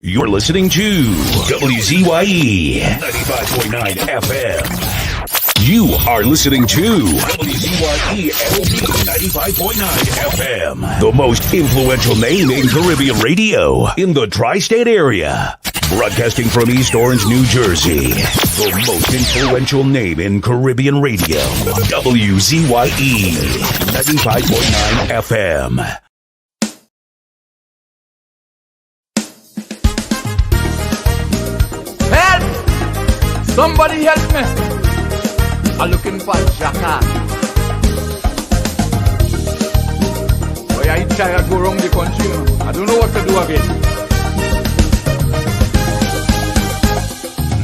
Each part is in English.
You're listening to WZYE 95.9 FM. You are listening to WZYE 95.9 FM, the most influential name in Caribbean radio in the tri-state area. Broadcasting from East Orange, New Jersey, the most influential name in Caribbean radio. WZYE 95.9 FM. Somebody help me. I'm looking for Jacka. Oh yeah, each child go around the country. I don't know what to do again.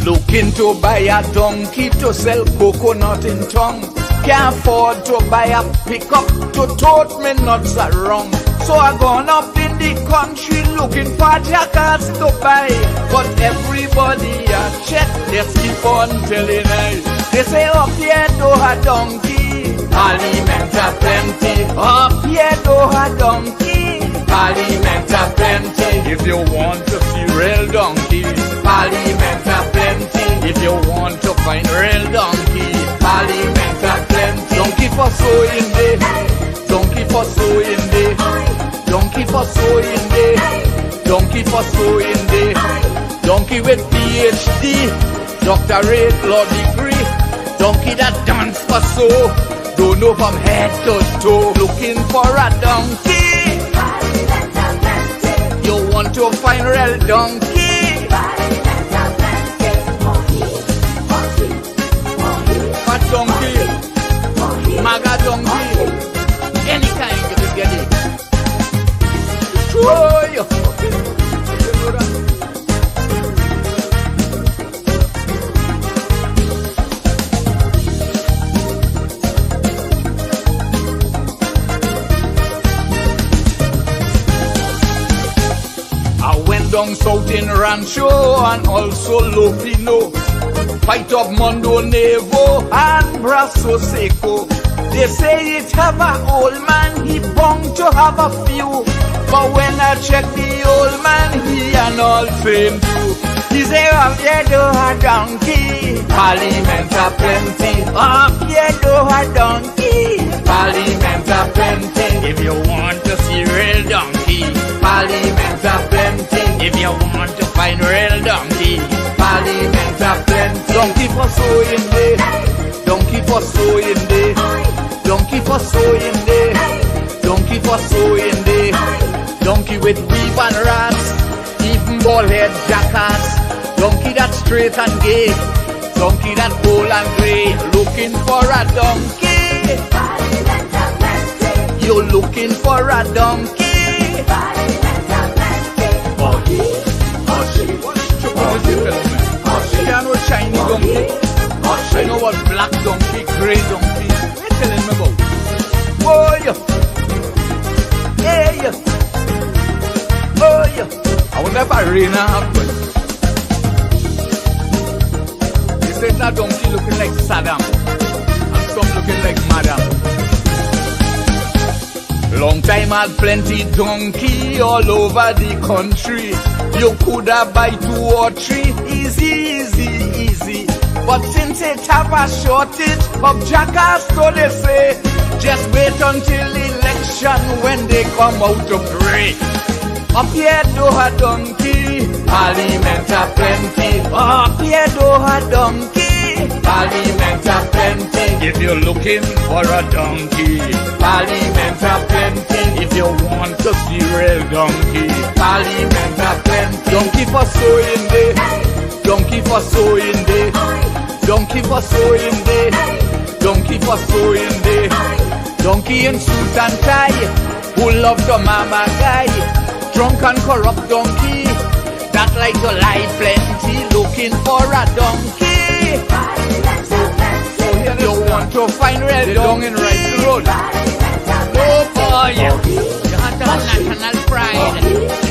Looking to buy a donkey to sell coconut in town. Can't afford to buy a pickup to tote me nuts around. So I gone up in the country looking for jackals to buy. But everybody I check, just keep on telling I. They say up here do a donkey, aliment a plenty. Up here do a donkey, aliment a plenty. If you want to see real donkey, aliment a plenty. If you want to find real donkey, aliment a plenty. Donkey for sewing day, donkey for sewing day. Donkey for sewing day, donkey for sewing day. Donkey with PhD, doctorate, law degree. Donkey that dance for sew, don't know from head to toe. Looking for a donkey, you want to find real donkey. Fat donkey, maga donkey, any kind you can get it. Oh, yeah. I went down south in Rancho and also Lofino. Fight up Mondo Nevo and Brasso Seco. They say it have a old man, he bound to have a few. But when I check the old man, he and all same too. He say, up here do a donkey, aliment a plenty. Up here do a donkey, aliment a plenty. If you want to see real donkey, aliment a plenty. If you want to find real donkey, aliment a plenty. Donkey for sewing day, donkey for sewing day, donkey for sewing day, donkey for sewing day. Donkey with weave and rats, even bald head jackass. Donkey that straight and gay, donkey that bold and grey. Looking for a donkey, you're looking for a donkey. Oh she, I know shiny donkey. I know what black donkey, grey donkey. What you telling me about? Oh yeah, yeah. Oh yeah, I wonder if I rain happen. They say that donkey looking like Saddam and some looking like Madam. Long time had plenty donkey all over the country. You coulda buy 2 or 3, easy, easy, easy. But since it have a shortage of jackass, so they say, just wait until election when they come out to pray. Up here do a donkey, aliment a plenty. Up here do a donkey, aliment a plenty. If you're looking for a donkey, aliment a plenty. If you want to see real donkey, aliment a plenty. Donkey for sewing day, donkey for sewing day, donkey for sewing day, donkey for sewing day. Donkey in suit and tie, who love the mama guy. Drunk and corrupt donkey, that like to lie plenty. Looking for a donkey. So here you want to find real donkey in right road. Oh boy, you have to have national pride.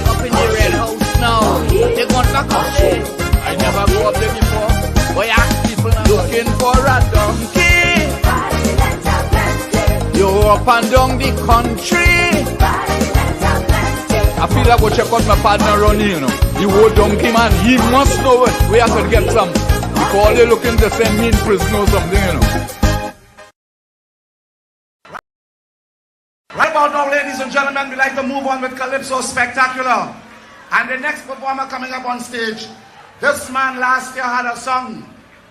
Up in the red house now, they gonna back up shit. I never go up there before. Boy, ask people now. Looking for a donkey. You up and down the country. I feel like I go check out my partner Ronnie, you know. You old donkey man, he must know where I could get some. Because they're looking to send me in prison or something, you know. Right about now, ladies and gentlemen, we like to move on with Calypso Spectacular. And the next performer coming up on stage, this man last year had a song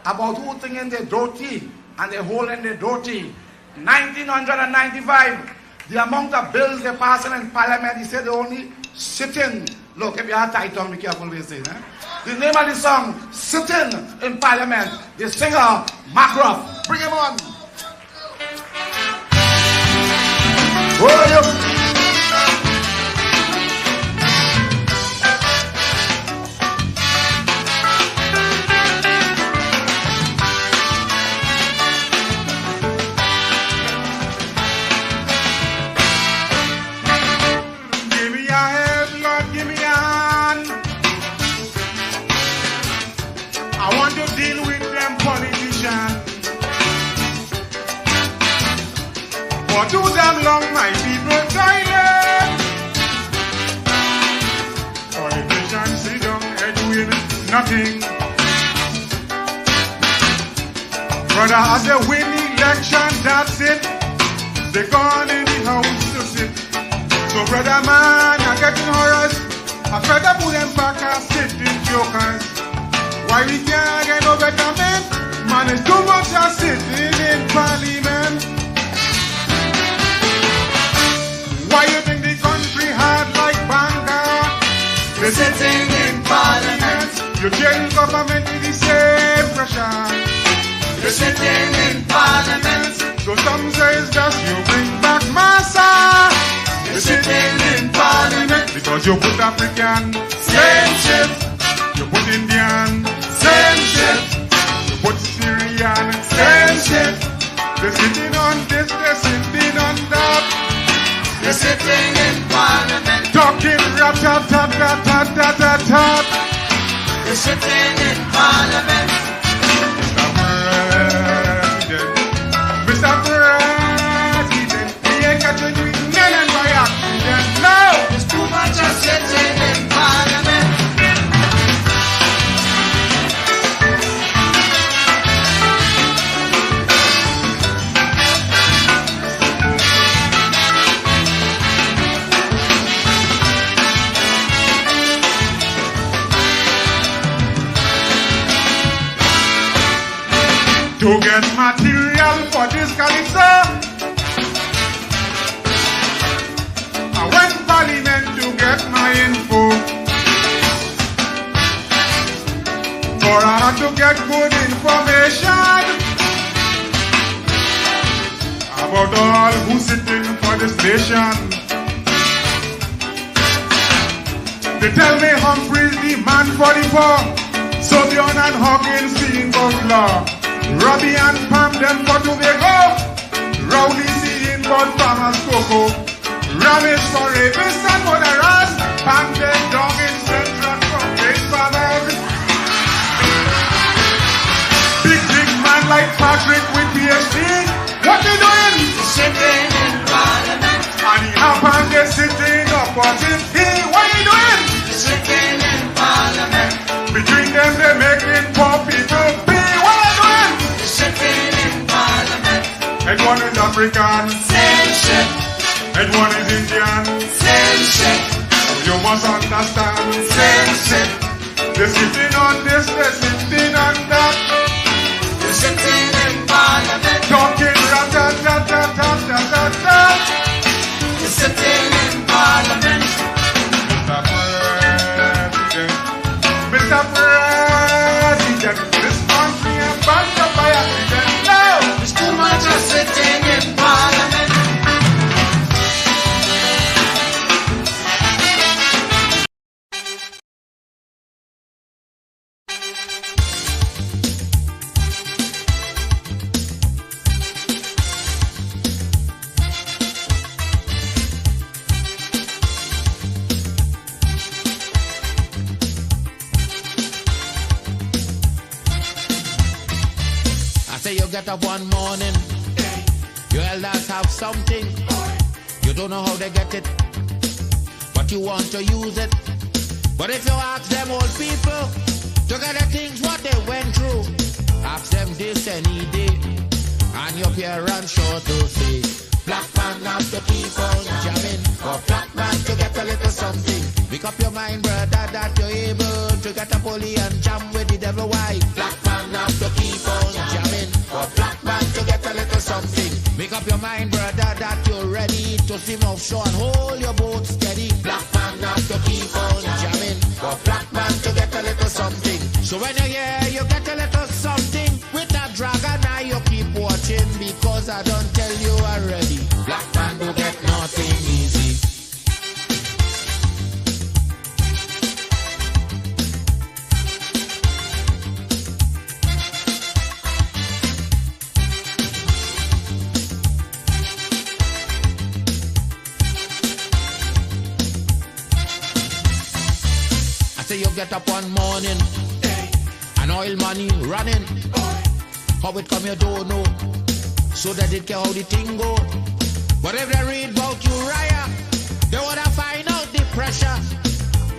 about hooting in the dirty and the hole in the dirty. 1995, the amount of bills they passing in Parliament, he said they only sitting. Look, if you have tight tongue, be careful what you say. The name of the song, Sitting in Parliament. The singer, Macroft. Bring him on. Who are you? For too damn long, my people silent. Politicians sit down and doing nothing. Brother, as they win election, that's it. They gone in the house to sit. So brother man, I'm getting harassed. I try to put them back and sit in jokers. Why we can't get no betterment? Man, it's too much of sitting in Parliament. Why you think the country hard like Banga? They're sitting in Parliament. You tell government with the same pressure. They're sitting in Parliament. So some say it's just you bring back massa. They're sitting in Parliament. Because you put African, same shit. You put Indian, same shit. You put Syrian, same shit. They're sitting on this, they're sitting on that. They're sitting in Parliament. Talking rat-tat-tat-tat-tat-tat-tat. They're sitting in Parliament. Mr. President, he ain't catching you in none by accident. No! There's too much of sitting in Parliament. To get material for this calypso, I went Parliament to get my info. For I had to get good information about all who's sitting for the station. They tell me Humphrey's the man for the poor, Sobion and Hawkins seeing about law. Robbie and Pam them for Tobago. Rowley seeing about farmers cocoa. Ramesh for rapists and murderers. Pam them down in Central for great fathers. Big man like Patrick with PhD. What they doing? Sitting in Parliament. And he happened they sitting up watching tea. What you doing? Sitting in Parliament. Between them they making poor people pay. Sitting in Parliament. And one is African, same shit. And one is Indian, same shit. You must understand, same shit. They're sitting on this, they're sitting on that. They're sitting in Parliament. Talking rat-tat-tat-tat-tat-tat-tat. They're sitting in Parliament. Mr. President, this country is backed up by accident. No! There's too much of sitting in Parliament. Say you get up one morning, your elders have something. You don't know how they get it, but you want to use it. But if you ask them old people to get the things what they went through, ask them this any day, and your parents sure to say, black man have to keep on jamming, for black man to get a little something. Make up your mind, brother, that you're able to get a pulley and jam with the devil. Why? Black man have to keep on jamming, for black man to get a little something. Make up your mind, brother, that you're ready to swim offshore and hold your boat steady. Black man have to keep on jamming, for black man to get a little something. So when you're here, you get a little something. With that dragon, now you keep watching, because I don't tell you already. Black man don't get nothing easy. You get up one morning, and oil money running. How it come you don't know, so that it care how the thing go. But if they read about Uriah, they wanna find out the pressure.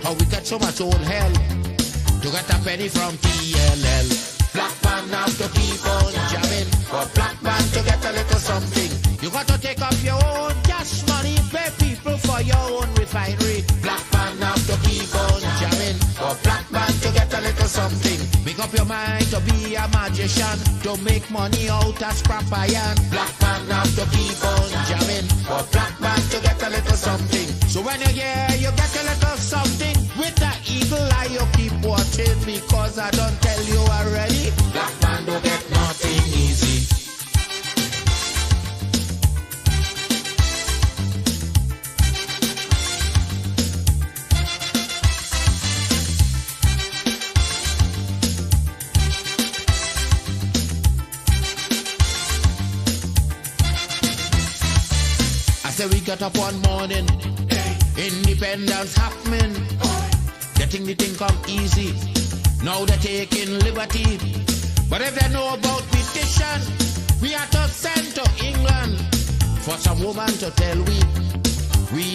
How we get so much old hell to get a penny from TLL. Black man have to keep on jamming, for black man to get a little something. You got to take up your own cash money, pay people for your own refinery. Black man have to keep on jamming, for black man to get a little something. Make up your mind to be a magician, to make money out of scrap iron. Black man have to keep on jamming, for black man to get a little something. So when you're here, you get a little something. With that eagle eye, you keep watching, because I don't tell you already. Black man don't get nothing easy. Say we got up one morning, independence happening, getting the thing come easy. Now they're taking liberty, but if they know about petition, we are to send to England for some woman to tell we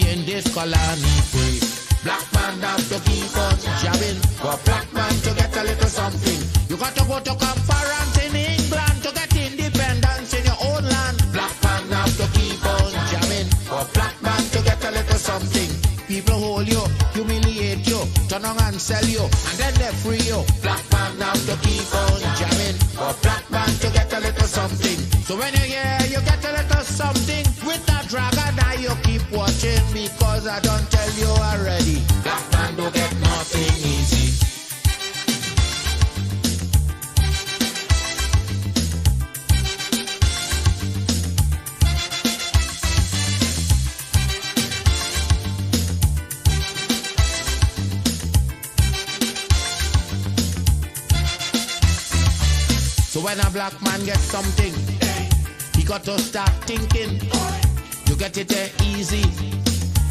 in this colony free. Black man have to keep on jamming, for black man to get a little something. You got to go to conference in England to get independence in your own land. Black man have to keep on jamming, for black man to get a little something. People hold you, humiliate you, turn on and sell you, and then they free you. Black man have to keep on jamming, for black man to get a little something. So when you're here, you get a little something. With that dragon, now you keep watching, because I don't tell you already. Black man don't get nothing easy. So when a black man gets something, he got to start thinking. You get it there easy.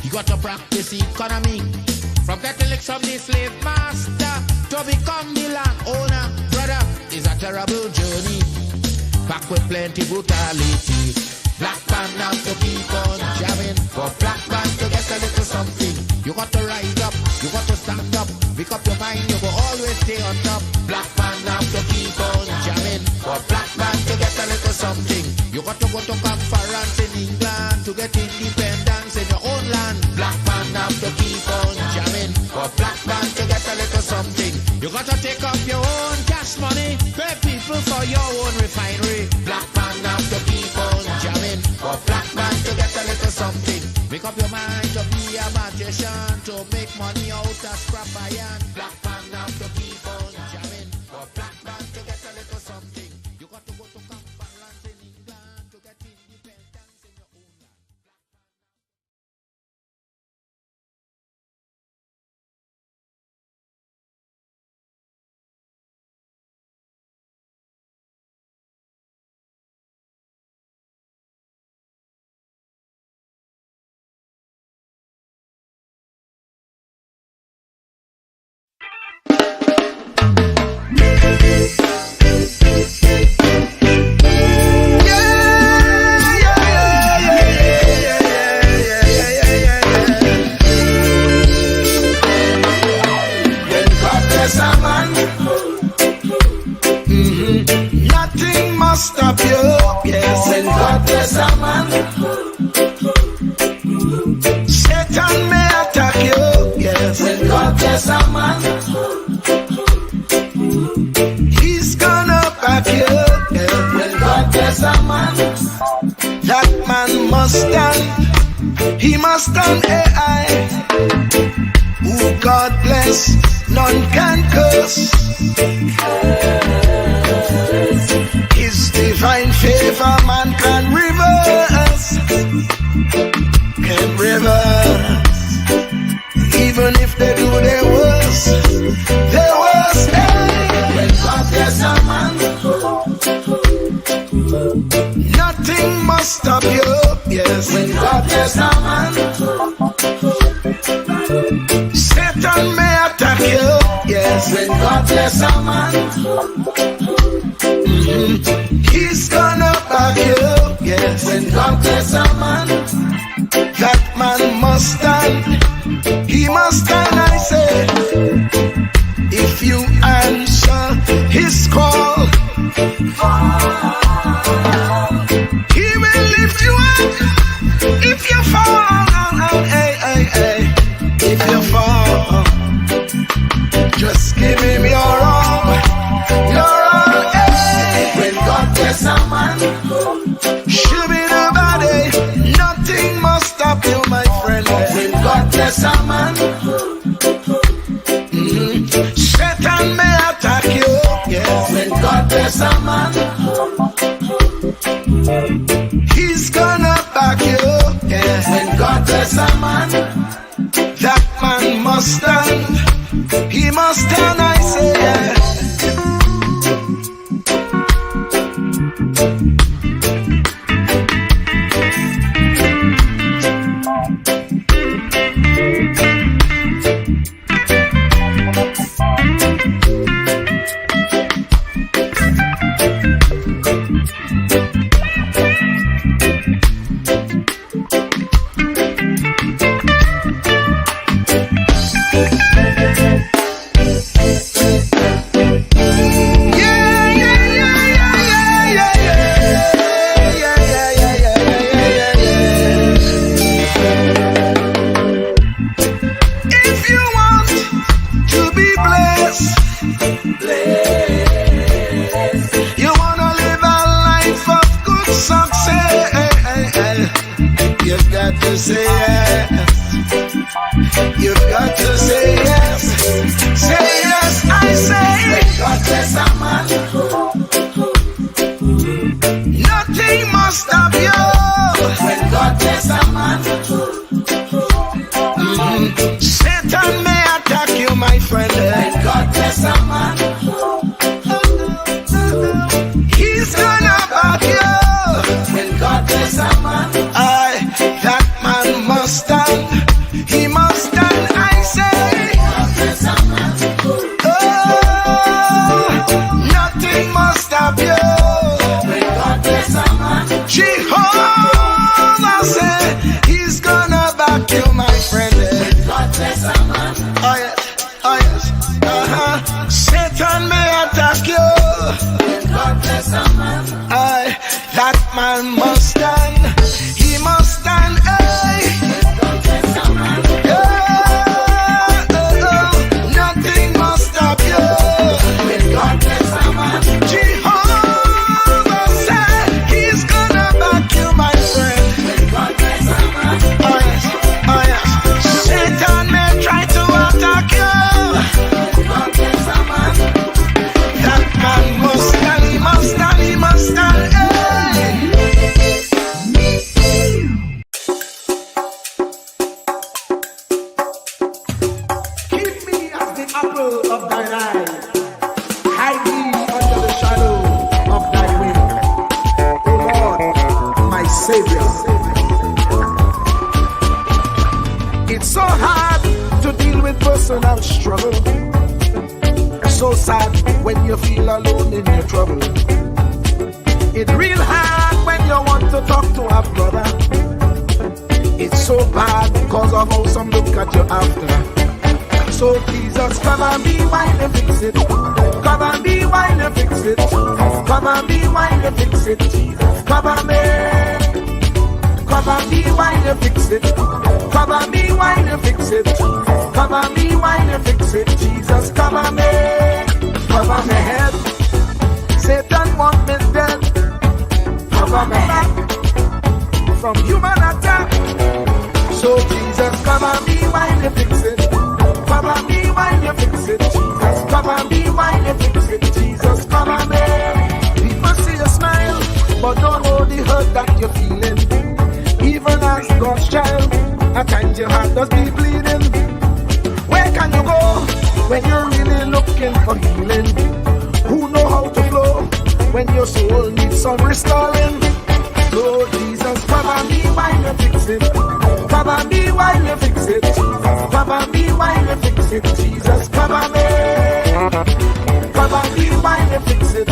You got to practice economy. From getting licks from the slave master to become the landowner. Brother, it's a terrible journey, back with plenty brutality. Black man have to keep on jamming, for black man to get a little something. You got to rise up, you got to stand up. Make up your mind, you will always stay on top. Black man have to keep on jamming, for black man to get a little something. You got to go to conference in England to get independence in your own land. Black man have to keep on jamming, for black man to get a little something. You got to take up your own cash money, pay people for your own refinery. Black man have to keep on jamming, for black man to get a little something. Make up your mind to be a magician, to make money out of scrap iron. Black man have to keep on jamming, for black man to get a little something. You got to go to conference in England to get independence in your own land. must stop you, yes. When God bless a man, Satan may attack you, yes. when God bless a man, He's gonna back you, yes. when God bless a man, That man must stand, he must stand AI. Who God bless, none can curse. His divine favor man can reverse. Can reverse. Even if they do their worst, hey. when God bless a man, Nothing must stop you, yes. when God bless a man, Satan may attack you, yes. when God bless a man, He's gonna back you, yes. when God bless a man, That man must stand, he must stand, I say. If you answer his call, he will lift you up. If you fall, hey, hey, hey. If you fall, just give him your all, hey. when God bless a man, Shimmy the body, nothing must stop you, my friend. when God bless a man, Satan may attack you, yes. when God bless a man, He's gonna back you, yes. when God bless a man, That man must stand, he must stand, I say, yeah. You've got to say yes. You've got to say yes. Say yes, I say. God bless a man, Nothing must stop you. when God bless a man, Satan may attack you, my friend. when God bless a man, He's gonna back you. when God bless a man, That man must stand. He must stand, I say. God bless a man, Oh, nothing must stop you. when God bless a man, Jehovah said he's gonna back you, my friend. God bless a man, Oh yes, Satan may attack you. when God bless a man, That man must stand. He must stand. God bless a man, Nothing must stop you. when God bless a man, Jehovah said he's gonna back you, my friend. when God bless a man, Oh yes, Satan may try to attack you. God bless a man, That man must stand. He must stand. He must stand. Keep me as the apple of thine eye. Hide me under the shadow of thy wing. O Lord, my Savior. It's so hard to deal with personal struggle. It's so sad when you feel alone in your trouble. It's real hard when you want to talk to a brother. It's so bad because of how some look at you after. So Jesus, come and be while they fix it. Cover me while you fix it. Cover me while you fix it. Cover me. Cover me while you fix it. Cover me while you fix it. Cover me while you fix it. Jesus, cover me. Cover my head. Satan want me dead. Cover my back from human attack. So Jesus, cover me while you fix it. Cover me while you fix it. Jesus, cover me while you fix it. Jesus, cover me. People see you smile, but don't know the hurt that you're feeling. Even as God's child, at times your heart does be bleeding. Where can you go when you're really looking for healing? Who know how to flow when your soul needs some restoring? So Jesus, cover me while you fix it. Cover me while you fix it. Cover me while you fix it. Jesus, cover me. Cover me while you fix it.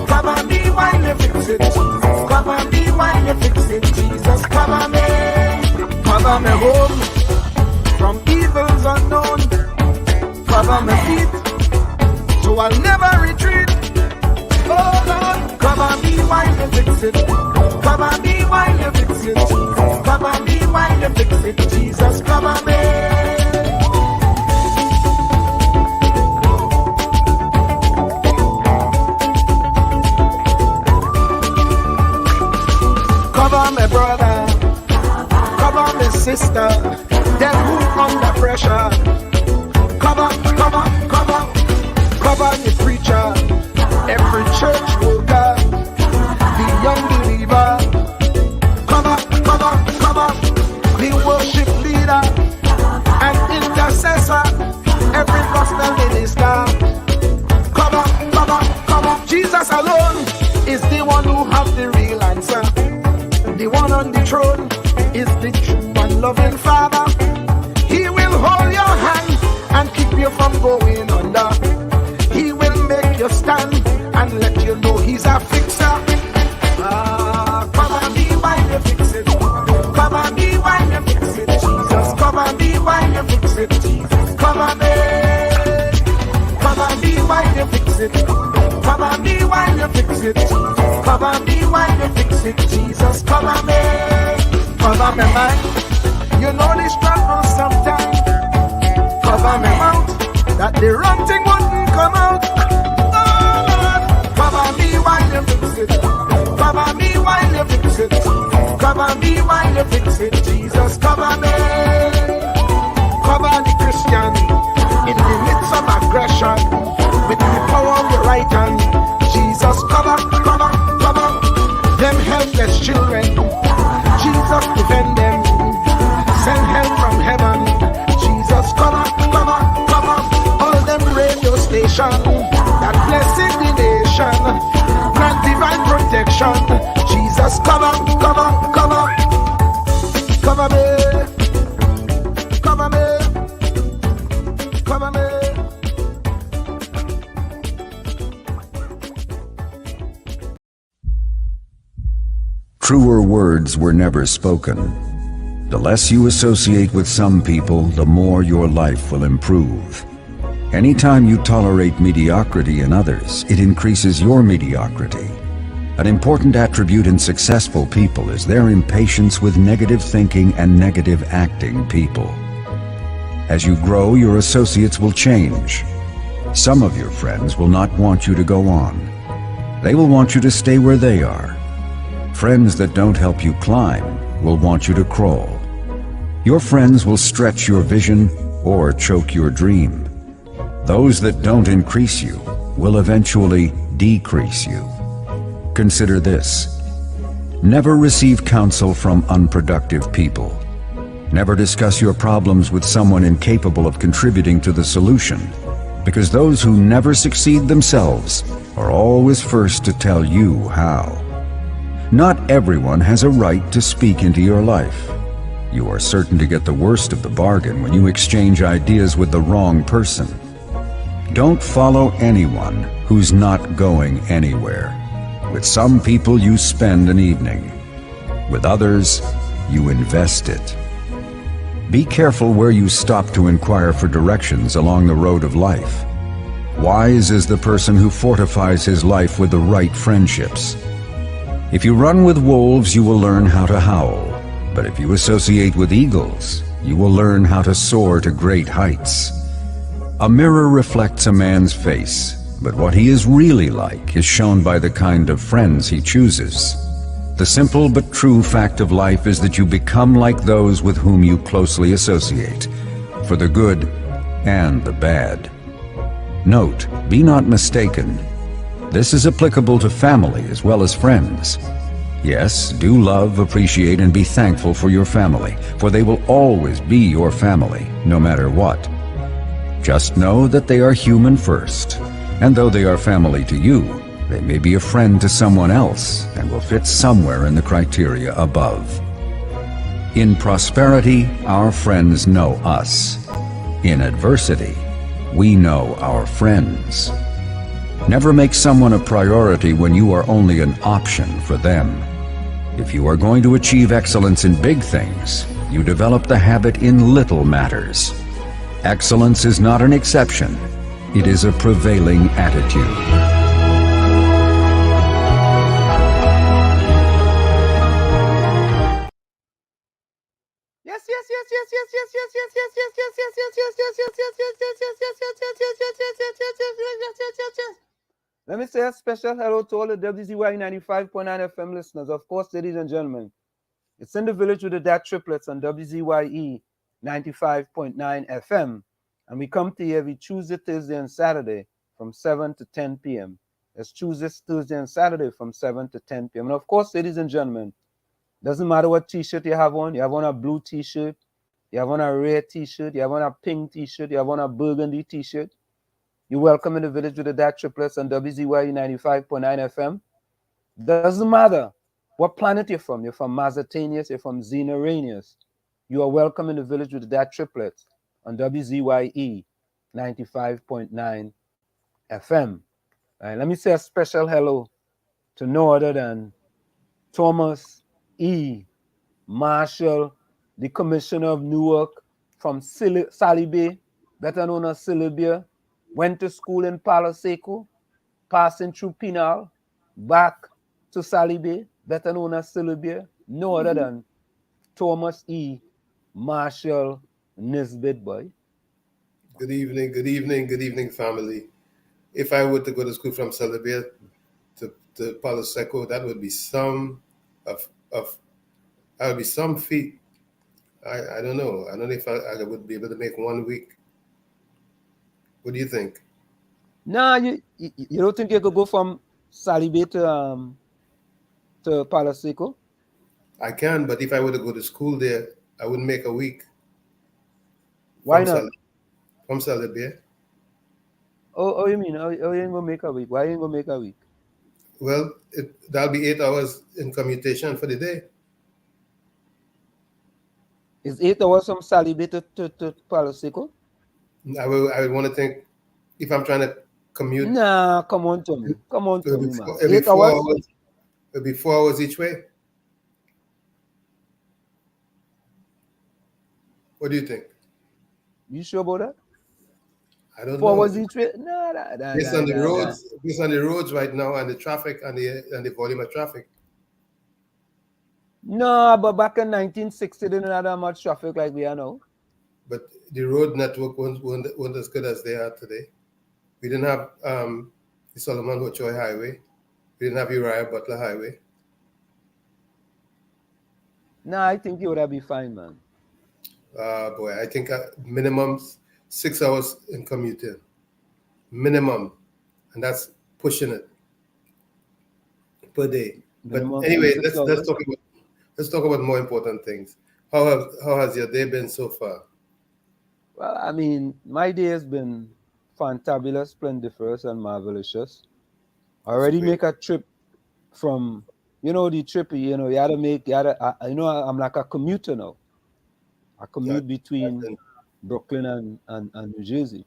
Cover me while you fix it. Cover me while you fix it. Jesus, cover me. Cover me home from evils unknown. Cover my feet so I'll never retreat. Oh Lord, cover me while you fix it. Cover me while you fix it. Cover me while you fix it. Jesus, cover me. Cover my brother, cover my sister, them who under pressure. Cover the preacher, every church worker, the young believer. Cover the worship leader and intercessor, every gospel minister. Cover. Jesus alone is the one who has the real answer. The one on the throne is the true and loving Father. He will hold your hand and keep you from going under. He will make you stand and let you know he's a fixer. Cover me while you fix it. Cover me while you fix it. Jesus, cover me while you fix it. Jesus, cover me. Cover me while you fix it. Cover me while you fix it. Cover me while you fix it. Jesus, cover me. Cover me mind. You know the struggle sometimes. Cover me mouth, that the wrong thing wouldn't come out. Oh Lord, cover me while you fix it. Cover me while you fix it. Cover me while you fix it. Jesus, cover me. Cover the Christian in the midst of aggression with the power of your right hand. Jesus, cover them helpless children. Jesus, defend them. Send help from heaven. Jesus, cover all them radio stations that blessing the nation. Grant divine protection. Jesus, cover me. Truer words were never spoken. The less you associate with some people, the more your life will improve. Anytime you tolerate mediocrity in others, it increases your mediocrity. An important attribute in successful people is their impatience with negative thinking and negative acting people. As you grow, your associates will change. Some of your friends will not want you to go on. They will want you to stay where they are. Friends that don't help you climb will want you to crawl. Your friends will stretch your vision or choke your dream. Those that don't increase you will eventually decrease you. Consider this. Never receive counsel from unproductive people. Never discuss your problems with someone incapable of contributing to the solution, because those who never succeed themselves are always first to tell you how. Not everyone has a right to speak into your life. You are certain to get the worst of the bargain when you exchange ideas with the wrong person. Don't follow anyone who's not going anywhere. With some people you spend an evening. With others, you invest it. Be careful where you stop to inquire for directions along the road of life. Wise is the person who fortifies his life with the right friendships. If you run with wolves, you will learn how to howl. But if you associate with eagles, you will learn how to soar to great heights. A mirror reflects a man's face, but what he is really like is shown by the kind of friends he chooses. The simple but true fact of life is that you become like those with whom you closely associate, for the good and the bad. Note, be not mistaken. This is applicable to family as well as friends. Yes, do love, appreciate, and be thankful for your family, for they will always be your family, no matter what. Just know that they are human first, and though they are family to you, they may be a friend to someone else and will fit somewhere in the criteria above. In prosperity, our friends know us. In adversity, we know our friends. Never make someone a priority when you are only an option for them. If you are going to achieve excellence in big things, you develop the habit in little matters. Excellence is not an exception. It is a prevailing attitude. Let me say a special hello to all the WZYE 95.9 FM listeners. Of course, ladies and gentlemen, it's in the village with the DAT Triplets on WZYE 95.9 FM. And we come to you every Tuesday, Thursday, and Saturday from 7 to 10 p.m. It's Tuesday, Thursday, and Saturday from 7 to 10 p.m. And of course, ladies and gentlemen, doesn't matter what t-shirt you have on a blue t-shirt, you have on a red t-shirt, you have on a pink t-shirt, you have on a burgundy t-shirt. You're welcome in the village with the DAT Triplets on WZYE 95.9 FM. Doesn't matter what planet you're from Mazatanius, you're from Xenaranius. You are welcome in the village with the DAT Triplets on WZYE 95.9 FM. Right, let me say a special hello to no other than Thomas E. Marshall, the Commissioner of Newark from Sally Bay, better known as Syllabia. Went to school in Palo Seco, passing through Pinal, back to Sally Bay, better known as Syllabia, no other than Thomas E. Marshall Nisbet, boy. Good evening, family. If I were to go to school from Syllabia to Palo Seco, that would be some feat. I don't know. I don't know if I would be able to make 1 week. What do you think? Nah, you don't think you could go from Sally Bay to Palo Seco? I can, but if I were to go to school there, I wouldn't make a week. Why not? From Syllabia. Oh, you mean? Oh, you ain't gonna make a week? Why you ain't gonna make a week? Well, that'll be 8 hours in commutation for the day. Is 8 hours from Sally Bay to Palo Seco? I would want to think if I'm trying to commute. Nah, come on to me. Come on to me, man. It'll be 4 hours. It'll be 4 hours each way. What do you think? You sure about that? I don't know. 4 hours each way? No, based on the roads right now and the traffic and the volume of traffic. No, but back in 1960, they didn't have that much traffic like we are now. But the road network weren't as good as they are today. We didn't have the Solomon Hochoy Highway. We didn't have Uriah Butler Highway. No, I think you would have been fine, man. Boy, I think minimum 6 hours in commuting. Minimum. And that's pushing it per day. Minimum. But anyway, let's talk about more important things. How has your day been so far? Well, I mean, my day has been fantabulous, splendiferous, and marvelous. I already make a trip from, the trip, you had to, I'm like a commuter now. I commute between Brooklyn and New Jersey.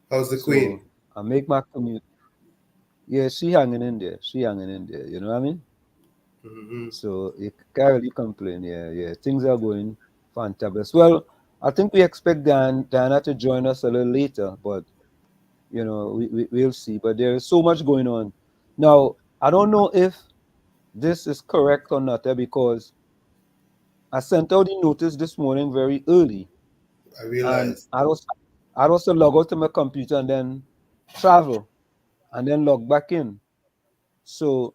How's the Queen? I make my commute. Yeah, she hanging in there. You know what I mean? Mm-hmm. So you can't really complain. Yeah. Things are going fantabulous. Well, I think we expect Diana to join us a little later, but we'll see. But there is so much going on. Now, I don't know if this is correct or not, because I sent out the notice this morning very early, I and realize. I also log out to my computer and then travel and then log back in. So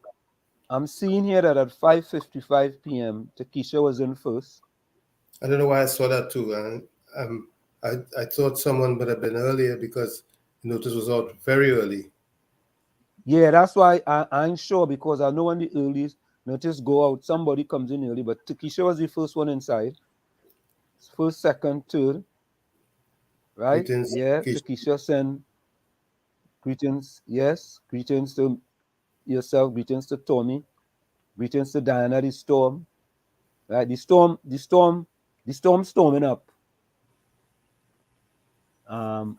I'm seeing here that at 5:55 p.m. Takesha was in first. I don't know why I saw that too. And I thought someone would have been earlier because the notice was out very early. Yeah, that's why I ain't sure, because I know when the earliest notice go out, somebody comes in early. But Takesha was the first one inside. First, second, third, right? Greetings, Yeah, Keisha. Takesha send greetings. Yes, greetings to yourself. Greetings to Tommy. Greetings to Diana. The storm, right? The storm storming up. Um,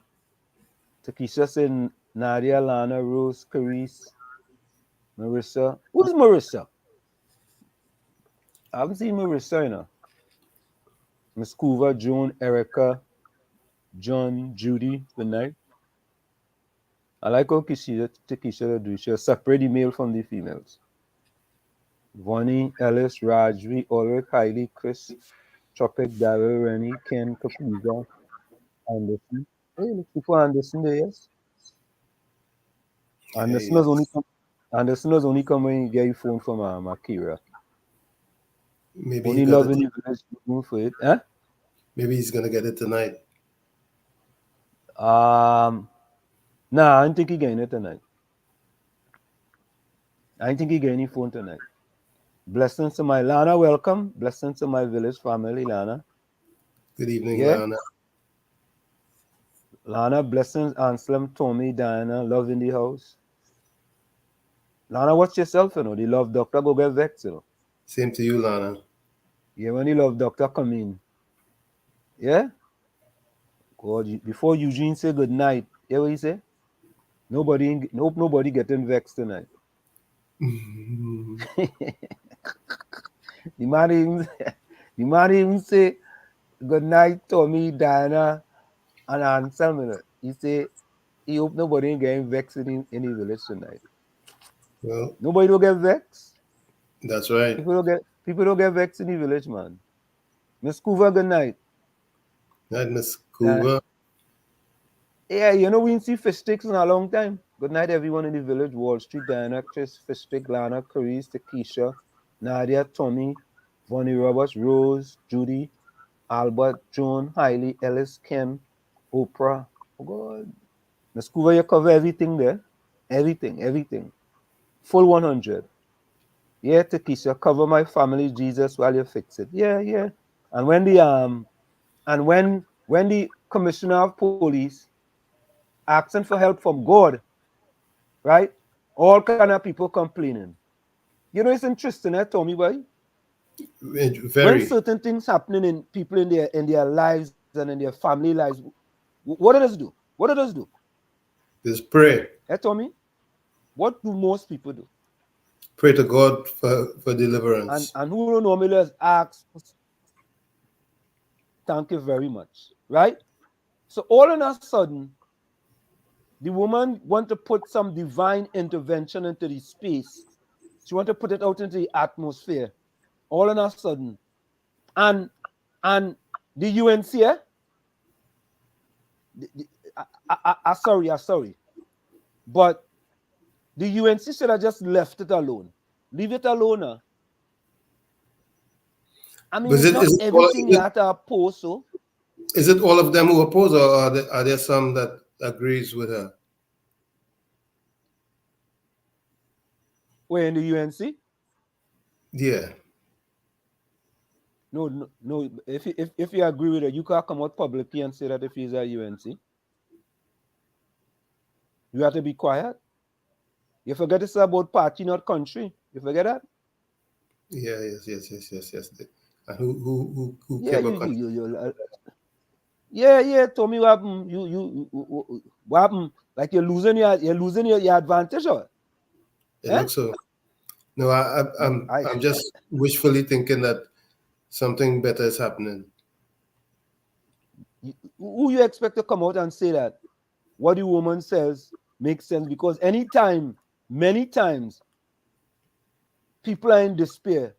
Takesha said Nadia, Lana, Rose, Carice, Marissa. Who's Marissa? I haven't seen Marissa, Miss Coover, Joan, Erica, John, Judy. Good night. I like how Takesha do. She'll separate the male from the females. Vonnie, Ellis, Rajvi, Ulrich, Heidi, Chris, Tropic, Daryl, Rennie, Ken, Kapuza, Anderson. Hey, look for Anderson there, yes. Yeah, Anderson was only yes. come. Anderson was only come when you get your phone from Akira. Maybe he Only got love it. in the village room for it. Eh? Maybe he's gonna get it tonight. Um, nah, I don't think he getting it tonight. I don't think he getting any phone tonight. Blessings to my Lana, welcome. Blessings to my village family, Lana. Good evening, Yeah, Lana. Lana, blessings, Anselm, Tommy, Diana, love in the house. Lana, watch yourself, The love doctor go get vexed, Same to you, Lana. Yeah, when the love doctor come in. Yeah? God, before Eugene say good night, hear what he say? Nobody getting vexed tonight. The man even, the man even say good night, Tommy, Diana, and Anselm. He say he hope nobody ain't getting vexed in the village tonight. Well, Nobody will get vexed. that's right. People don't get vexed in the village, man. Miss Coover, good night. Night, Miss Uh, Coover. yeah, we ain't see fish sticks in a long time. Good night, everyone in the village. Wall Street, Diana, Chris, Fish Stick, Lana, Carice, Takesha, Nadia, Tommy, Bonnie Roberts, Rose, Judy, Albert, Joan, Hailey, Ellis, Ken, Oprah. Oh, God. Miss Coover, you cover everything there. Everything. Full 100. Yeah, Takesha, cover my family, Jesus, while you fix it. Yeah. And when the commissioner of police asking for help from God, right? All kind of people complaining. It's interesting, Tommy boy. When Very. certain things happening in people in their lives and in their family lives, what do they do? What do they do? Just pray. Tommy? What do most people do? Pray to God for And deliverance. and who don't normally just ask, thank you very much, right? So all of a sudden, the woman want to put some divine intervention into the space. She want to put it out into the atmosphere. All of a sudden, and the UNC, sorry, but the UNC should have just left it alone. Leave it alone. I mean, But it's not everything you have to oppose. So is it all of them who oppose, or are there some that agrees with her? we're in the UNC. Yeah. No. If you agree with it, you can't come out publicly and say that if he's a UNC. You have to be quiet. You forget it's about party, not country. You forget that? Yeah. Yes. And who Yeah, care about country? yeah. Tommy, what happened? What happened? Like you're losing your advantage, or? It Eh? looks so. No, I I'm just wishfully thinking that something better is happening. who you expect to come out and say that? what the woman says makes sense, because anytime, many times, people are in despair.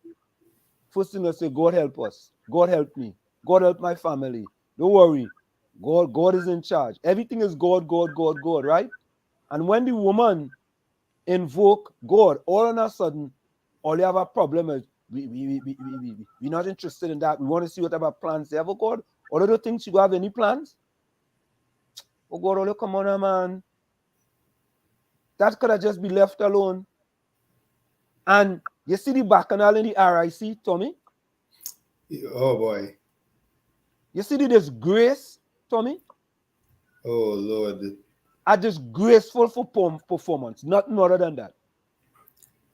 First thing they say, God help us. God help me. God help my family. Don't worry. God is in charge. Everything is God, God, God, God, right? And when the woman invoke God, all of a sudden, all they have a problem is we're not interested in that. We want to see whatever plans they have. Oh God, all of the things you have any plans? Oh God, all come on, man. That could have just be left alone. And you see the bacchanal in the RIC, Tommy? Oh boy. You see the disgrace, Tommy? Oh Lord. A disgraceful performance, nothing other than that.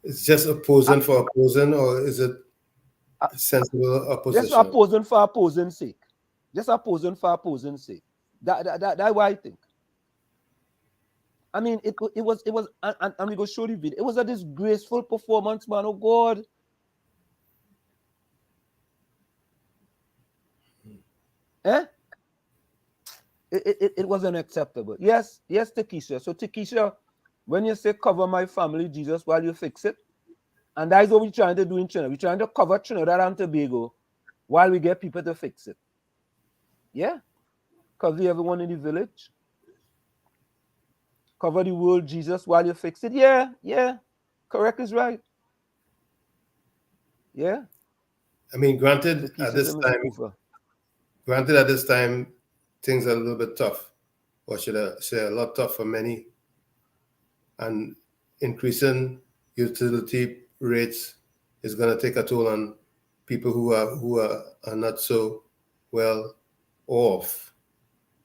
It's just opposing for opposing, or is it sensible opposition? Just opposing for opposing sake. Just opposing for opposing sake. That's what I think. I mean, it was, and we go show the video. It was a disgraceful performance, man. Oh God. Eh? It was unacceptable. Yes, Takesha. So Takesha, when you say cover my family, Jesus, while you fix it, and that is what we're trying to do in Trinidad. We're trying to cover Trinidad and Tobago while we get people to fix it. Yeah. Cover everyone in the village. Cover the world, Jesus, while you fix it. Yeah. Correct is right. Yeah. I mean, granted, at this time, things are a little bit tough, or should I say a lot tough for many. And increasing utility rates is going to take a toll on people who are not so well off.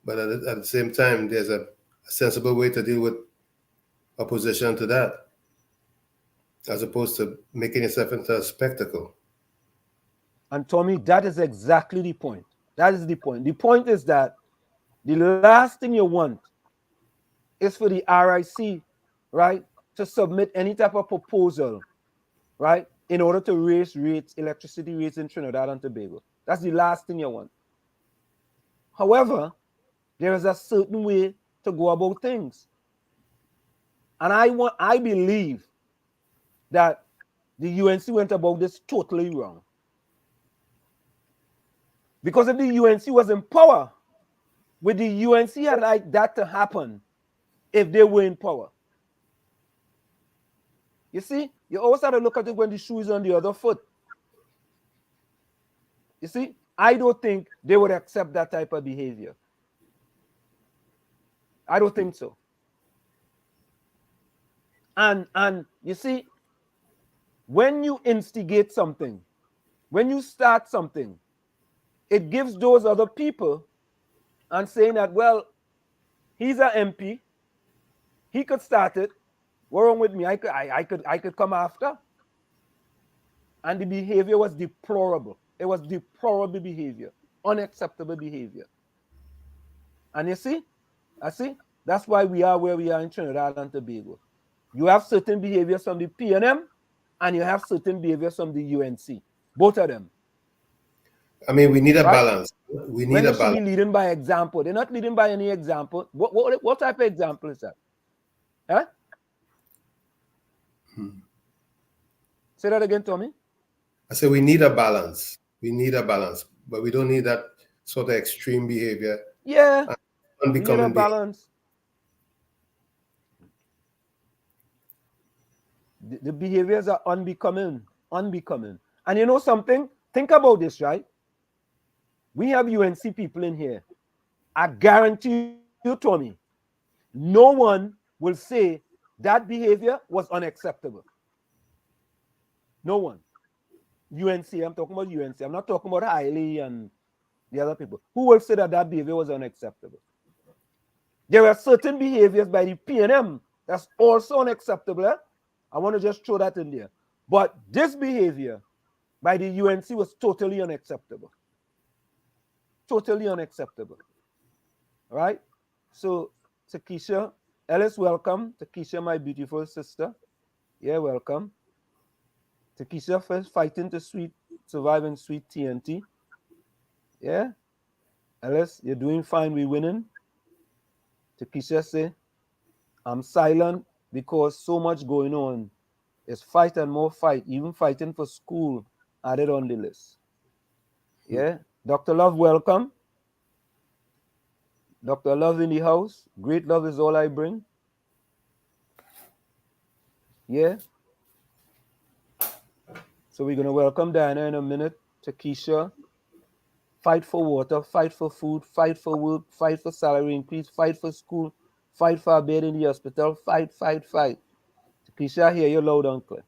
But at the same time, there's a sensible way to deal with opposition to that, as opposed to making yourself into a spectacle. And Tommy, that is exactly the point. That is the point. The point is that the last thing you want is for the RIC, right, to submit any type of proposal, right, in order to raise rates, electricity rates in Trinidad and Tobago. That's the last thing you want. However, there is a certain way to go about things. And I believe that the UNC went about this totally wrong. Because if the UNC was in power, would the UNC had like that to happen if they were in power? You see, you always have to look at it when the shoe is on the other foot. You see, I don't think they would accept that type of behavior. I don't think so. And you see, when you instigate something, when you start something, it gives those other people and saying that, well, he's an MP, he could start it. What's wrong with me? I could come after. And the behavior was deplorable. It was deplorable behavior, unacceptable behavior. And you see, that's why we are where we are in Trinidad and Tobago. You have certain behaviors from the PNM, and you have certain behaviors from the UNC. Both of them. I mean, we need a balance. We need a balance. Should be leading by example. They're not leading by any example. What type of example is that? Huh? Say that again, Tommy. I say we need a balance. We need a balance, but we don't need that sort of extreme behavior. Yeah, we need a balance. The behaviors are unbecoming. And you know something? Think about this, right? We have UNC people in here. I guarantee you, Tommy, no one will say that behavior was unacceptable. No one. UNC, I'm talking about UNC. I'm not talking about Hailey and the other people. Who will say that that behavior was unacceptable? There are certain behaviors by the PNM that's also unacceptable. Eh? I want to just throw that in there. But this behavior by the UNC was totally unacceptable. Totally unacceptable. All right? So, Takesha, Ellis, welcome. Takesha, my beautiful sister. Yeah, welcome. Takesha first fighting to survive in sweet TNT. Yeah? Ellis, you're doing fine. We're winning. Takesha say, I'm silent because so much going on. It's fight and more fight, even fighting for school added on the list. Yeah. Dr. Love, welcome. Dr. Love in the house. Great love is all I bring. Yeah. So we're gonna welcome Diana in a minute. Takesha. Fight for water, fight for food, fight for work, fight for salary increase, fight for school, fight for a bed in the hospital, fight, fight, fight. Takesha, I hear you loud and clear.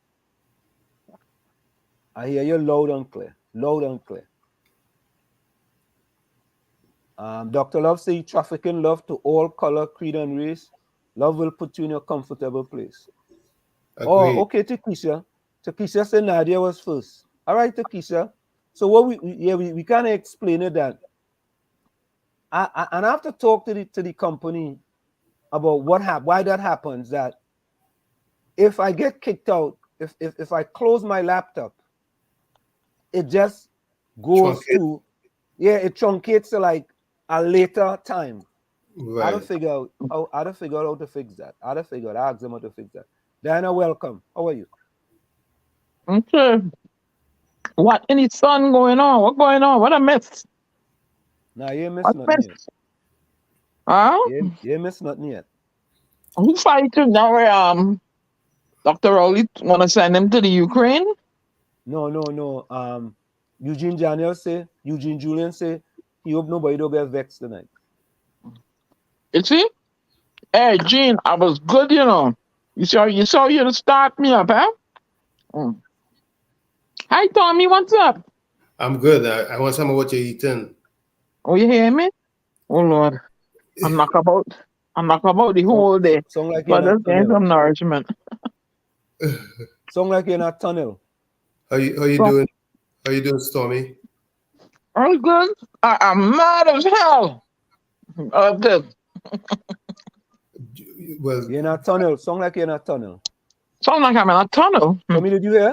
I hear you loud and clear. Loud and clear. Dr. Love say trafficking love to all color, creed, and race. Love will put you in a comfortable place. Agreed. Oh, okay, Takesha. Takesha said Nadia was first. All right, Takesha. So what we kind of explain it that and I have to talk to the company about why that happens. That if I get kicked out, if I close my laptop, it just goes Truncate. to it truncates to like a later time. I Right. don't figure out how to fix that. I don't figure out. I ask them how to fix that. Diana, welcome. How are you? Okay. What in the sun going on? What going on? What I missed? Nah, you ain't missed What nothing yet. missed? Huh? You ain't missed nothing yet. Who fighting now? Dr. Rowley wanna send him to the Ukraine? No. Eugene Julian say he hope nobody don't get vexed tonight. You see? Hey, Gene, I was good, You saw you to start me up, huh? Mm. Hi, Tommy, what's up? I'm good. I want some of what you're eating. Oh, you hear me? Oh Lord, I'm not about the whole day, Sound like you're but in a just getting tunnel. some nourishment. Sound like you're in a tunnel. How you doing? How you doing, Stormy? All good. I'm mad as hell. This. Well, You're in a tunnel. Sound like you're in a tunnel. Sound like I'm in a tunnel. Tommy, did you hear?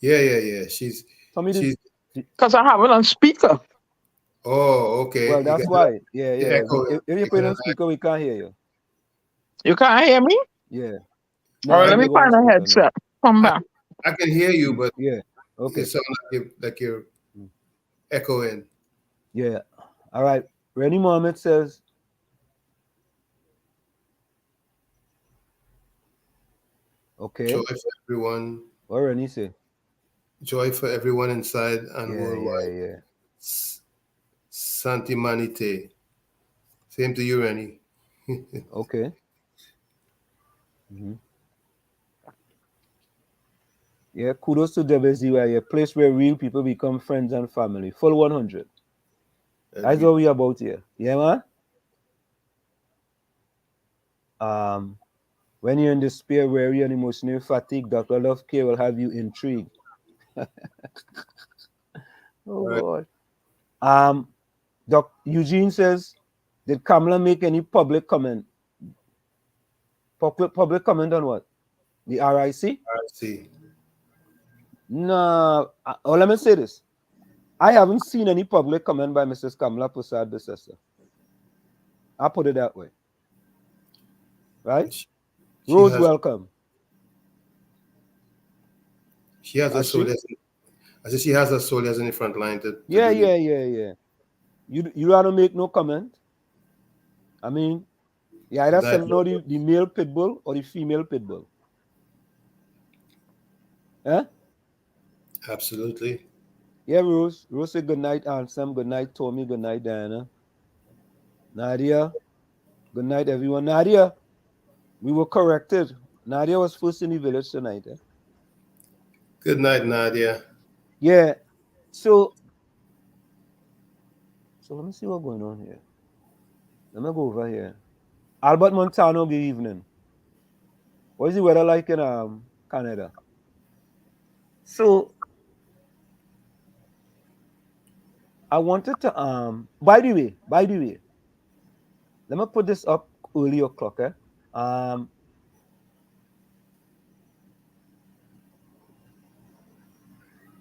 yeah. She's Tommy, because I have it on speaker. Oh, okay. Well, that's why. Yeah. Echo. If you put it on speaker, we can't hear you. You can't hear me? Yeah. All right, I let me go on find a speaker, headset. Come back. I can hear you, but yeah. Okay. it sounds like you're echoing. Yeah. All right. Rennie Mohammed says, okay. Joy for everyone. What Rennie say? Joy for everyone inside and worldwide. Yeah. Santi Manite. Same to you, Rennie. Okay. Yeah, kudos to WZYE, a place where real people become friends and family. Full 100. That's what we about here. Yeah, man? When you're in despair, weary, and emotionally fatigued, Dr. Love Care will have you intrigued. Oh, God. Eugene says, did Kamala make any public comment? Public comment on what? The RIC? RIC. No. Let me say this. I haven't seen any public comment by Mrs. Kamala Prasad, the sister. I'll put it that way. Right? Rose, welcome. She has a soldier. I said she has a soldiers in the front line to Yeah. You don't make no comment. I mean, you either send out the male pit bull or the female pit bull. Huh? Absolutely. Yeah, Rose. Rose said good night, Anselm. Good night, Tommy. Good night, Diana. Nadia. Good night, everyone. Nadia, we were corrected. Nadia was first in the village tonight. Good night, Nadia. Yeah. So let me see what's going on here. Let me go over here. Albert Montano, good evening. What is the weather like in Canada? So I wanted to by the way, let me put this up early o'clock. Hold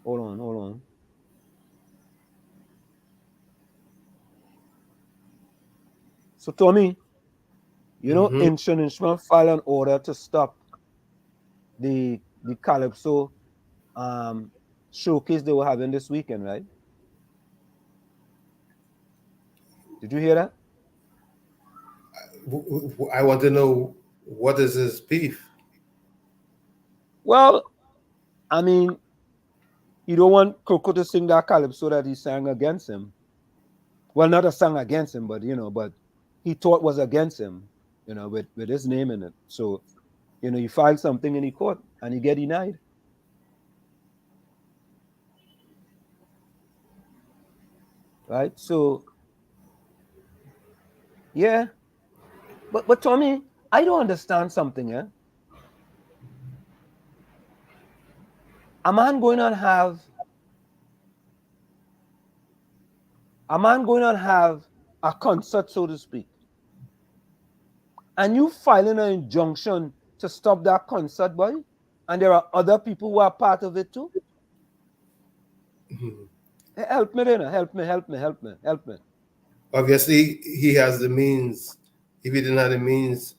on. So Tommy, You know, Instrument filed an order to stop the Calypso showcase they were having this weekend, right? Did you hear that? I want to know, what is his beef? Well, I mean, you don't want Coco to sing that Calypso that he sang against him. Well, not a song against him, but but he thought was against him, with his name in it. So, he filed something in the court and he get denied. Right? So, yeah. But Tommy, I don't understand something, yeah. A man going on have a concert, so to speak, and you filing an injunction to stop that concert, boy, and there are other people who are part of it too. Help me, then. Help me. Obviously, he has the means. If he didn't have the means,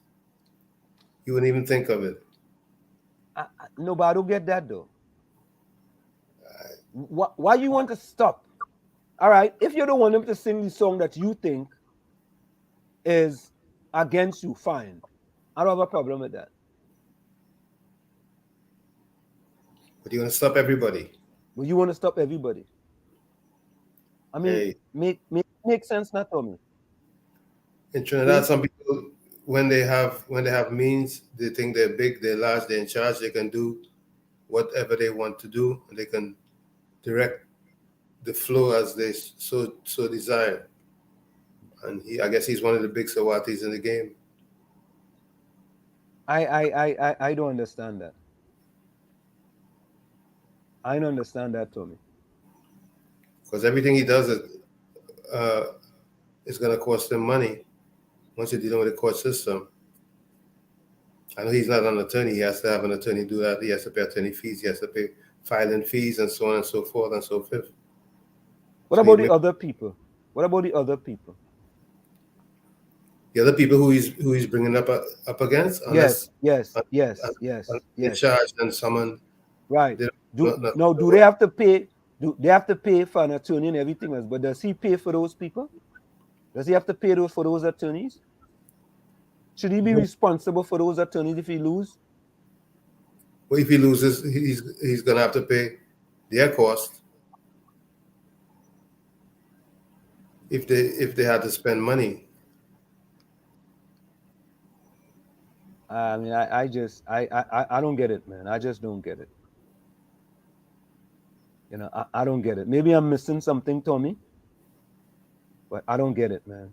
he wouldn't even think of it. No, but I don't get that though. Why you want to stop? All right, if you don't want him to sing the song that you think is against you, fine. I don't have a problem with that. But you want to stop everybody. But you want to stop everybody. I mean, make sense, not to me. In Trinidad, some people, when they have means, they think they're big, they're large, they're in charge. They can do whatever they want to do, and they can direct the flow as they so desire. And I guess he's one of the big Sawatis in the game. I don't understand that. I don't understand that, Tommy. Because everything he does is going to cost him money once you're dealing with the court system. I know he's not an attorney. He has to have an attorney do that. He has to pay attorney fees. He has to pay filing fees and so on and so forth and so forth. What about the other people? What about the other people? The other people who he's bringing up against? Yes. Charged and summoned. Right. Do they have to pay? Do they have to pay for an attorney and everything else? But does he pay for those people? Does he have to pay for those attorneys? Should he be responsible for those attorneys if he loses? Well, if he loses, he's going to have to pay their cost. If they had to spend money. I mean, I don't get it, man. I just don't get it. I don't get it. Maybe I'm missing something, Tommy, but I don't get it, man.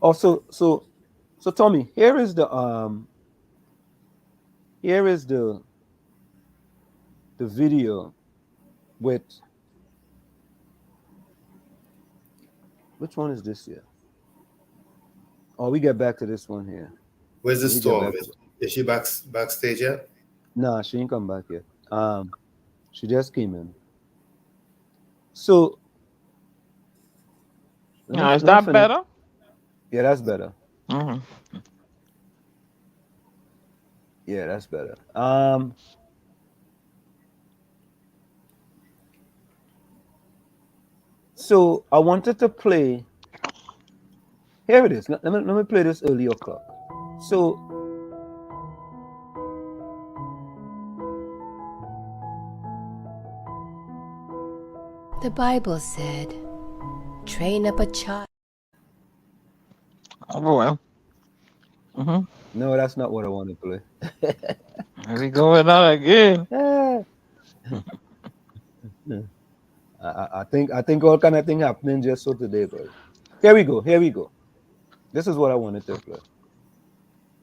Also, so Tommy, here is the video with, which one is this here? Oh, we get back to this one here. Where's the Storm? Is she backstage yet? Nah, she ain't come back yet. She just came in. So now, is that better? Yeah, that's better. Mm-hmm. Yeah, that's better. So I wanted to play. Here it is. Let me play this earlier clock. So the Bible said, train up a child. Oh boy. Mm-hmm. No, that's not what I want to play. Here we go with that again. I think all kind of thing happening just so today, bro. Here we go. This is what I wanted to play.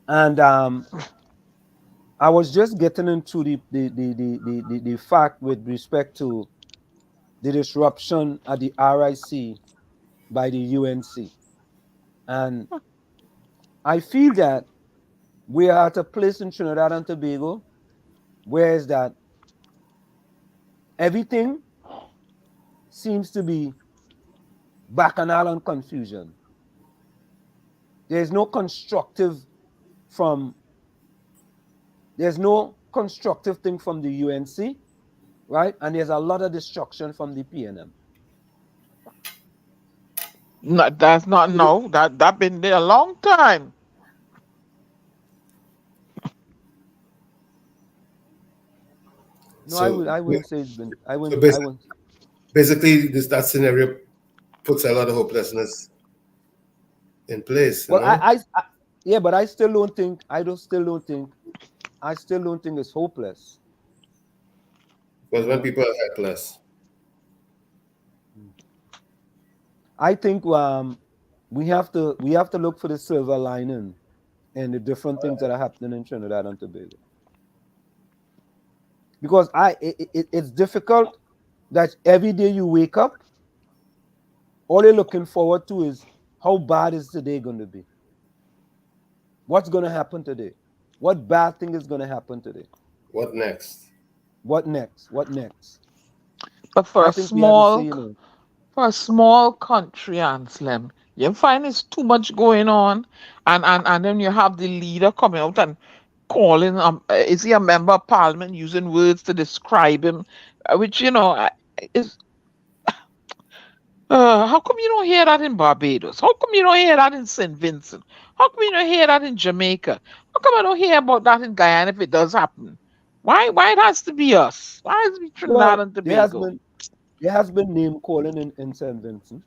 And I was just getting into the fact with respect to the disruption at the RIC by the UNC. And I feel that we are at a place in Trinidad and Tobago where is that everything seems to be bacchanal and confusion. There's no constructive thing from the UNC, right? And there's a lot of destruction from the PNM. No, that's not no. That been there a long time. No, So, I wouldn't say it's been. I so wouldn't. I basically, wouldn't. basically that scenario puts a lot of hopelessness in place, you Well, know? yeah, but I still don't think. Still don't think. I still don't think it's hopeless. Because You when know, people are helpless, I think we have to look for the silver lining and the different things that are happening in Trinidad and Tobago. Because it's difficult that every day you wake up, all you're looking forward to is how bad is today going to be? What's going to happen today? What bad thing is going to happen today? what next? What next? What next? But I think we have to say, for a small country, Anselm, you find it's too much going on, and then you have the leader coming out and calling is he a member of parliament using words to describe him, which is how come you don't hear that in Barbados? How come you don't hear that in St. Vincent? How come you don't hear that in Jamaica? How come I don't hear about that in Guyana if it does happen? Why it has to be us? Why has to be Trinidad well, and Tobago? there has been name calling in St. Vincent.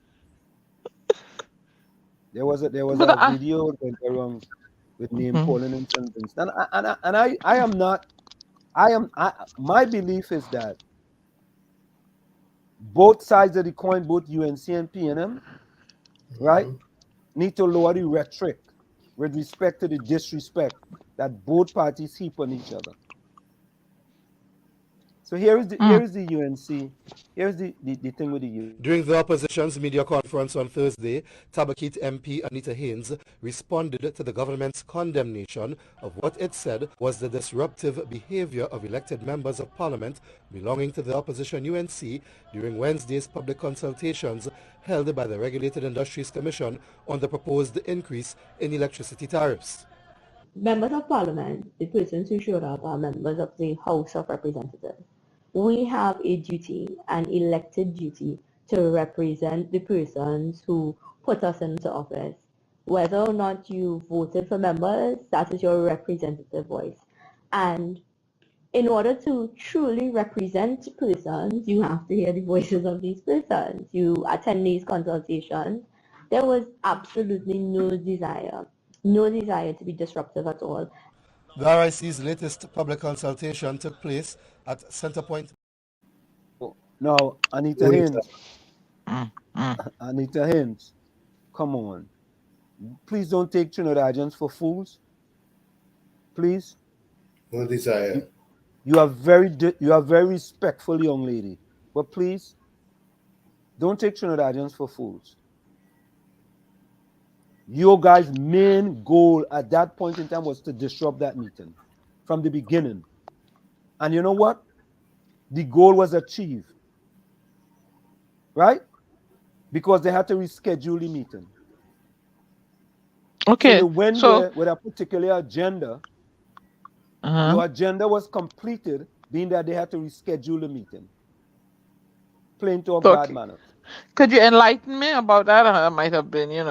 There was But a video that went around with name calling in St. Vincent, and I am not. My belief is that both sides of the coin, both UNC and PNM, right, need to lower the rhetoric with respect to the disrespect that both parties heap on each other. So here is the UNC. Here's the thing with the UNC. During the opposition's media conference on Thursday, Tabakit MP Anita Haynes responded to the government's condemnation of what it said was the disruptive behavior of elected members of parliament belonging to the opposition UNC during Wednesday's public consultations held by the Regulated Industries Commission on the proposed increase in electricity tariffs. Members of Parliament, the persons who showed up, are members of the House of Representatives. We have a duty, an elected duty, to represent the persons who put us into office. Whether or not you voted for members, that is your representative voice. And in order to truly represent persons, you have to hear the voices of these persons. You attend these consultations. There was absolutely no desire to be disruptive at all. The RIC's latest public consultation took place at Centerpoint. Now, Anita Haynes, come on. Please don't take Trinidadians for fools. Please. No desire. You are very respectful young lady, but please don't take Trinidadians for fools. Your guys' main goal at that point in time was to disrupt that meeting from the beginning. And you know what? The goal was achieved. Right? Because they had to reschedule the meeting. Okay. So they went there with a particular agenda. Your agenda was completed, being that they had to reschedule the meeting. Plain to a bad manner. Could you enlighten me about that? I might have been, in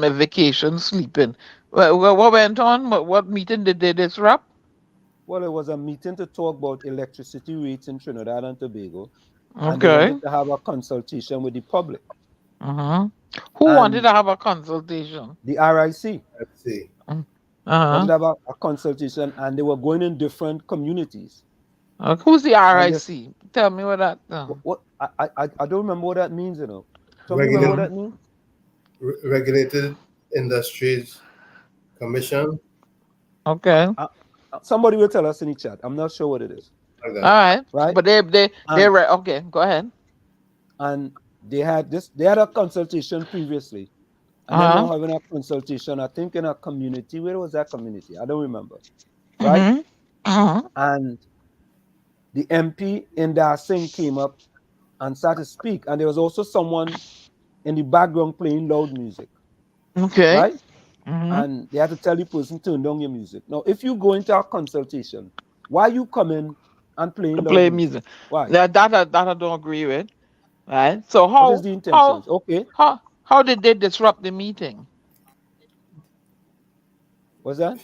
my vacation sleeping. What went on? What meeting did they disrupt? Well, it was a meeting to talk about electricity rates in Trinidad and Tobago. Okay. And they wanted to have a consultation with the public. Who wanted to have a consultation? The RIC. RIC. Wanted to have a consultation, and they were going in different communities. Who's the RIC? Tell me what that. What I don't remember what that means. Tell me remember what that means. Regulated Industries Commission. Okay. Somebody will tell us in the chat. I'm not sure what it is. Okay. All right. Right. But they're okay. Go ahead. And they had a consultation previously. And then they're having a consultation, I think, in a community. Where was that community? I don't remember. Right? And the MP Indar Singh came up and started to speak. And there was also someone in the background playing loud music. Okay. Right? and they have to tell the person turn down your music. Now, if you go into a consultation, why you come in and playing To loud play music? music. Why? That I don't agree with. Right? So What is the intentions? Okay. how did they disrupt the meeting? What's that?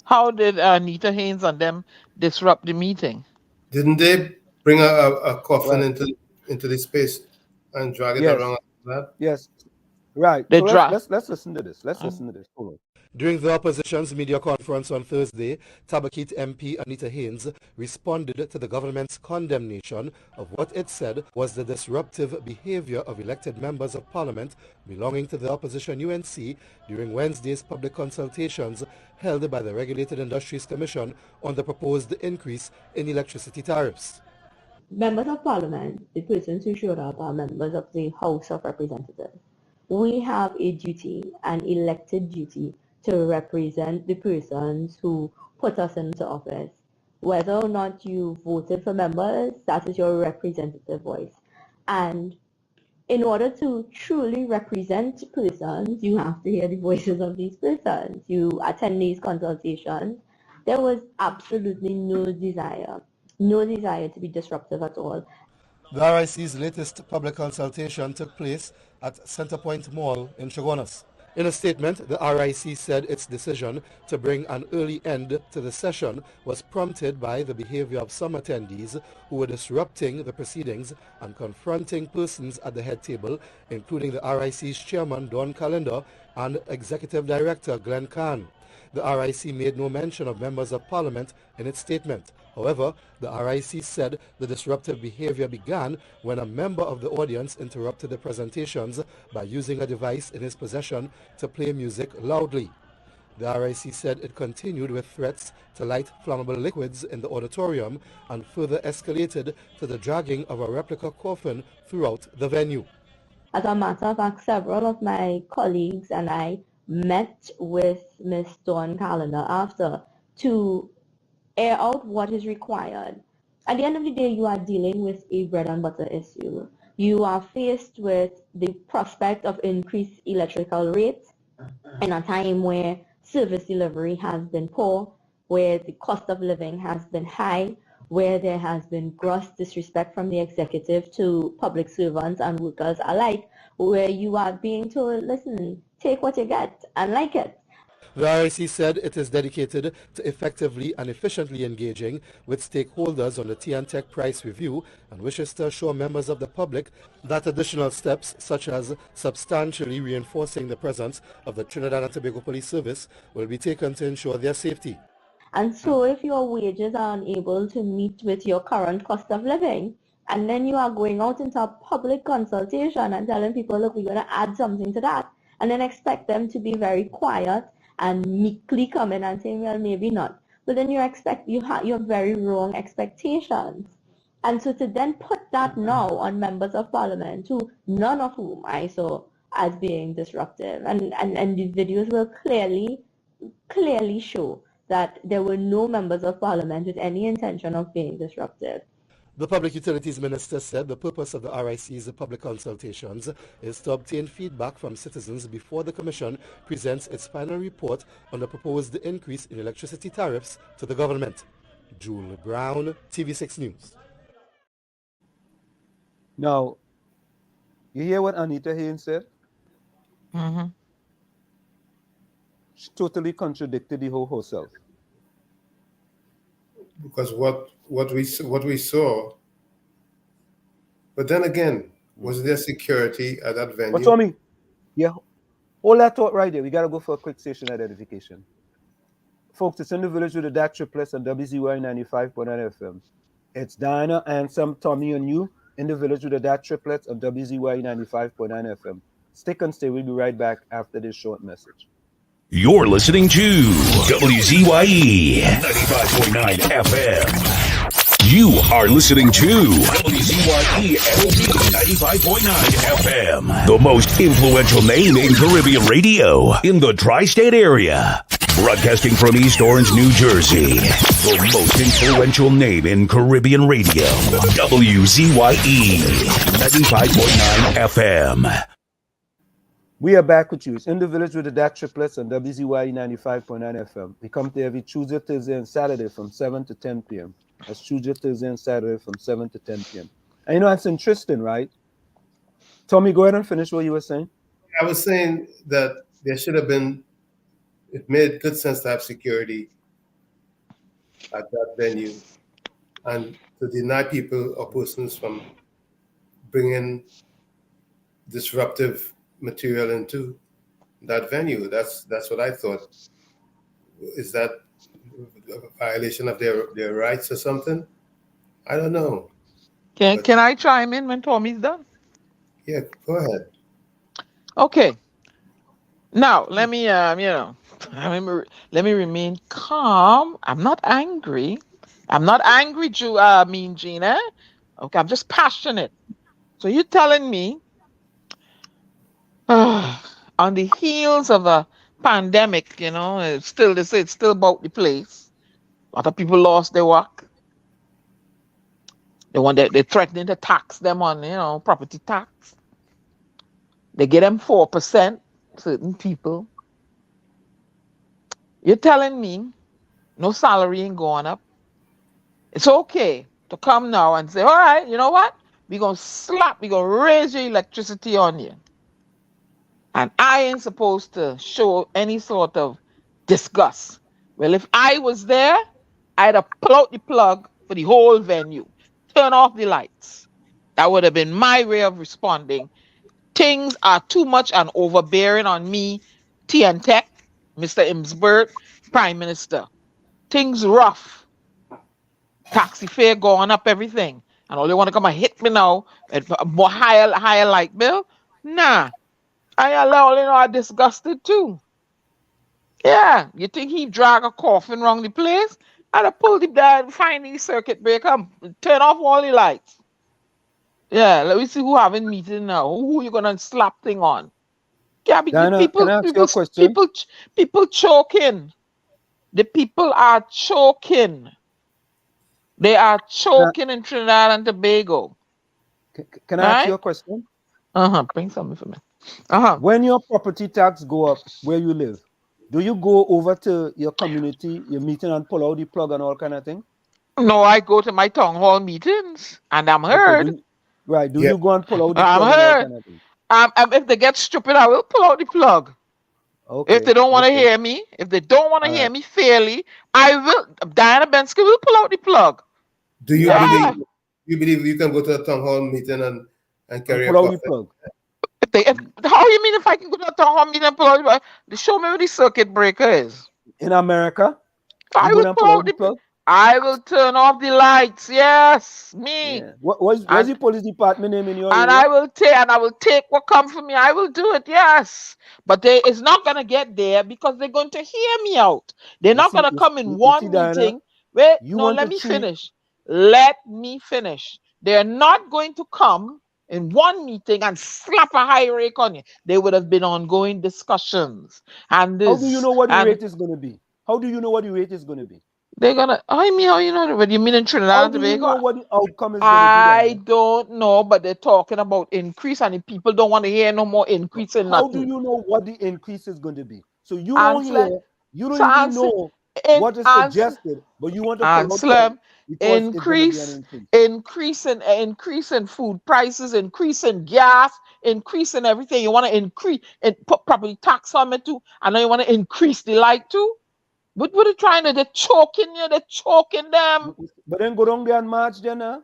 How did Anita Haynes and them disrupt the meeting? Didn't they bring a coffin Well, into the space and drag it yes, around like that? yes, right. They So let's listen to this. Let's listen to this. Hold on. During the opposition's media conference on Thursday, Tabakit MP Anita Haynes responded to the government's condemnation of what it said was the disruptive behavior of elected members of parliament belonging to the opposition UNC during Wednesday's public consultations held by the Regulated Industries Commission on the proposed increase in electricity tariffs. Members of Parliament, the persons who showed up are members of the House of Representatives. We have a duty, an elected duty, to represent the persons who put us into office. Whether or not you voted for members, that is your representative voice. And in order to truly represent persons, you have to hear the voices of these persons. You attend these consultations. There was absolutely no desire to be disruptive at all. The RIC's latest public consultation took place at Centerpoint Mall in Chaguanas. In a statement, the RIC said its decision to bring an early end to the session was prompted by the behavior of some attendees who were disrupting the proceedings and confronting persons at the head table, including the RIC's chairman, Don Calendar, and executive director, Glenn Kahn. The RIC made no mention of members of parliament in its statement. However, the RIC said the disruptive behavior began when a member of the audience interrupted the presentations by using a device in his possession to play music loudly. The RIC said it continued with threats to light flammable liquids in the auditorium and further escalated to the dragging of a replica coffin throughout the venue. As a matter of fact, several of my colleagues and I met with Ms. Dawn Calendar after to air out what is required. At the end of the day, you are dealing with a bread and butter issue. You are faced with the prospect of increased electrical rates in a time where service delivery has been poor, where the cost of living has been high, where there has been gross disrespect from the executive to public servants and workers alike, where you are being told, listen, take what you get and like it. The RIC said it is dedicated to effectively and efficiently engaging with stakeholders on the tea and tech price review and wishes to assure members of the public that additional steps such as substantially reinforcing the presence of the Trinidad and Tobago Police Service will be taken to ensure their safety. And so if your wages are unable to meet with your current cost of living, and then you are going out into a public consultation and telling people, look, we're going to add something to that, and then expect them to be very quiet and meekly come in and say, well, maybe not. But then you have very wrong expectations. And so to then put that now on members of parliament, who none of whom I saw as being disruptive, and the videos will clearly show that there were no members of parliament with any intention of being disruptive. The Public Utilities Minister said the purpose of the RIC's public consultations is to obtain feedback from citizens before the Commission presents its final report on the proposed increase in electricity tariffs to the government. Jule Brown, TV6 News. Now, you hear what Anita Haynes said? Mm-hmm. She totally contradicted the whole herself. Because what we saw, but then again, was there security at that venue? But Tommy, yeah, hold that thought right there. We gotta go for a quick station identification. Folks, it's in the village with the DAT Triplets on WZYE 95.9 FM. It's Diana, Anselm, Tommy, and you in the village with the DAT Triplets on WZYE 95.9 FM. Stick and stay. We'll be right back after this short message. You're listening to WZYE 95.9 FM. You are listening to WZYE 95.9 FM, the most influential name in Caribbean radio in the tri-state area. Broadcasting from East Orange, New Jersey, the most influential name in Caribbean radio, WZYE 95.9 FM. We are back with you. It's In the Village with the DAT Triplets on WZYE 95.9 FM. We come to every Tuesday, Thursday, and Saturday from 7 to 10 p.m. That's Tuesday, Thursday, and Saturday from 7 to 10 p.m. And you know, it's interesting, right? Tommy, go ahead and finish what you were saying. I was saying that there should have been, it made good sense to have security at that venue and to deny people or persons from bringing disruptive material into that venue. That's what I thought. Is that a violation of their rights or something? I don't know. Can I chime in when Tommy's done? Yeah, go ahead. Okay. Now let me let me remain calm. I'm not angry. I'm not angry, Mean Gina. Okay, I'm just passionate. So you're telling me on the heels of a pandemic, it's still they say it's still about the place. A lot of people lost their work. They're threatening to tax them on, property tax. They get them 4%, certain people. You're telling me no salary ain't going up. It's okay to come now and say, all right, you know what? We're going to raise your electricity on you. And I ain't supposed to show any sort of disgust. Well, if I was there, I'd have pulled out the plug for the whole venue, turn off the lights. That would have been my way of responding. Things are too much and overbearing on me, TN Tech, Mr. Imsberg, Prime Minister. Things rough. Taxi fare going up, everything. And all they want to come and hit me now at a more higher light bill? Nah. I'm disgusted too. Yeah, you think he drag a coffin around the place? I'd have pulled him down, find the circuit breaker, turn off all the lights. Yeah, let me see who having meeting now. Who you gonna slap thing on? Yeah, Diana, can I ask you a question? People choking. The people are choking. They are choking in Trinidad and Tobago. Can I ask you a question? Bring something for me. When your property tax go up where you live, do you go over to your community, your meeting, and pull out the plug and all kind of thing? No, I go to my town hall meetings and I'm heard. Okay, do you go and pull out the plug I'm and all heard. kind of thing? If they get stupid, I will pull out the plug. Okay. If they don't want to hear me, if they don't want to hear me fairly, I will. Diana Bensky will pull out the plug. Do you believe you can go to a town hall meeting and carry pull a out the coffin? plug? How you mean if I can go to a town hall meeting and pull out the plug? Show me where the circuit breaker is. In America, I will pull out the plug. I will turn off the lights. Yes, me. Yeah. What's the police department name in your area? I will take what comes for me. I will do it. Yes, but it's not gonna get there because they're going to hear me out. They're not gonna come in one meeting. Wait, no, let me finish. Let me finish. They're not going to come in one meeting and slap a high rate on you. They would have been ongoing discussions. And this. How do you know what the rate is going to be? How do you know what the rate is going to be? They're gonna. How you know what you mean in Trinidad and Tobago? How do you know what the outcome is going to be? I don't know, but they're talking about increase, and the people don't want to hear no more increase in nothing. How do you know what the increase is going to be? So you don't hear. You don't even know what is suggested, but you want to Anselm, increase in food prices, increase in gas, increase in everything. You want to increase and put property tax on it too, and then you want to increase the light too. What are they trying to? They're choking you. They're choking them. But then go down there and march, then, huh?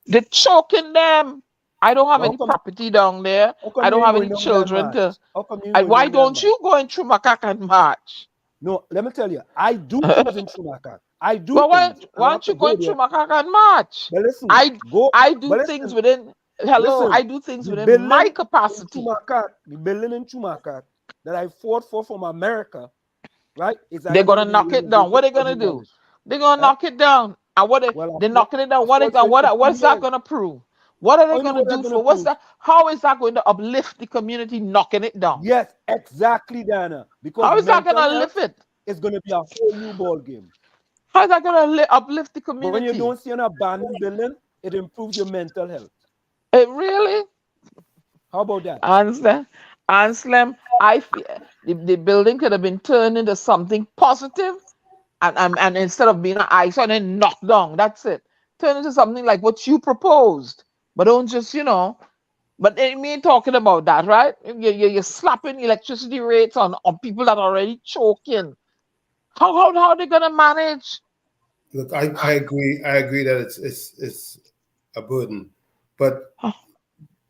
They're choking them. I don't have any property down there. I don't have any children to. Why don't you go in Chumakak and march? No, let me tell you, I do things in Chumakak. I do. But why don't you go in Chumakak and march? But listen, I do things within. Hello, I do things within my capacity. The building in Chumakak that I fought for from America. Right? They're gonna knock it down. What are they gonna do? They're gonna knock it down. And they're knocking it down. What is that gonna prove? What are they gonna do for what's that? How is that going to uplift the community knocking it down? Yes, exactly, Diana. Because how is that gonna lift it? It's gonna be a whole new ball game. How is that gonna uplift the community? But when you don't see an abandoned building, it improves your mental health. It really? How about that? I understand. Anselm, I feel the building could have been turned into something positive, and instead of being an eyesore and then knocked down, that's it. Turn into something like what you proposed, but don't just But they mean talking about that, right? You're slapping electricity rates on people that are already choking. How they gonna manage? Look, I agree. I agree that it's a burden, but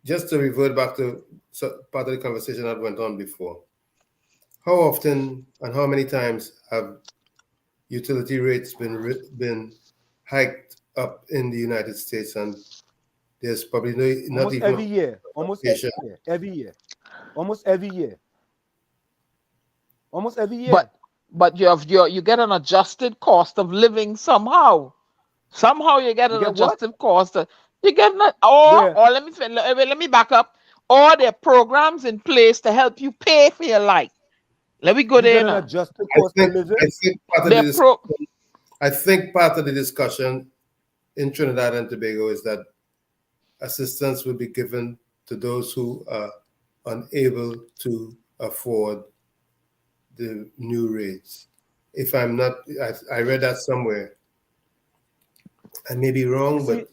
just to revert back to part of the conversation that went on before, how often and how many times have utility rates been hiked up in the United States, and there's probably not Almost even every year. Almost every year. Every year. Almost every year. Almost every year. But you get an adjusted cost of living somehow. Somehow you get an get what? adjusted cost. You get or let me back up. Or there are programs in place to help you pay for your life. Let me go You there get an now. adjusted cost of living. I think part of the discussion in Trinidad and Tobago is that assistance will be given to those who are unable to afford the new rates. If I'm not, I read that somewhere. I may be wrong, but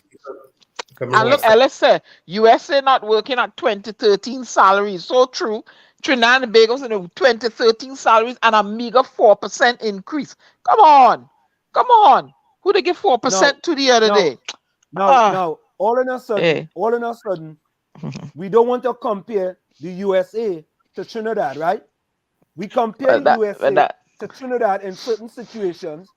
and look, Ellis said, USA not working at 2013 salaries. So true. Trinidad and Tobago's in the 2013 salaries and a meager 4% increase. Come on. Who they give 4% to the other day? Now, all in a sudden, we don't want to compare the USA to Trinidad, right? We compare the USA to Trinidad in certain situations,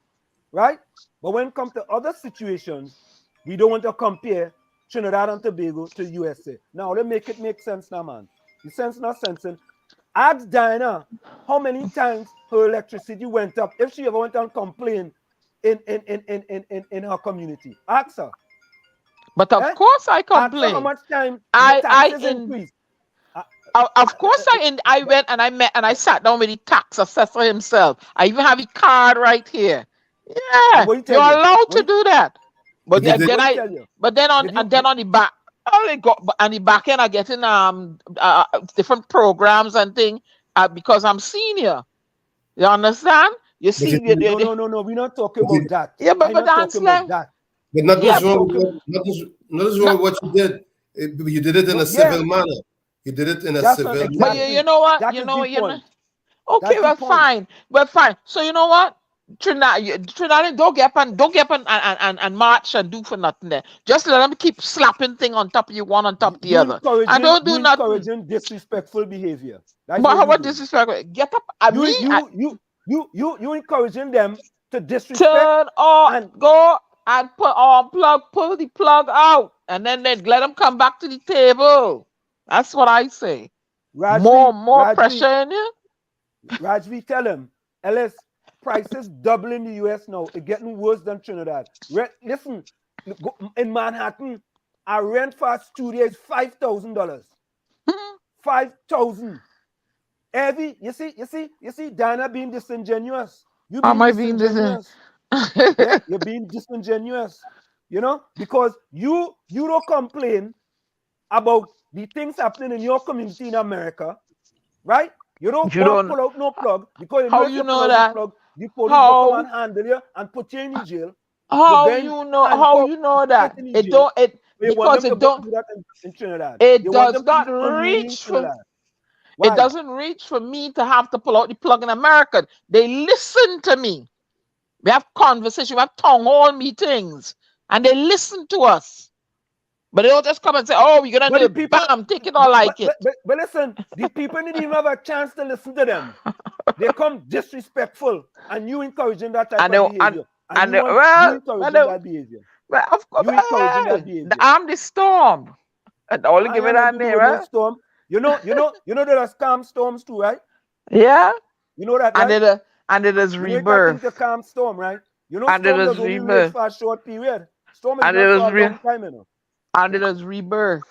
right? But when it comes to other situations, we don't want to compare Trinidad and Tobago to USA. Now, let's make it make sense now, man. The sense not sensing. Ask Diana how many times her electricity went up if she ever went and complained in her community. Ask her. But of course I complain. Ask her how much time the taxes increased. Of course I went and I sat down with the tax assessor himself. I even have a card right here. Yeah, you're allowed to do that. But then on the back, on the back end, I'm getting different programs and things because I'm senior. You understand? You see, no, we're not talking about that. Yeah, but Anselm, but nothing's wrong with what you did. You did it in a civil manner. You did it in a civil manner. But you know what? Okay, we're fine. We're fine. So you know what? Trinidad, don't get up and march and do for nothing there. Just let them keep slapping thing on top of you, one on top of the other. And don't do nothing. Encouraging disrespectful behavior. But what disrespectful? Get up. You encouraging them to disrespect. Turn on and go and pull the plug out, and then let them come back to the table. That's what I say. More pressure in you. Rajvi, tell him, Ellis, prices double in the US now. It's getting worse than Trinidad. Listen, in Manhattan, our rent for a studio is $5,000. $5,000. Evie, you see, Diana being disingenuous. You being disingenuous. Yeah, you're being disingenuous. Because you don't complain about the things happening in your community in America, right? You don't pull out no plug because how you know that? Plug, the police will come and handle you and put you in jail. How you know that? It don't do that in Trinidad. It does not reach for. It doesn't reach for me to have to pull out the plug in America. They listen to me. We have conversation. We have town hall meetings, and they listen to us. But they don't just come and say, "Oh, we're gonna do it." Bam, take it or like it. But listen, the people didn't even have a chance to listen to them. They come disrespectful, and you encouraging that type of behavior. You encouraging that behavior. Well, of course, you encouraging that behavior. I'm the storm. And all give it that name, right? Storm. You know there are calm storms too, right? Yeah. You know that, right? And it is rebirth. The calm storm, right? You know, and storm does only last for a short period. Storm is not for a long time, you know. And it is rebirth.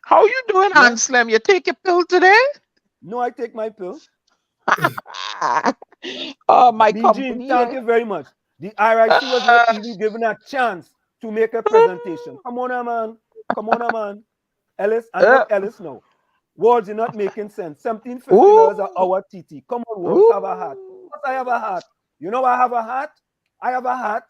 How you doing, Anselm? You take your pill today? No, I take my pill. Oh, my company. Thank you very much. The RIC was not even given a chance to make a presentation. Come on, man. Ellis, and let Ellis know. Walls, you're not making sense. $17.50 an hour TT. Come on, Walls, have a hat. What I have a hat? You know I have a hat? I have a hat.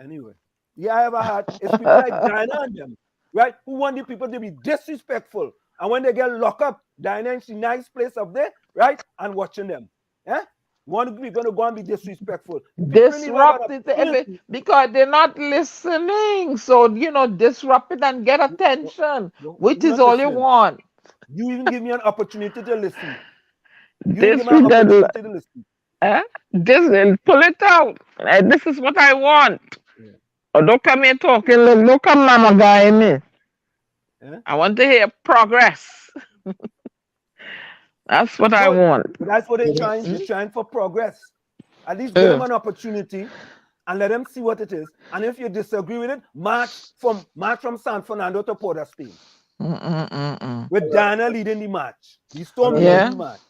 Anyway, yeah, I have a hat. It's people like Diana and them, right? Who want the people to be disrespectful. And when they get locked up, Diana in she nice place up there, right? And watching them. Eh? Want people to go and be disrespectful. Disrupt it because they're not listening. So, disrupt it and get attention, which is all you want. You even give me an opportunity to listen. Pull it out. This is what I want. Yeah. Or don't come here talking. Look, don't come mama guy me. Yeah? I want to hear progress. That's what I want. But that's what they're trying. They're trying for progress. At least give them an opportunity and let them see what it is. And if you disagree with it, march from San Fernando to Port of Spain. With Diana leading the march. The storm leading the march.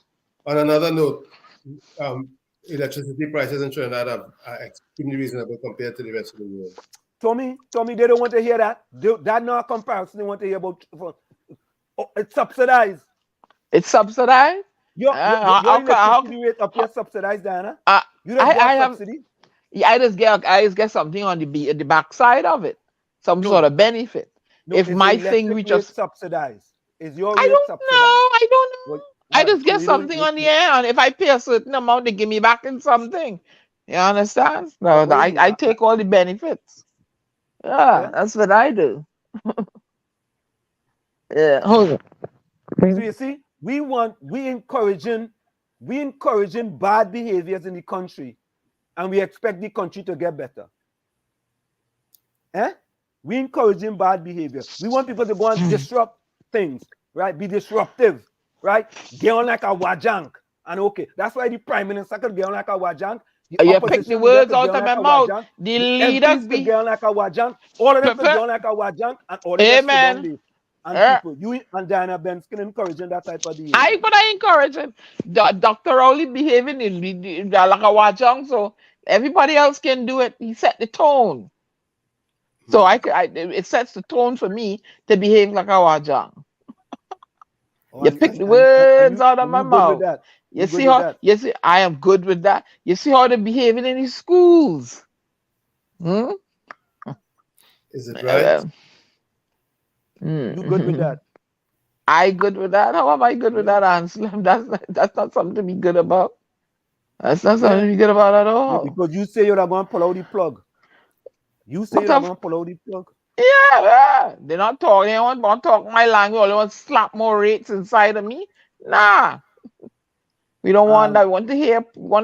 On another note, electricity prices in Trinidad are extremely reasonable compared to the rest of the world. Tommy, they don't want to hear that. That's not a comparison. They want to hear about. It's subsidized. It's subsidized? Your electricity rate up here subsidized, Diana? You don't get subsidy? Yeah, I just get something on the backside of it. Some sort of benefit. No, if my thing reaches subsidized. Is your rate subsidized? I don't know. Well, I just get something on the air, and if I pay a certain amount, they give me back in something. You understand? No, I take all the benefits. Yeah, that's what I do. Yeah. Hold on. So you see, we encouraging bad behaviors in the country, and we expect the country to get better. We encouraging bad behavior. We want people to go and disrupt things, right? Be disruptive, right? Get on like a wajang. And okay, that's why the prime minister could get on like a wajang. You pick the words out of my mouth. The leaders could get on like a wajang. All of them could get on like a wajang, and all of them could leave. And people, you and Diana Benson encouraging that type of behavior. I encourage it. Dr. Rowley behaving in like a wajang, so everybody else can do it. He set the tone. So it sets the tone for me to behave like a wajang. You pick the words out of my mouth. You see, I am good with that. You see how they're behaving in the schools. Is it right? You good with that? I good with that? How am I good with that, Anselm? That's not something to be good about. That's not something to be good about at all. Because you say you're not going to pull out the plug. You say you're not going to pull out the plug. Yeah. They're not talking. They don't want to talk my language. They want to slap more rates inside of me. Nah. We don't want that. We want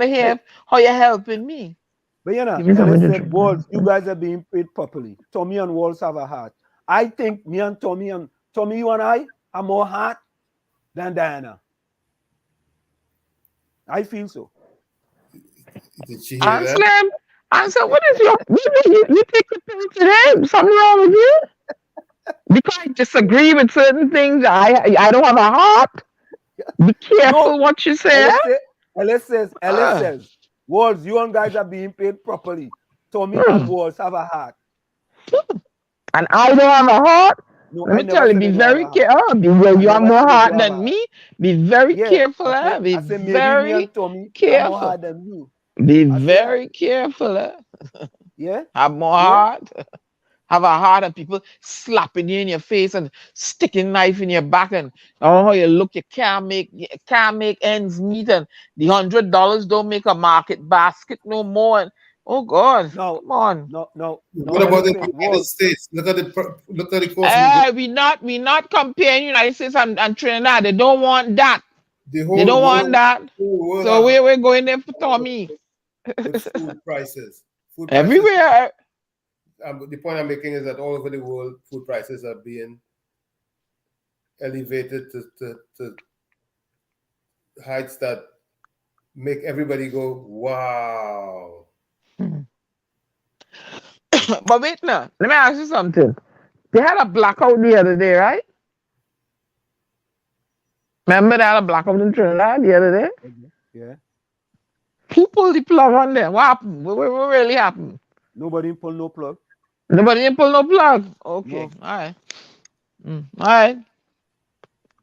to hear how you're helping me. But said, Walls, you guys are being paid properly. Tommy and Walls have a heart. I think me and Tommy, you and I are more heart than Diana. I feel so. Did she hear that? Anselm, what is your... You take the pill today? Something wrong with you? Because I disagree with certain things. I don't have a heart. Be careful what you say. Ellis says, Walls, you and guys are being paid properly. Tommy and Walls have a heart. And I don't have a heart? No, let me tell you, be very careful. You have more heart than me. Be very careful. Be very careful. Be very careful. Yeah. Have more heart. Have a heart of people slapping you in your face and sticking knife in your back, and how you look, you can't make ends meet, and the $100 don't make a market basket no more. And oh God, come on. No. What about the United States? Look at the cost. We not comparing United States and Trinidad. They don't want that. They don't want that. So we're going there for Tommy. Food prices. Everywhere. The point I'm making is that all over the world, food prices are being elevated to heights that make everybody go, wow. But wait now, let me ask you something. They had a blackout the other day, right? Remember they had a blackout in Trinidad the other day? Yeah. Who pulled the plug on there? What happened? What really happened? Nobody pulled no plug. Nobody pulled no plug? Okay, no. All right. All right.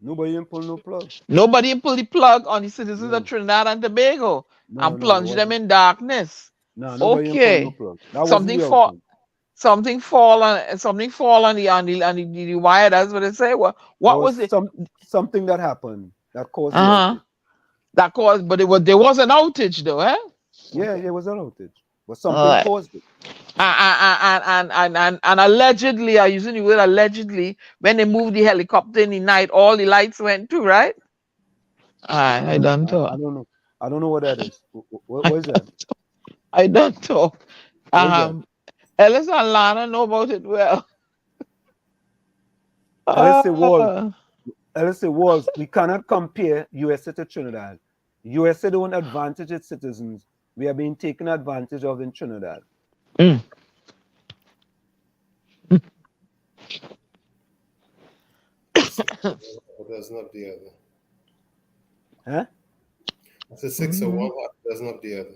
Nobody didn't pull no plug. Nobody pulled the plug on the citizens of No, Trinidad and Tobago no, and no, it plunged them wasn't. in darkness. No, nobody didn't pull no Okay. plug. That wasn't Something the fall outcome. something fall on the wire. That's what they say. There What was was it? something that happened that caused the Uh-huh. outage. That caused, but there was an outage though, eh? Yeah, there was an outage, but All something right. caused it. And allegedly, I'm using the word allegedly, when they moved the helicopter in the night, all the lights went too, right? Alright, I done I talk. don't know. I don't know what that is. What is that? I done talk. What is that? Ellis and Lana know about it well. LSA was, we cannot compare USA to Trinidad. USA don't advantage its citizens. We are being taken advantage of in Trinidad. That's not the other. Huh? It's a 6 or 1 heart, that's not the other.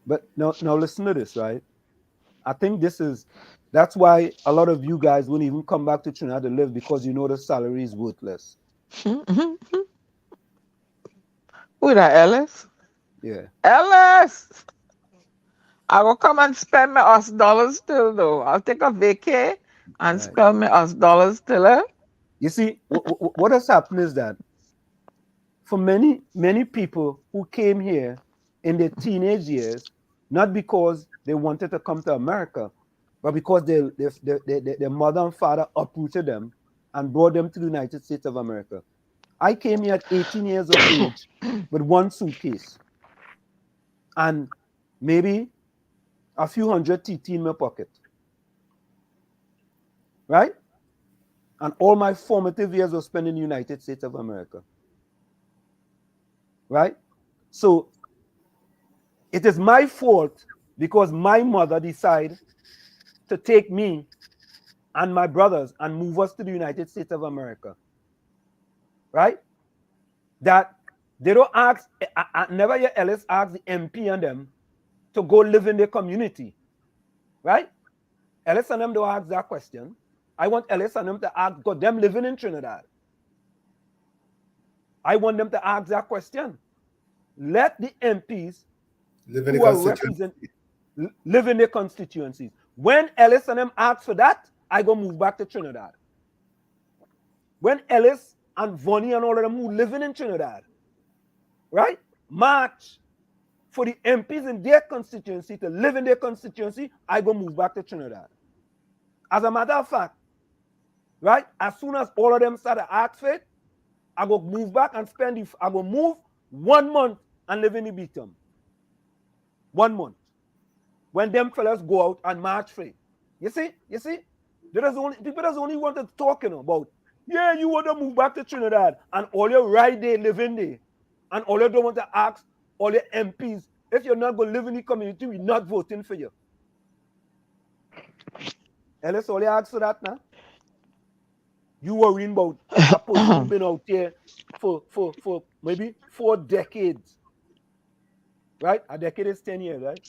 But now listen to this, right? I think that's why a lot of you guys wouldn't even come back to Trinidad to live, because you know the salary is worthless. Who that, Ellis? Yeah. Ellis! I will come and spend my US dollars still though. I'll take a vacay and spend my US dollars still. Eh? You see, what has happened is that for many people who came here in their teenage years, not because they wanted to come to America, but because their mother and father uprooted them and brought them to the United States of America. I came here at 18 years of age with one suitcase and maybe a few hundred TT in my pocket. Right? And all my formative years were spent in the United States of America. Right? So it is my fault because my mother decided to take me and my brothers and move us to the United States of America. Right? That they don't ask, I never hear Ellis ask the MP and them to go live in their community. Right? Ellis and them don't ask that question. I want Ellis and them to ask, God, them living in Trinidad. I want them to ask that question. Let the MPs live in their constituencies. When Ellis and them ask for that, I go move back to Trinidad. When Ellis and Vonnie and all of them who living in Trinidad, right, march for the MPs in their constituency to live in their constituency, I go move back to Trinidad. As a matter of fact, right, as soon as all of them start to ask for it, I go move back and I go move 1 month and live in the Beatum. 1 month. When them fellas go out and march free. You see? People doesn't only want to talk about, yeah, you want to move back to Trinidad and all your right there living there. And all you don't want to ask all your MPs, if you're not going to live in the community, we're not voting for you. Ellis, all you ask for that now? You worrying about a person who's been out there for maybe 4 decades. Right? A decade is 10 years, right?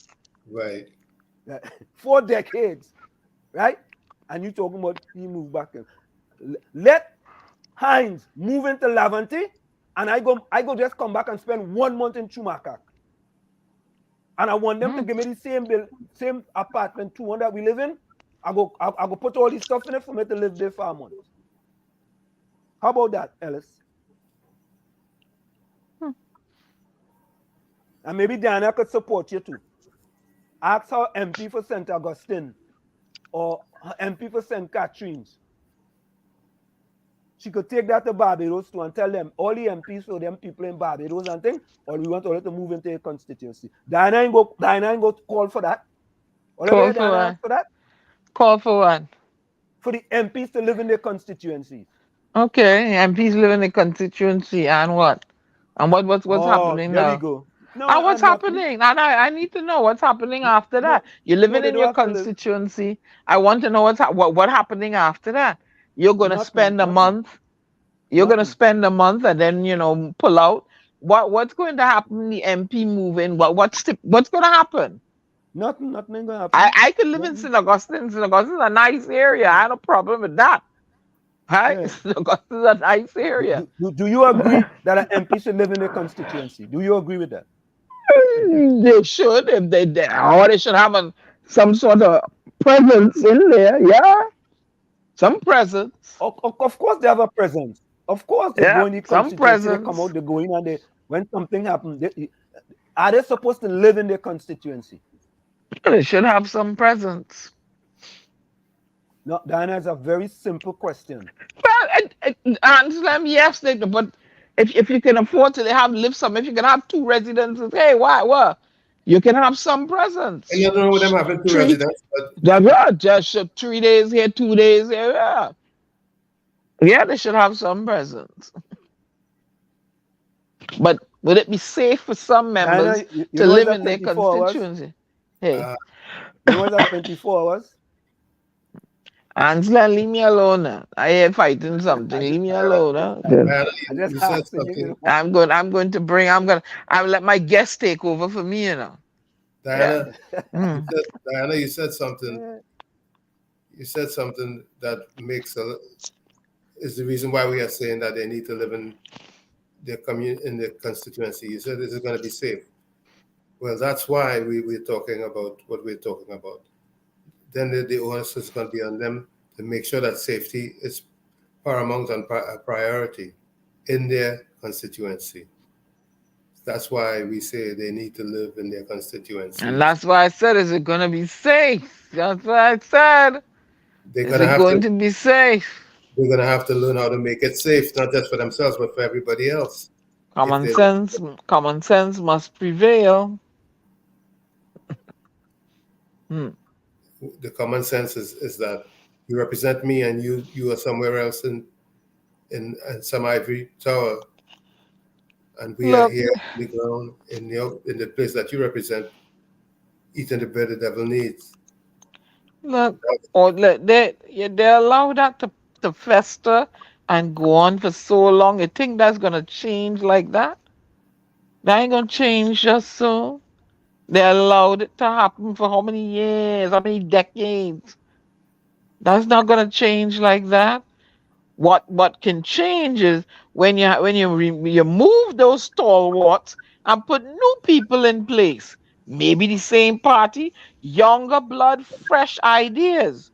Right. 4 decades, right? And you talking about he move back. Let Hines move into Lavente, and I go just come back and spend 1 month in Chumakak. And I want them to give me the same apartment 200 we live in. I go put all this stuff in it for me to live there for a month. How about that, Ellis? And maybe Diana could support you too. Ask her MP for St. Augustine or MP for St. Catherine's. She could take that to Barbados too and tell them, all the MPs for them people in Barbados and things, or we want all to move into a constituency. Diana ain't go call for that. Call for what? For that? Call for what? For the MPs to live in their constituencies. Okay, MPs live in the constituency and what? And what's happening there now? we go. No, and what's happening? And I need to know what's happening after that. You're living in your constituency. I want to know what's happening after that. You're going to spend a month. You're going to spend a month and then pull out. What's going to happen? The MP moving. What's going to happen? Nothing ain't gonna happen. I could live in St. Augustine. St. Augustine's a nice area. I have no problem with that. Right? Yeah. St. Augustine's a nice area. Do you agree that an MP should live in their constituency? Do you agree with that? They should, if they should have some sort of presence in there. Yeah, some presence. Of course they have a presence. Of course they go in the some constituency, they come presence. out, they go in, and when something happens, are they supposed to live in their constituency? They should have some presence. No, Diana, is a very simple question. Well, Anselm, yes, but if you can afford to live some, if you can have 2 residences, hey, what? You can have some presence. And you don't know with them having 2 residents, but just 3 days here, 2 days here. Yeah, they should have some presence. But would it be safe for some members to live in their constituency? Hey, you know that 24 hours? Ansel, leave me alone. I ain't fighting something. Leave me alone. I'm going to I'll let my guest take over for me, Diana, Diana, you said something. You said something that is the reason why we are saying that they need to live in their in their constituency. You said this is going to be safe. Well, that's why we're talking about what we're talking about. Then the onus is going to be on them to make sure that safety is paramount and a priority in their constituency. That's why we say they need to live in their constituency. And that's why I said, is it going to be safe? That's what I said. Is it going to be safe? They're going to have to learn how to make it safe, not just for themselves, but for everybody else. Common sense must prevail. The common sense is that you represent me and you are somewhere else in some ivory tower, and we are here on the ground in the place that you represent, eating the bread the devil needs. Look, they allow that to fester and go on for so long. You think that's gonna change like that? That ain't gonna change just so. They allowed it to happen for how many years, how many decades? That's not gonna change like that. What can change is when you move those stalwarts and put new people in place. Maybe the same party, younger blood, fresh ideas.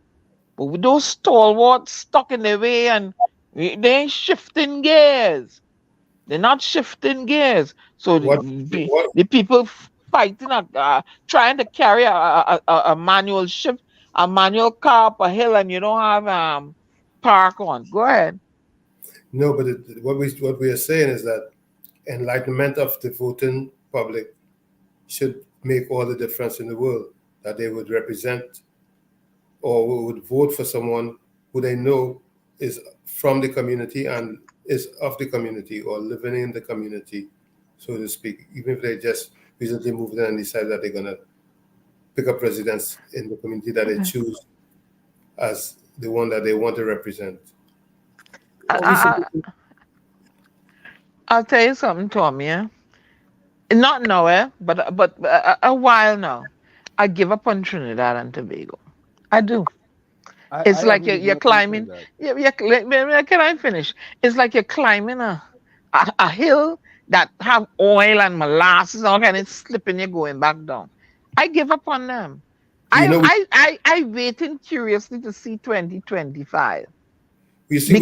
But with those stalwarts stuck in their way and they ain't shifting gears. They're not shifting gears. So the people fighting, trying to carry a manual shift, a manual car up a hill, and you don't have park on. Go ahead. No, but what we are saying is that enlightenment of the voting public should make all the difference in the world. That they would represent or would vote for someone who they know is from the community and is of the community or living in the community, so to speak, even if they just recently moved in and decide that they're going to pick up residents in the community that they choose as the one that they want to represent. I'll tell you something, Tommy. Not now, but a while now. I give up on Trinidad and Tobago. I do. It's like you're climbing. Can I finish? It's like you're climbing a hill that have oil and molasses, and it's slipping. You're going back down. I give up on them. I waiting curiously to see 2025. You see,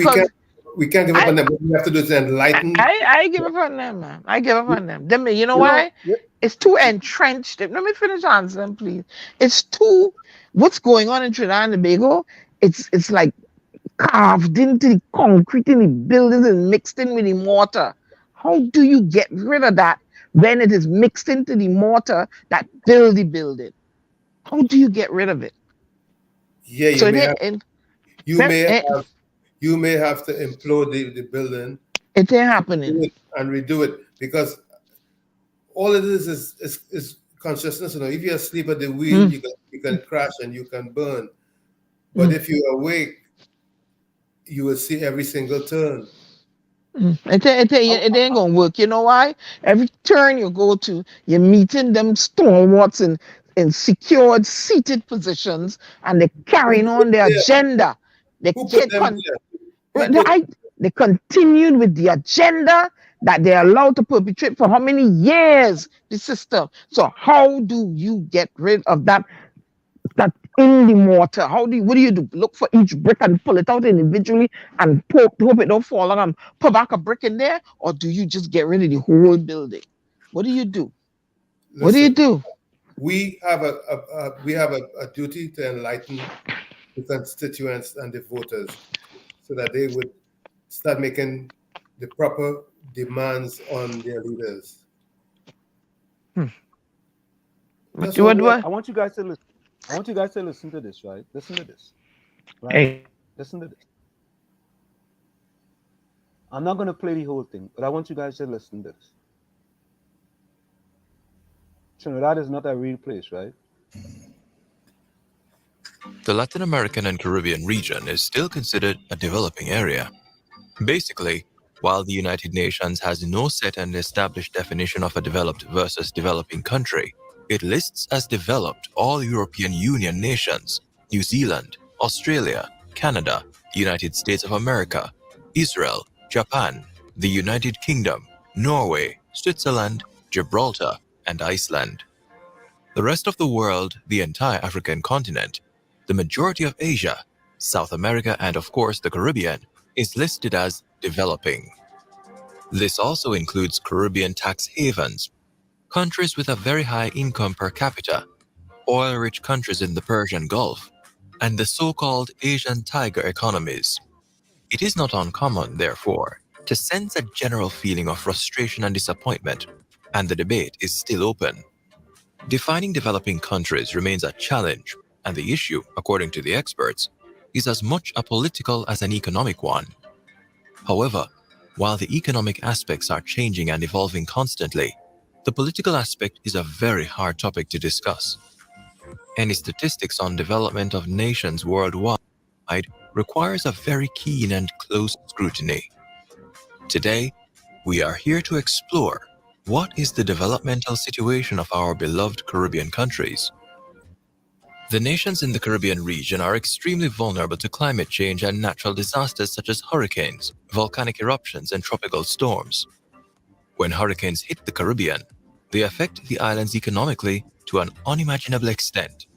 we can't give up on them. What we have to do is enlighten. I give up on them, man. I give up on them. You know why? It's too entrenched. Let me finish answering, please. It's too. What's going on in Trinidad and Tobago? It's like carved into the concrete in the buildings and mixed in with the mortar. How do you get rid of that when it is mixed into the mortar that build the building? How do you get rid of it? Yeah, you may have to implode the building. It ain't happening. And redo it, because all it is consciousness. If you're asleep at the wheel, you can crash and you can burn. But if you're awake, you will see every single turn. It ain't gonna work. You know why? Every turn you go to, you're meeting them stalwarts in in secured, seated positions, and they're carrying Who put on their them there? agenda. They Who put can't them there? Who put they continued with the agenda that they're allowed to perpetrate for how many years, the system. So how do you get rid of that in the mortar? What do you do? Look for each brick and pull it out individually and hope it don't fall on and put back a brick in there? Or do you just get rid of the whole building? What do you do? What do you do? We have a duty to enlighten the constituents and the voters so that they would start making the proper demands on their leaders. I want you guys to listen. I want you guys to listen to this, right? Listen to this. Right? Hey. Listen to this. I'm not going to play the whole thing, but I want you guys to listen to this. Trinidad is not a real place, right? The Latin American and Caribbean region is still considered a developing area. Basically, while the United Nations has no set and established definition of a developed versus developing country, it lists as developed all European Union nations, New Zealand, Australia, Canada, United States of America, Israel, Japan, the United Kingdom, Norway, Switzerland, Gibraltar, and Iceland. The rest of the world, the entire African continent, the majority of Asia, South America, and of course the Caribbean, is listed as developing. This also includes Caribbean tax havens, countries with a very high income per capita, oil-rich countries in the Persian Gulf, and the so-called Asian tiger economies. It is not uncommon, therefore, to sense a general feeling of frustration and disappointment, and the debate is still open. Defining developing countries remains a challenge, and the issue, according to the experts, is as much a political as an economic one. However, while the economic aspects are changing and evolving constantly, the political aspect is a very hard topic to discuss. Any statistics on development of nations worldwide requires a very keen and close scrutiny. Today, we are here to explore what is the developmental situation of our beloved Caribbean countries. The nations in the Caribbean region are extremely vulnerable to climate change and natural disasters such as hurricanes, volcanic eruptions, and tropical storms. When hurricanes hit the Caribbean, they affect the islands economically to an unimaginable extent.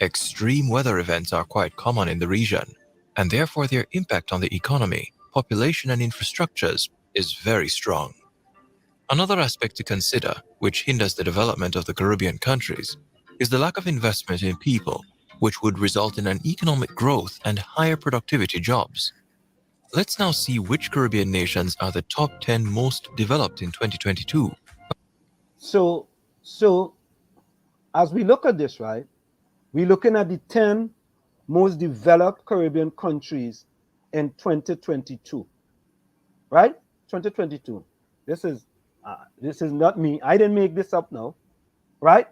Extreme weather events are quite common in the region, and therefore their impact on the economy, population, and infrastructures is very strong. Another aspect to consider, which hinders the development of the Caribbean countries, is the lack of investment in people, which would result in an economic growth and higher productivity jobs. Let's now see which Caribbean nations are the top 10 most developed in 2022. So as we look at this, right, we're looking at the 10 most developed Caribbean countries in 2022, right? 2022. This is not me. I didn't make this up now, right?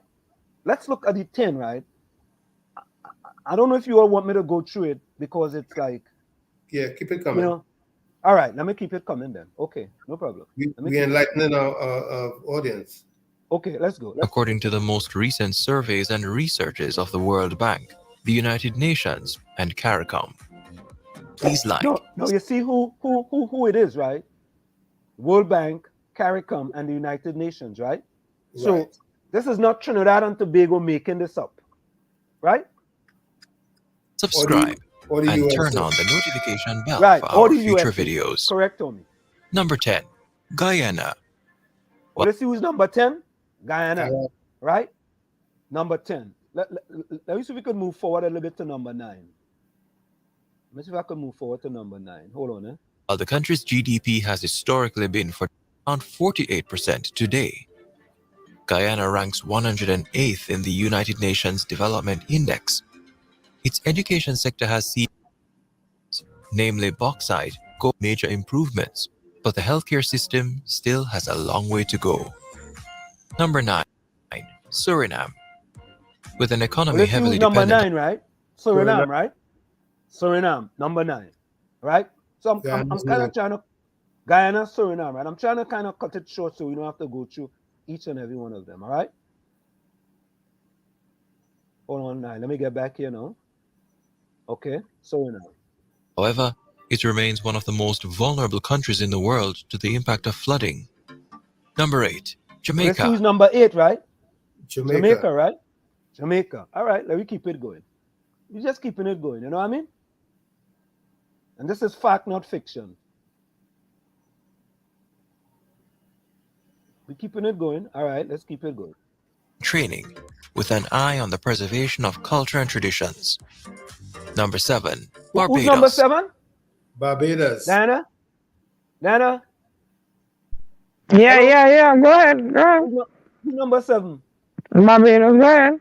Let's look at the 10, right? I don't know if you all want me to go through it because it's like... Yeah, keep it coming. You know, all right, let me keep it coming then. Okay, no problem. We're enlightening our audience. Okay, let's go. According to the most recent surveys and researches of the World Bank, the United Nations, and CARICOM. Please like. No, you see who it is, right? World Bank, CARICOM, and the United Nations, right? So this is not Trinidad and Tobago making this up, right? Subscribe and turn on the notification bell for our future videos. Correct, Tommy. Number 10, Guyana. Let's see who's number 10. Guyana, right? Number 10. Let me see if we could move forward a little bit to number 9. Let me see if I can move forward to number 9. Hold on, While the country's GDP has historically been for around 48% today, Guyana ranks 108th in the United Nations Development Index. Its education sector has seen, namely bauxite, major improvements, but the healthcare system still has a long way to go. Number 9, Suriname. With an economy heavily number dependent... Number 9, right? Suriname, right? Suriname, number 9, right? So I'm kind of trying to... Guyana, Suriname, right? I'm trying to kind of cut it short so we don't have to go through each and every one of them, all right? Hold on now. Let me get back here now. Okay, sorry now. However, it remains one of the most vulnerable countries in the world to the impact of flooding. Number 8, Jamaica. Let's choose number 8, right? Jamaica. Right? Jamaica. All right, let me keep it going. We're just keeping it going, you know what I mean? And this is fact, not fiction. We're keeping it going. All right, let's keep it going. Training, with an eye on the preservation of culture and traditions. Number 7, Barbados. Who's number 7? Barbados. Diana? Yeah. Go ahead. Who's number 7? Barbados, go ahead.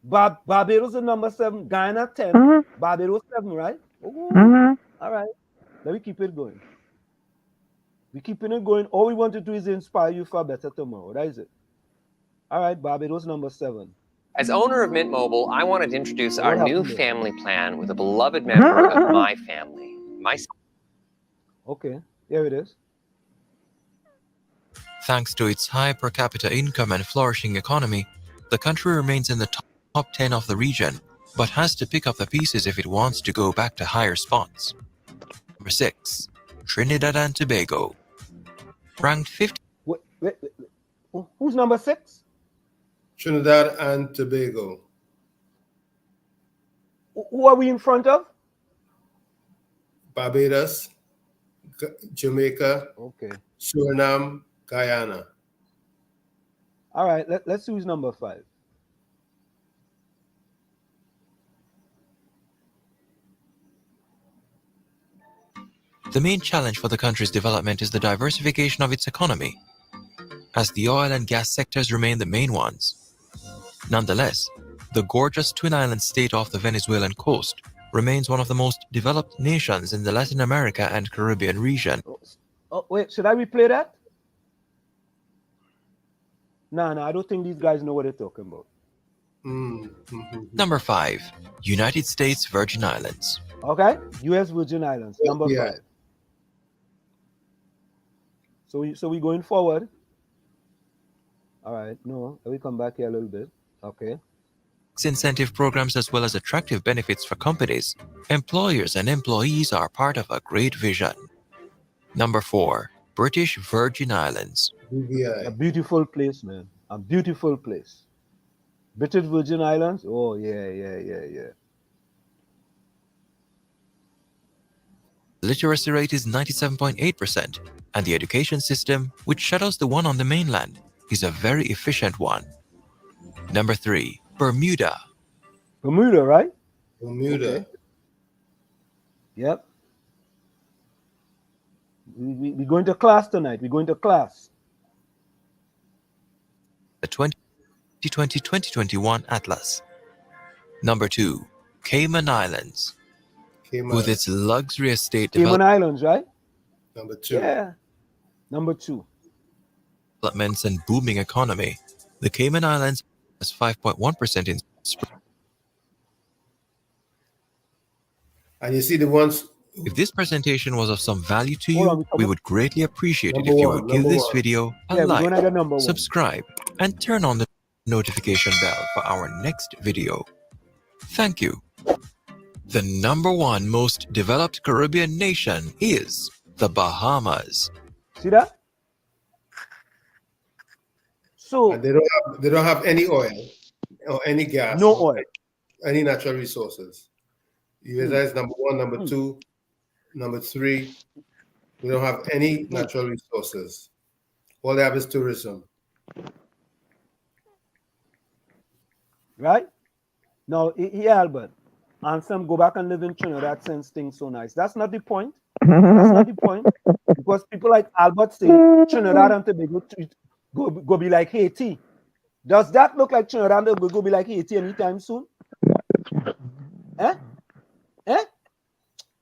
Barbados is number 7. Guyana 10. Barbados 7, right? All right. Let me keep it going. We're keeping it going. All we want to do is inspire you for a better tomorrow. That is it. All right, Barbados number 7. As owner of Mint Mobile, I wanted to introduce our new family plan with a beloved member of my family. Okay, here it is. Thanks to its high per capita income and flourishing economy, the country remains in the top 10 of the region, but has to pick up the pieces if it wants to go back to higher spots. Number 6, Trinidad and Tobago. Ranked 50. Wait. Who's number 6? Trinidad and Tobago. Who are we in front of? Barbados, Jamaica, okay, Suriname, Guyana. All right, let's choose number 5. The main challenge for the country's development is the diversification of its economy, as the oil and gas sectors remain the main ones. Nonetheless, the gorgeous Twin Islands state off the Venezuelan coast remains one of the most developed nations in the Latin America and Caribbean region. Oh, wait, should I replay that? No, I don't think these guys know what they're talking about. Number 5, United States Virgin Islands. Okay, U.S. Virgin Islands, number 5. So we going forward. All right, no, let me come back here a little bit. Okay. Incentive programs as well as attractive benefits for companies, employers and employees are part of a great vision. Number 4, British Virgin Islands. BVI. A beautiful place, man. A beautiful place. British Virgin Islands? Oh, yeah. The literacy rate is 97.8%, and the education system, which shadows the one on the mainland, is a very efficient one. Number 3, Bermuda. Bermuda, right? Bermuda. Okay. Yep. We're going to class tonight. We're going to class. The 2020-2021 Atlas. Number 2, Cayman Islands. With its luxury estate Cayman Islands, right? Number 2. Yeah. Number 2. Developments and booming economy, the Cayman Islands has 5.1% in spring. And you see the ones. If this presentation was of some value to you, we would greatly appreciate it if you would give this video a like, subscribe, and turn on the notification bell for our next video. Thank you. The number 1 most developed Caribbean nation is the Bahamas. See that? So and they don't have any oil or any gas. No oil. Any natural resources. USA is number 1, number 2, number 3. We don't have any natural resources. All they have is tourism. Right? Now, yeah, Albert. Anselm, go back and live in Trinidad since things so nice. That's not the point. That's not the point. Because people like Albert say Trinidad and Tobago go be like Haiti. Does that look like Trinidad and Tobago be like Haiti anytime soon? Eh?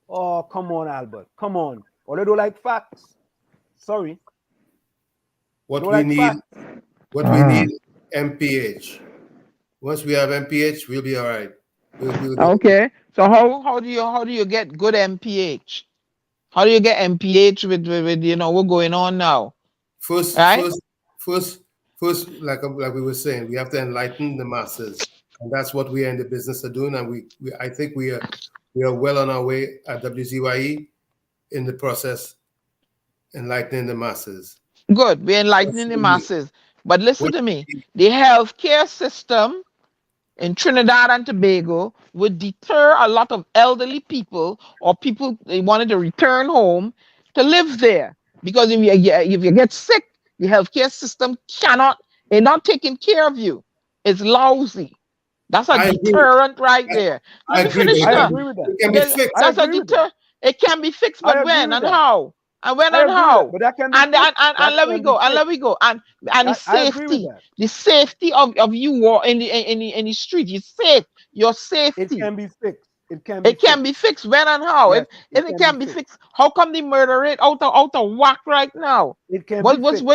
Oh, come on, Albert. Come on. Or they don't like facts. Sorry. What we need MPH. Once we have MPH, we'll be all right. Okay. So how do you get good MPH? How do you get MPH with what's going on now? First, like we were saying, we have to enlighten the masses. And that's what we are in the business of doing. And I think we are well on our way at WZYE in the process, enlightening the masses. Good. We're enlightening the masses. But listen to me. The healthcare system in Trinidad and Tobago would deter a lot of elderly people or people they wanted to return home to live there. Because if you get sick, the healthcare system they're not taking care of you. It's lousy. That's a deterrent right there. Let me finish I now. agree with that. It can be fixed. That's a deter. It can be fixed, but when and how? And when and how? But that can be and let me go. And let me go. And the safety. The safety of you in the street. You're safe. Your safety. It can be fixed. It can be fixed. When and how? Yes, if it can be fixed, how come the murder rate out of whack right now? It can be fixed.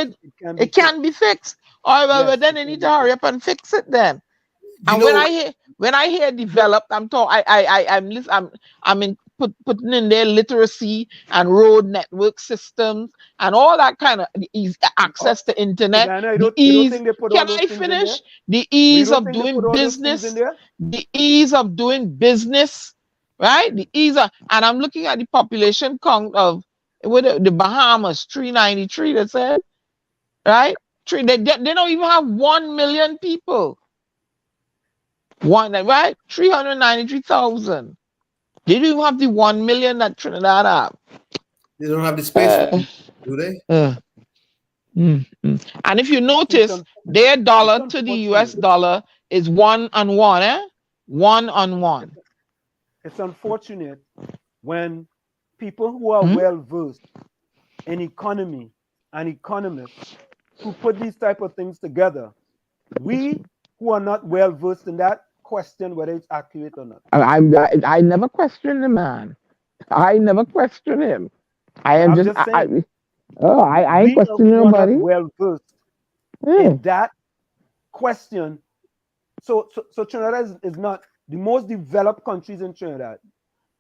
It can be fixed. All right, well, then they need to hurry up and fix it then. And when I hear developed, I'm putting in their literacy and road network systems and all that kind of access to internet. The ease of doing business. The ease of doing business, right? The ease of, and I'm looking at the population count of the Bahamas, 393. They said, right? They don't even have 1 million people. Right? 393,000. They don't even have the 1 million that Trinidad have. They don't have the space, do they? And if you notice, their dollar to the US dollar is 1-on-1, eh? 1-on-1. It's unfortunate when people who are well versed in economy and economists who put these type of things together, we who are not well versed in that question whether it's accurate or not. I never question the man. I never question him. I am just saying. I ain't questioning nobody. Well versed in that question. So Trinidad is not the most developed countries in Trinidad.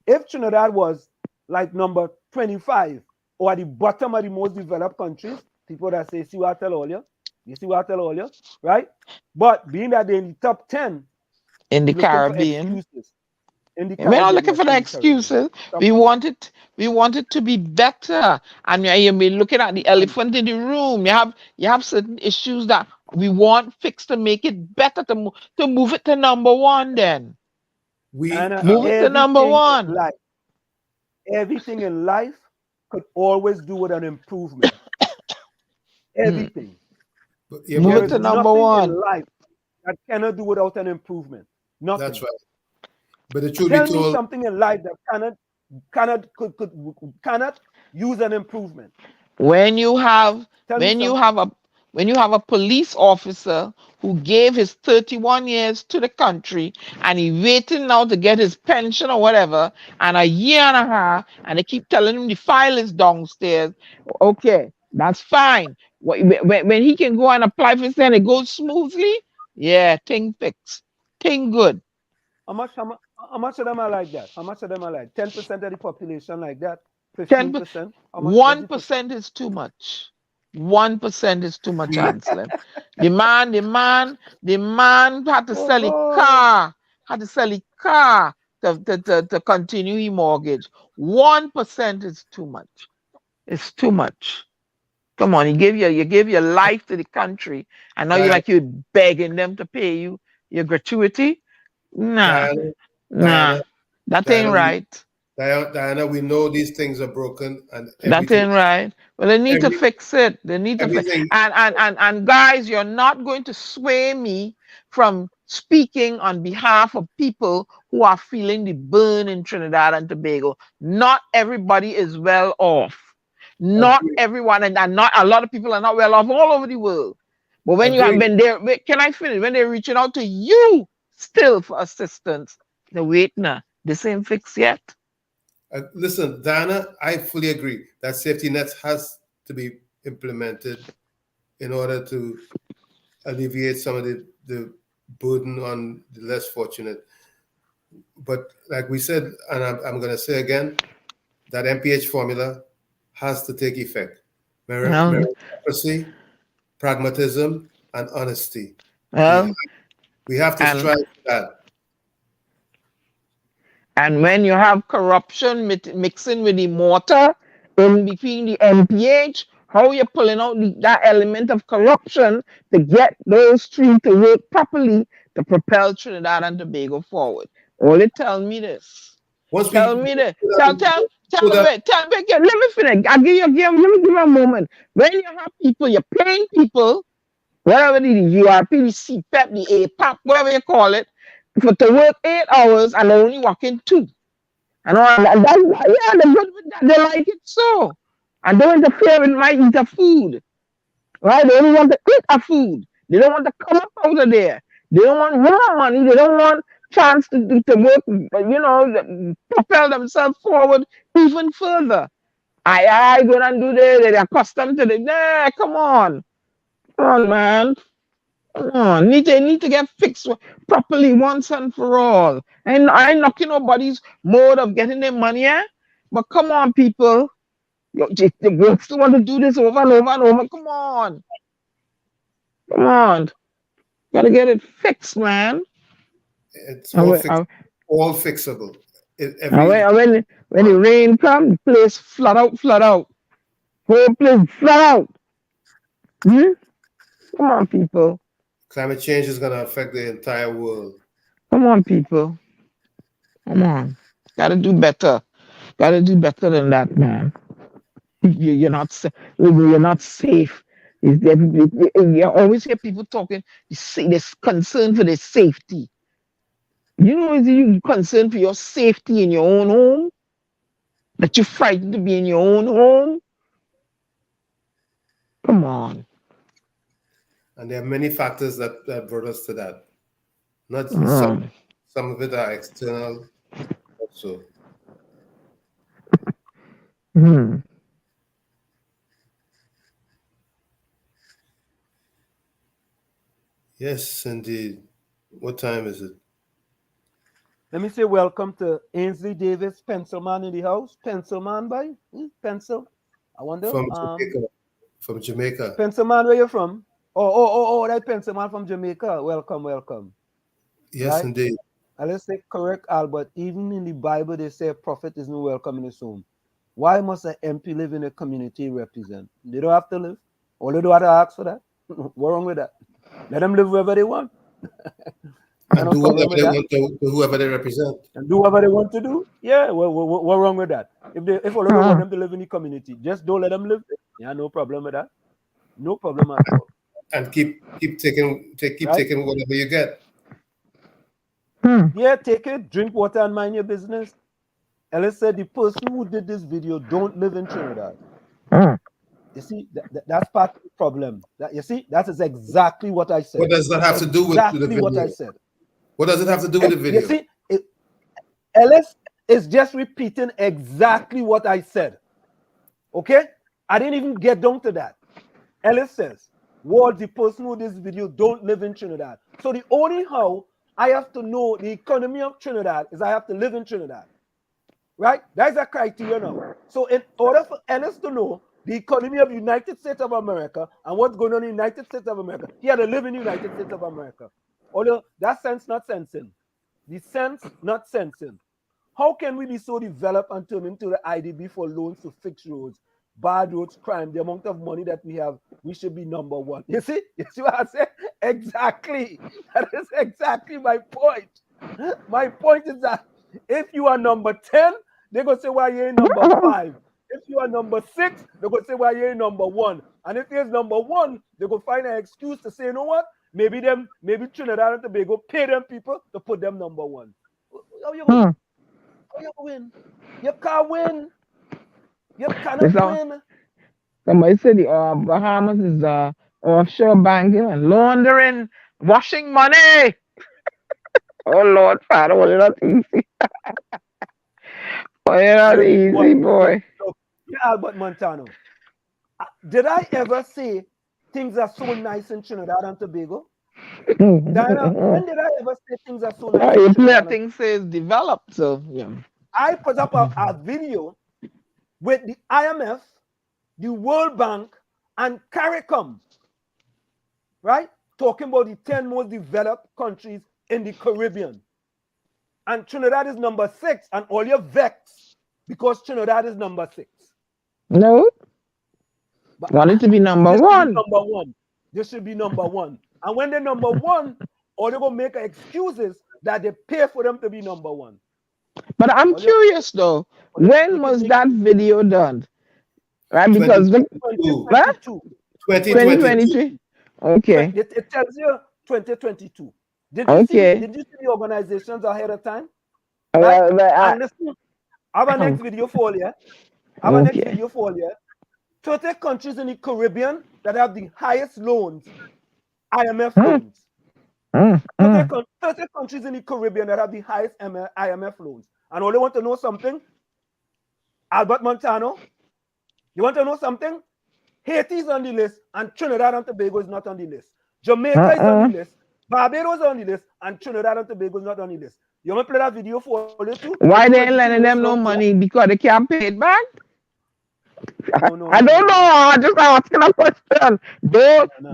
If Trinidad was like number 25 or at the bottom of the most developed countries, people that say, see what I tell all you? You see what I tell all you? Right? But being that they're in the top 10 in the Caribbean. We're not looking for the excuses. We want it to be better. And you're looking at the elephant in the room. You have certain issues that we want fixed to make it better, to move it to number one then. Move it to number one. Everything in life could always do with an improvement. Everything. Move it to number one. In life that cannot do without an improvement. Nothing. That's right. But the truth Tell be told, me something in life that cannot use an improvement. When you have a police officer who gave his 31 years to the country and he waiting now to get his pension or whatever, and a year and a half, and they keep telling him the file is downstairs. Okay, that's fine. When he can go and apply for it and it goes smoothly, yeah, thing fixed. Thing good. How much of them are like that? How much of them are like 10% of the population like that? 15%? 1% is too much. 1% is too much, Anselm. The man had to sell his car. Had to sell his car to continue his mortgage. 1% is too much. It's too much. Come on, you give your life to the country, and now you're begging them to pay you your gratuity. Nah, that ain't right. Diana, we know these things are broken, and that ain't right. Well, they need to fix it. They need to fix it. And guys, you're not going to sway me from speaking on behalf of people who are feeling the burn in Trinidad and Tobago. Not everybody is well off. Not everyone, and not a lot of people are not well off all over the world. But when can I finish? When they're reaching out to you still for assistance, the wait now, this ain't fixed yet. Listen, Diana, I fully agree that safety nets has to be implemented in order to alleviate some of the burden on the less fortunate. But like we said, and I'm going to say again, that MPH formula has to take effect. Meritocracy, pragmatism, and honesty. We have to strive for that. And when you have corruption mixing with the mortar in between the MPH, how you pulling out that element of corruption to get those three to work properly to propel Trinidad and Tobago forward? All it tell me this. Tell me this. Tell me, let me finish. Let me give you a moment. When you have people, you're paying people, whatever it is, URP, the CPEP, the APAP, whatever you call it, to work 8 hours and they're only working 2. And that's, yeah, they're good with that. They like it so. And don't interfere with my eat of food. Right? They only want to eat a food. They don't want to come up out of there. They don't want more money. They don't want chance to work, propel themselves forward even further. I go and do this. They're accustomed to it. Nah, come on. Come on, man. Come on. Need to get fixed properly once and for all. And I ain't knocking nobody's mode of getting their money, but come on, people. You still want to do this over and over and over. Come on. Come on. Gotta get it fixed, man. It's all fixable. When the rain comes, the place flood out. Whole place flood out. Come on, people. Climate change is going to affect the entire world. Come on, people. Come on. Gotta do better. Gotta do better than that, man. You're not safe. You always hear people talking, they're concerned for their safety. You know, is you concerned for your safety in your own home? That you're frightened to be in your own home? Come on. And there are many factors that brought us to that. Not some of it are external also. Yes, indeed. What time is it? Let me say welcome to Ainsley Davis, Pencil Man in the house. Pencil Man, by Pencil. I wonder. From Jamaica. Pencil Man, where you from? Oh, that Pencil Man from Jamaica. Welcome. Yes, right? Indeed. And let's say correct, Albert. Even in the Bible, they say a prophet isn't welcome in his home. Why must an MP live in a community he represent? They don't have to live. All they do have to ask for that. What's wrong with that? Let them live wherever they want. And do whatever they want to whoever they represent. And do whatever they want to do. Yeah, what's wrong with that? If all they want them to live in the community, just don't let them live there. Yeah, no problem with that. No problem at all. And keep taking whatever you get. Yeah, take it, drink water and mind your business. Ellis said the person who did this video don't live in Trinidad. You see, that's part of the problem. You see, that is exactly what I said. What does that have to do with the video? Exactly what I said. What does it have to do with the video? You see, Ellis is just repeating exactly what I said. Okay? I didn't even get down to that. Ellis says, Ward, the person who did this video don't live in Trinidad. So the only how I have to know the economy of Trinidad is I have to live in Trinidad. Right? That's a criteria now. So in order for Ellis to know the economy of the United States of America and what's going on in the United States of America, he had to live in the United States of America. Although that sense not sensing. The sense not sensing. How can we be so developed and turn into the IDB for loans to fix roads, bad roads, crime, the amount of money that we have, we should be number one. You see what I said? Exactly. That is exactly my point. My point is that if you are number 10, they're going to say, why you ain't number 5. If you are number 6, they're going to say, why you ain't number 1. And if you're number 1, they're going to find an excuse to say, you know what? Maybe Trinidad and Tobago pay them people to put them number 1. How you win? How you win? You can't win. You cannot win. Somebody said the Bahamas is offshore banking and laundering, washing money. Oh Lord, Father, what is that easy? Oh, you're not easy, boy. Yeah, Albert Montano. Did I ever say things are so nice in Trinidad and Tobago? Diana, when did I ever say things are so nice in Trinidad? Things says developed, so yeah. I put up a video with the IMF, the World Bank, and CARICOM, right? talking about the 10 most developed countries in the Caribbean. And Trinidad is number 6, and all your vexed because Trinidad is number 6. No. But want it to be number one. Number 1. This should be number 1. And when they're number 1, all they're going to make excuses that they pay for them to be number 1. But I'm curious though, when was that video done? Right, because 2023. Okay. It tells you 2022. Did you see the organizations ahead of time? Right? And listen, I have a next video for you. 30 countries in the Caribbean that have the highest loans, IMF loans. 30 countries in the Caribbean that have the highest IMF loans. And all they want to know something? Albert Montano, you want to know something? Haiti is on the list, and Trinidad and Tobago is not on the list. Jamaica is on the list, Barbados is on the list, and Trinidad and Tobago is not on the list. You want to play that video for you too? Why they ain't lending them no money? Because they can't pay it back? No, I don't know. I'm just asking a question.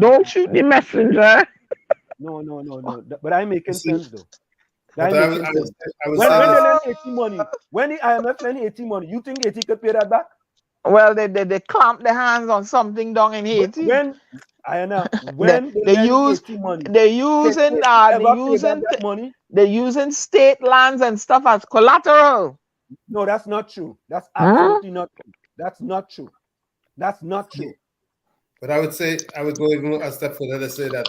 Don't shoot the messenger. No. But I'm making sense though. I was when they lend Haiti money, when the IMF lend Haiti money, you think Haiti could pay that back? Well, they clamp their hands on something down in Haiti. When they're using state lands and stuff as collateral. No, that's not true. That's absolutely not true. That's not true. That's not true. But I would go even a step further to say that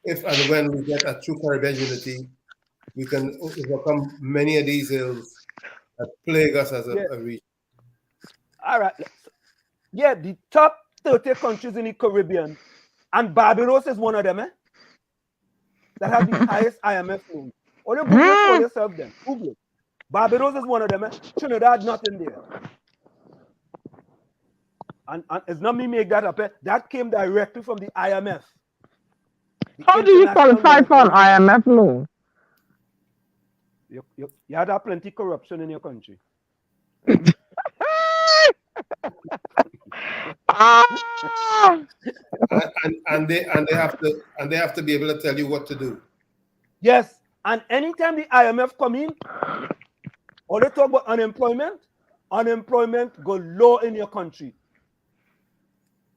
if and when we get a true Caribbean unity, we can overcome many of these ills that plague us as a region. All right. Yeah, the top 30 countries in the Caribbean, and Barbados is one of them, that have the highest IMF loans. Or you Google it for yourself then. Google it. Barbados is one of them, Trinidad not in there. And it's not me make that up. That came directly from the IMF. How do you qualify for an IMF loan? You had plenty corruption in your country. and they have to be able to tell you what to do. Yes, and anytime the IMF come in, or they talk about unemployment go low in your country.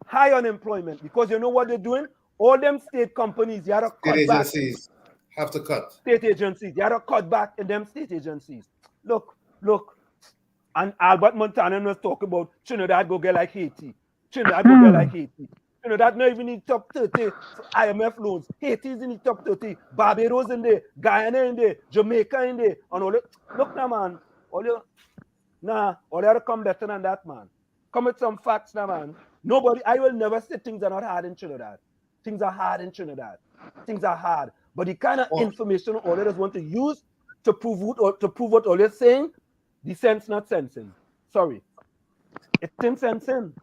High unemployment, because you know what they're doing? All them state companies, you have to cut state back. Agencies have to cut. State agencies, you have to cut back in them state agencies. Look. And Albert Montano was talking about Trinidad go get like Haiti. Trinidad not even in the top 30 for IMF loans. Haiti is in the top 30. Barbados in there. Guyana in there. Jamaica in there. And all look now, man. All you have to come better than that, man. Come with some facts now, man. I will never say things are not hard in Trinidad. Things are hard in Trinidad. Things are hard. But the kind of information all of us want to use to prove what all you're saying, the sense not sensing. Sorry. It's in sensing.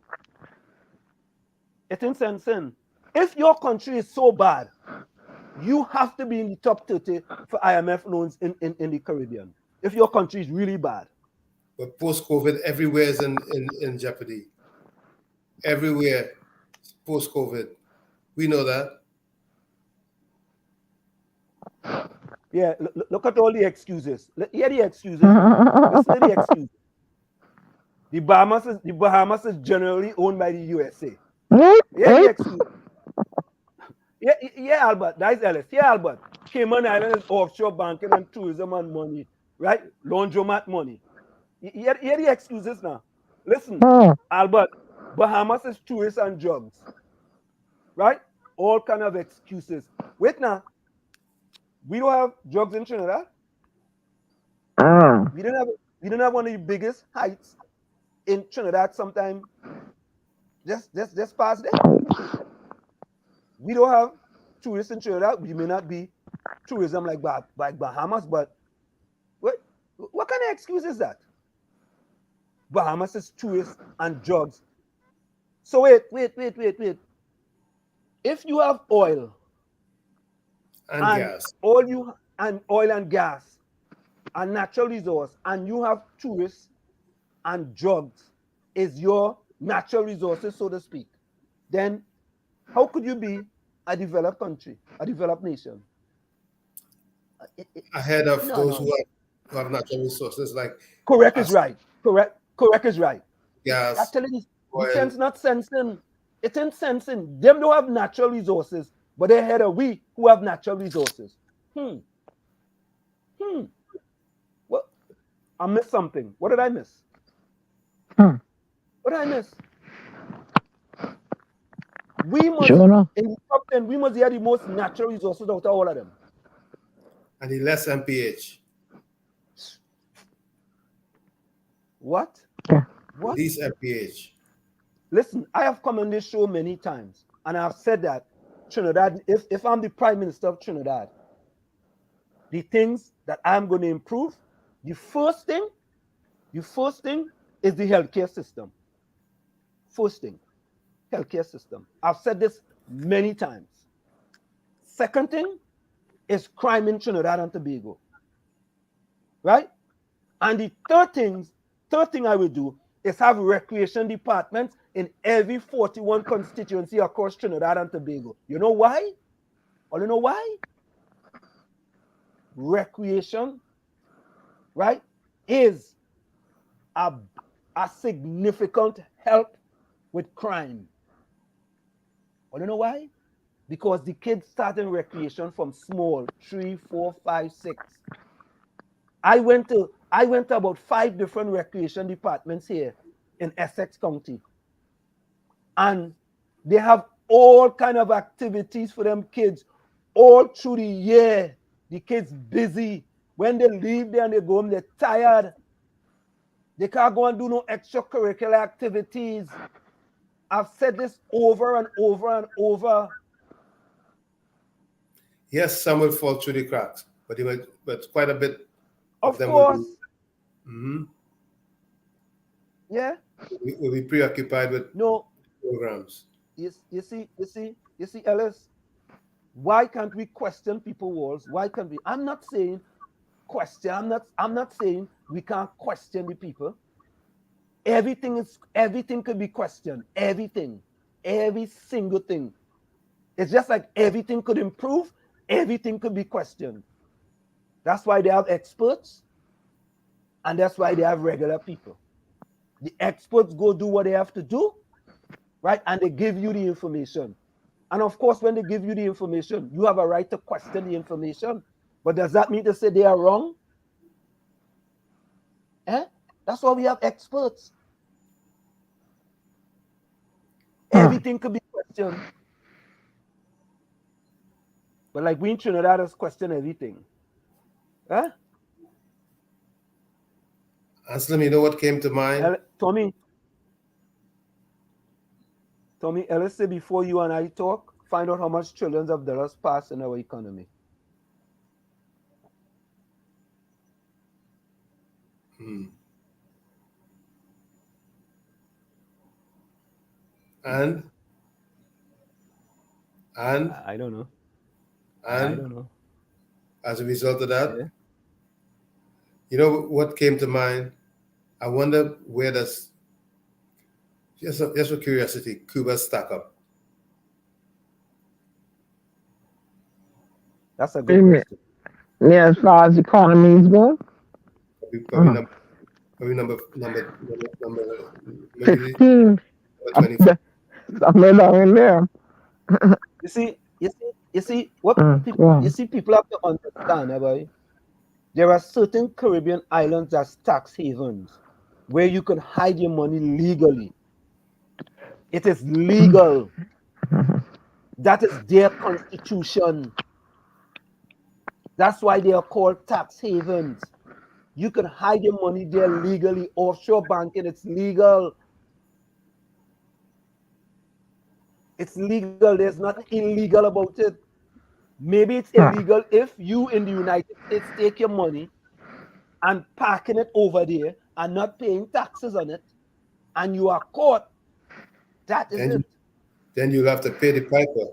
It's in sensing. If your country is so bad, you have to be in the top 30 for IMF loans in the Caribbean. If your country is really bad. But post-COVID, everywhere is in jeopardy. Everywhere post-COVID. We know that. Yeah, look at all the excuses. Hear the excuses. Listen to the excuses. The Bahamas is generally owned by the USA. Hear the excuses. Yeah, Albert. That's Ellis. Yeah, Albert. Cayman Island is offshore banking and tourism and money, right? Laundromat money. Hear the excuses now. Listen, Albert. Bahamas is tourists and drugs, right? All kind of excuses. Wait now. We don't have drugs in Trinidad. We don't have one of the biggest heights in Trinidad. Sometime just past there. We don't have tourists in Trinidad. We may not be tourism like Bahamas, but what kind of excuse is that? Bahamas is tourists and drugs. So wait. If you have oil and gas, oil and gas and natural resource, and you have tourists and drugs is your natural resources, so to speak, then how could you be a developed country, a developed nation. Ahead of No, those no. who have natural resources like Correct is right. Correct is right. gas, Actually, the oil. sense not sensing. It ain't sensing. Them don't have natural resources, but they're ahead of we who have natural resources. Well, I missed something. What did I miss? What did I miss? We must, in the top 10, we must have the most natural resources out of all of them. And the less MPH. What? What? Least MPH. Listen, I have come on this show many times, and I've said that Trinidad, if I'm the Prime Minister of Trinidad, the things that I'm going to improve, the first thing is the healthcare system. First thing, healthcare system. I've said this many times. Second thing is crime in Trinidad and Tobago. Right? And the third thing I will do is have recreation departments in every 41 constituency across Trinidad and Tobago. You know why? Or you know why? Recreation, right, is a significant help with crime. Or you know why? Because the kids start in recreation from small, 3, 4, 5, 6. I went to about 5 different recreation departments here in Essex County. And they have all kind of activities for them kids all through the year. The kids busy. When they leave there and they go home, they're tired. They can't go and do no extracurricular activities. I've said this over and over and over. Yes, some will fall through the cracks, but quite a bit of them course. will be, yeah. We'll be preoccupied with programs. You see, Ellis, why can't we question people's walls? Why can't we? I'm not saying question. I'm not saying we can't question the people. Everything could be questioned. Everything. Every single thing. It's just like everything could improve, everything could be questioned. That's why they have experts, and that's why they have regular people. The experts go do what they have to do, right? And they give you the information. And of course, when they give you the information, you have a right to question the information. But does that mean to say they are wrong? That's why we have experts. Everything could be questioned. But like we in Trinidad us question everything. Anselm, you know what came to mind? Tommy, Ellis said before you and I talk, find out how much trillions of dollars pass in our economy. And I don't know. And I don't know. As a result of that, you know what came to mind? I wonder where does, just for curiosity, Cuba stack up? That's a good question. Yeah, as far as economies go. Probably number 15. 24. Somewhere down in there. You see what people, you see people have to understand, boy. There are certain Caribbean islands as tax havens where you can hide your money legally. It is legal. That is their constitution. That's why they are called tax havens. You can hide your money there legally. Offshore banking, it's legal. It's legal. There's nothing illegal about it. Maybe it's illegal if you in the United States take your money and parking it over there and not paying taxes on it, and you are caught. That is it. Then you'll have to pay the piper.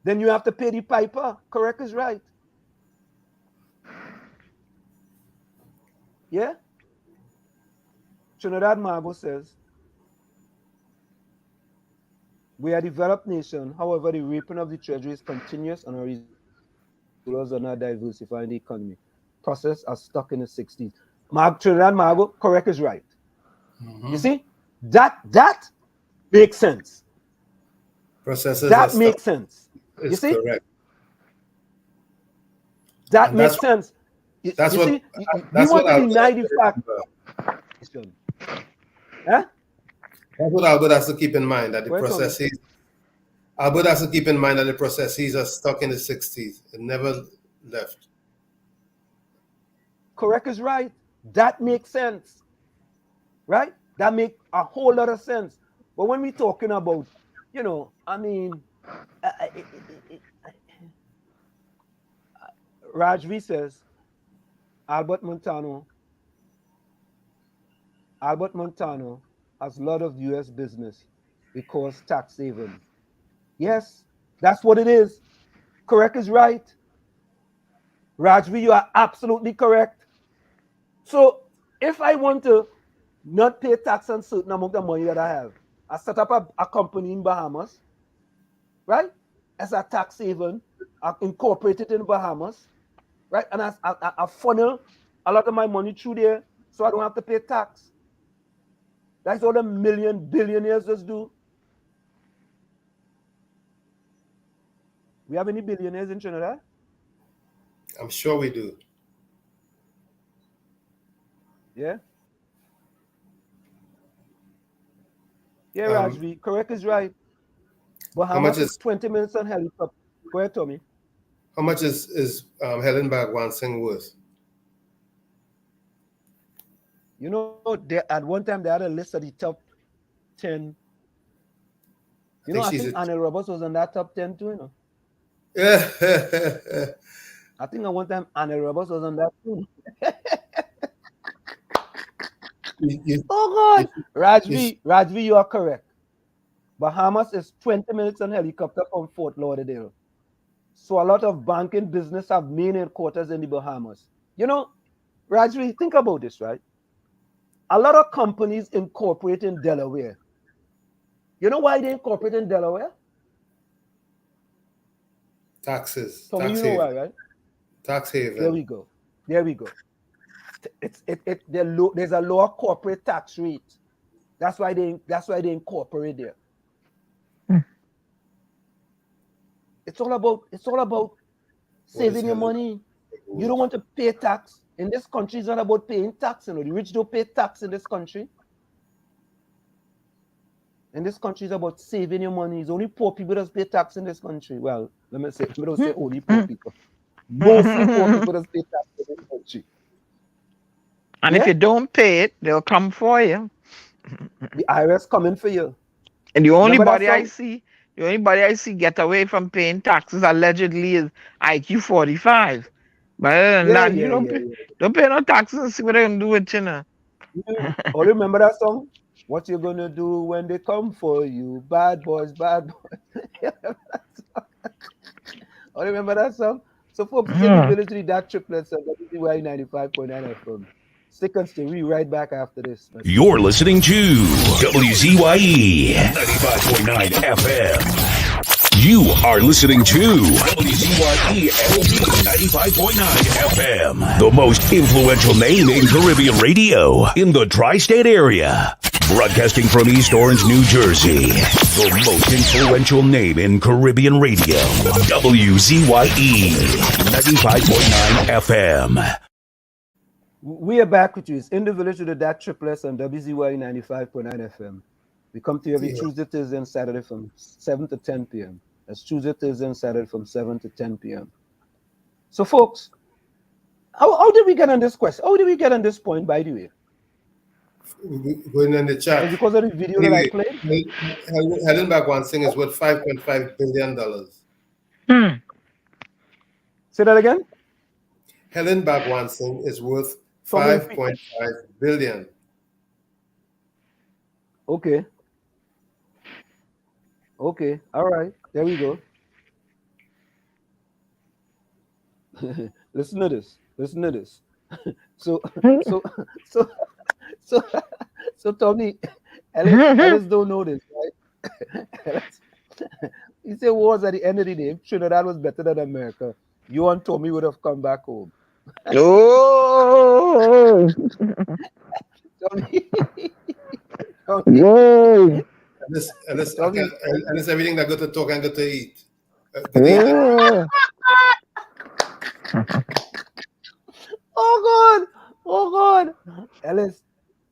Then you have to pay the piper. Correct is right. Yeah? Trinidad Margot says, We are a developed nation. However, the raping of the treasury is continuous and our rulers are not diversifying the economy. Process are stuck in the 60s. Trinidad Margo, correct is right. You see, that makes sense. Processes that are makes stuck. sense. You It's see, correct. that And makes sense. That's You what see, we that's want what to Albert deny has the to fact. remember. Huh? That's what Albert has to keep in mind, that the Go ahead, Tony. processes. Albert has to keep in mind that the processes are stuck in the 60s. It never left. Correct is right. That makes sense. Right? That makes a whole lot of sense. But when we're talking about, I mean, Rajvi says, Albert Montano has a lot of U.S. business because tax haven. Yes, that's what it is. Correct is right. Rajvi, you are absolutely correct. So if I want to not pay tax on certain amount of money that I have, I set up a company in Bahamas, right? As a tax haven, I incorporate it in Bahamas, right? And I funnel a lot of my money through there so I don't have to pay tax. That's what the billionaires just do. We have any billionaires in Trinidad? I'm sure we do. Yeah? Yeah, Rajvi, correct is right. Bahamas is 20 minutes on helicopter. Go ahead, Tommy. How much is Helen Bhagwan Singh worth? At one time they had a list of the top 10. I think Annie Roberts was on that top 10 too, Yeah. I think at one time Annie Roberts was on that too. Oh God, Rajvi, you are correct. Bahamas is 20 minutes on helicopter from Fort Lauderdale. So a lot of banking business have main headquarters in the Bahamas. Rajvi, think about this, right? A lot of companies incorporate in Delaware. You know why they incorporate in Delaware? Taxes. Tommy, Tax you know haven. why, right? Tax haven. There we go. There's a lower corporate tax rate. That's why they incorporate there. It's all about saving your money. You don't want to pay tax. In this country, it's not about paying tax. The rich don't pay tax in this country. In this country, it's about saving your money. It's only poor people that pay tax in this country. Well, let me don't say only poor people. Mostly poor people that pay tax in this country. And if you don't pay it, they'll come for you. The IRS coming for you. And the only body I see get away from paying taxes allegedly is IQ 45. But other than that, you don't pay no taxes and see what they're gonna do with you. Oh, remember that song? What you gonna do when they come for you? Bad boys, bad boys. Oh, remember that song? So folks, it's in the village to the DAT Triplets at WZYE 95.9 FM. Stick and stay. We right back after this. You're listening to WZYE 95.9 FM. You are listening to WZYE 95.9 FM, the most influential name in Caribbean radio in the tri-state area. Broadcasting from East Orange, New Jersey, the most influential name in Caribbean radio. WZYE 95.9 FM. We are back with you. It's in the village with the DAT Triplets on WZYE 95.9 FM. We come to you every Tuesday, Thursday, and Saturday from 7 to 10 p.m. That's Tuesday, Thursday, and Saturday from 7 to 10 p.m. So, folks, how did we get on this question? How did we get on this point, by the way? Going in the chat. Because of the video that I played? Helen Bhagwan Singh is worth $5.5 billion. Say that again? Helen Bhagwan Singh is worth $5.5 billion. Okay. All right. There we go. Listen to this. So Tommy, Ellis don't know this, right? He said wars at the end of the day. If Trinidad was better than America, you and Tommy would have come back home. Oh! Tommy. Whoa! And it's everything that go to talk and go to eat. Oh! Oh God! Ellis,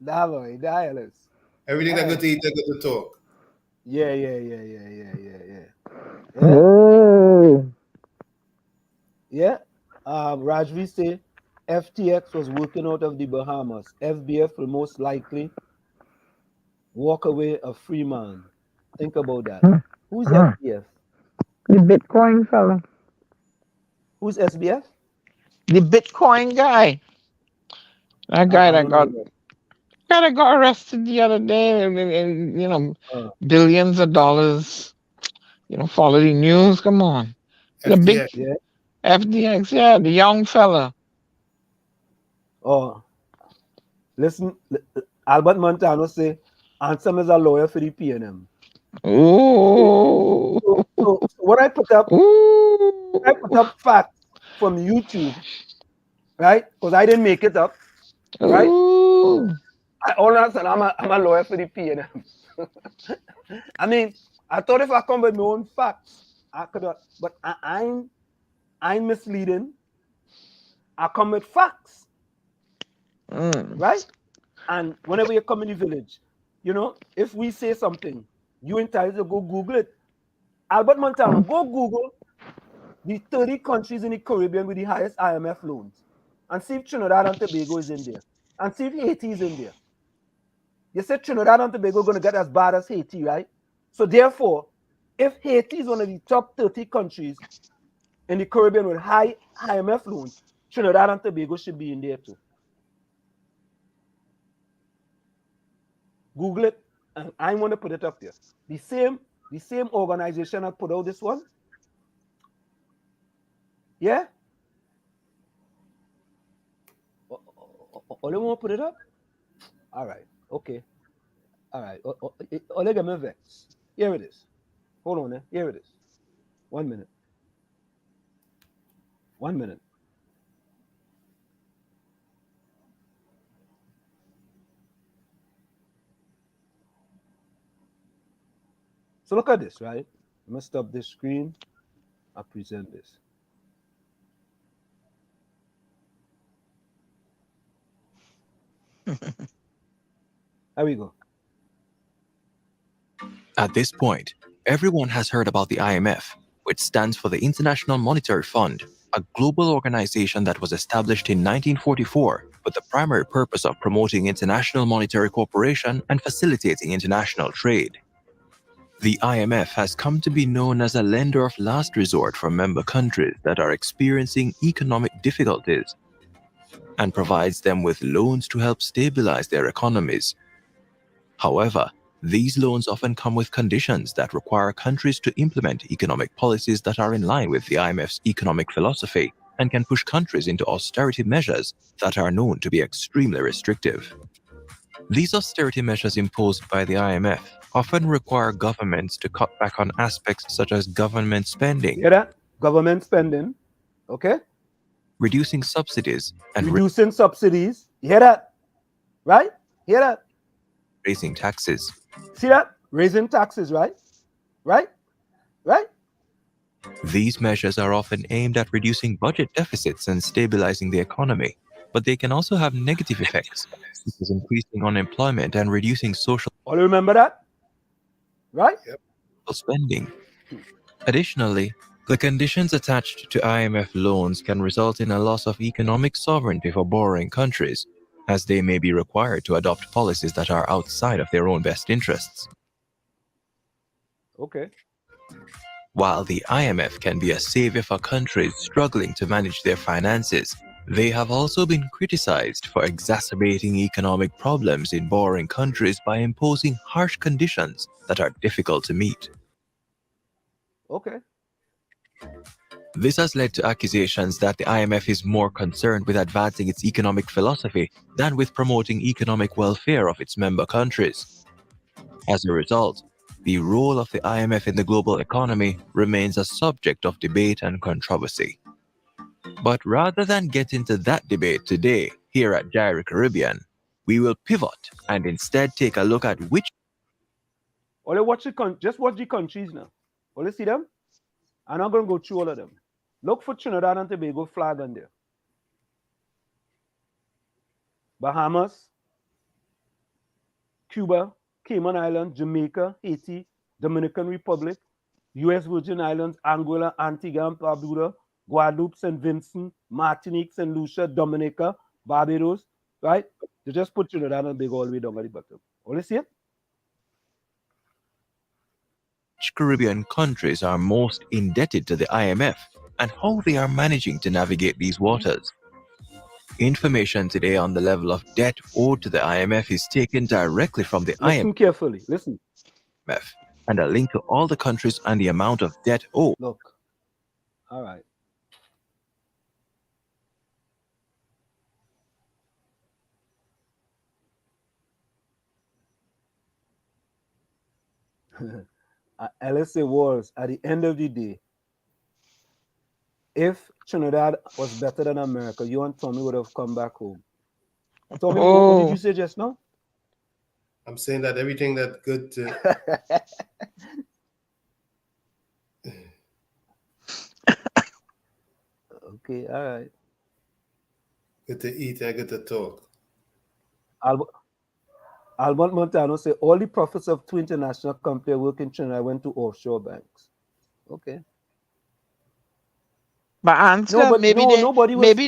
nah boy, nah Ellis. Everything that go to eat, that go to talk. Yeah. Oh! Yeah. Rajvi say FTX was working out of the Bahamas. FBF will most likely walk away a free man. Think about that. Who's FBF? The Bitcoin fella. Who's SBF? The Bitcoin guy. That guy that got arrested the other day, and you know, billions of dollars. You know, follow the news. Come on. The big FDX, yeah, the young fella. Oh, listen, Albert Montano say Anselm is a lawyer for the PNM. Ooh. So what I put up, facts from YouTube, right? Because I didn't make it up, right? All I said, I'm a lawyer for the PNM. I mean, I thought if I come with my own facts, I could have, but I'm misleading. I come with facts, right? And whenever you come in the village, you know, if we say something, you entitled to go Google it. Albert Montano, go Google the 30 countries in the Caribbean with the highest IMF loans, and see if Trinidad and Tobago is in there, and see if Haiti is in there. You said Trinidad and Tobago are going to get as bad as Haiti, right? So therefore, if Haiti is one of the top 30 countries in the Caribbean with high IMF loans, Trinidad and Tobago should be in there too. Google it, and I want to put it up there. The same organization that put out this one. Yeah? Ole want to put it up? All right. Okay. All right. Ole get me vex. Here it is. Hold on there. Here it is. 1 minute. 1 minute. So look at this, right? I'm going to stop this screen. I'll present this. There we go. At this point, everyone has heard about the IMF, which stands for the International Monetary Fund, a global organization that was established in 1944 with the primary purpose of promoting international monetary cooperation and facilitating international trade. The IMF has come to be known as a lender of last resort for member countries that are experiencing economic difficulties and provides them with loans to help stabilize their economies. However, these loans often come with conditions that require countries to implement economic policies that are in line with the IMF's economic philosophy and can push countries into austerity measures that are known to be extremely restrictive. These austerity measures imposed by the IMF often require governments to cut back on aspects such as government spending. Hear that? Government spending. Okay? Reducing subsidies and reducing subsidies. You hear that? Right? Hear that? Raising taxes. See that? Raising taxes, right? Right? Right? These measures are often aimed at reducing budget deficits and stabilizing the economy, but they can also have negative effects, such as increasing unemployment and reducing social All remember that? Right? spending. Additionally, the conditions attached to IMF loans can result in a loss of economic sovereignty for borrowing countries, as they may be required to adopt policies that are outside of their own best interests. Okay. While the IMF can be a savior for countries struggling to manage their finances, they have also been criticized for exacerbating economic problems in borrowing countries by imposing harsh conditions that are difficult to meet. Okay. This has led to accusations that the IMF is more concerned with advancing its economic philosophy than with promoting economic welfare of its member countries. As a result, the role of the IMF in the global economy remains a subject of debate and controversy. But rather than get into that debate today here at WZYE Caribbean, we will pivot and instead take a look at which. Only watch just watch the countries now. Only see them. I'm not going to go through all of them. Look for Trinidad and Tobago flag on there. Bahamas, Cuba, Cayman Islands, Jamaica, Haiti, Dominican Republic, U.S. Virgin Islands, Angola, Antigua and Barbuda, Guadeloupe, St. Vincent, Martinique, St. Lucia, Dominica, Barbados, right? They just put Trinidad and Tobago all the way down at the bottom. Only see it? Which Caribbean countries are most indebted to the IMF and how they are managing to navigate these waters. Information today on the level of debt owed to the IMF is taken directly from the Listen IMF carefully. Listen. And a link to all the countries and the amount of debt owed. Look. All right. LSA was at the end of the day, if Trinidad was better than America, you and Tommy would have come back home. Tommy, what did you say just now? I'm saying that everything that's good to Okay, all right. good to eat and good to talk. Albert Montano said all the profits of two international companies working in Trinidad went to offshore banks. Okay. But Anselm, nobody was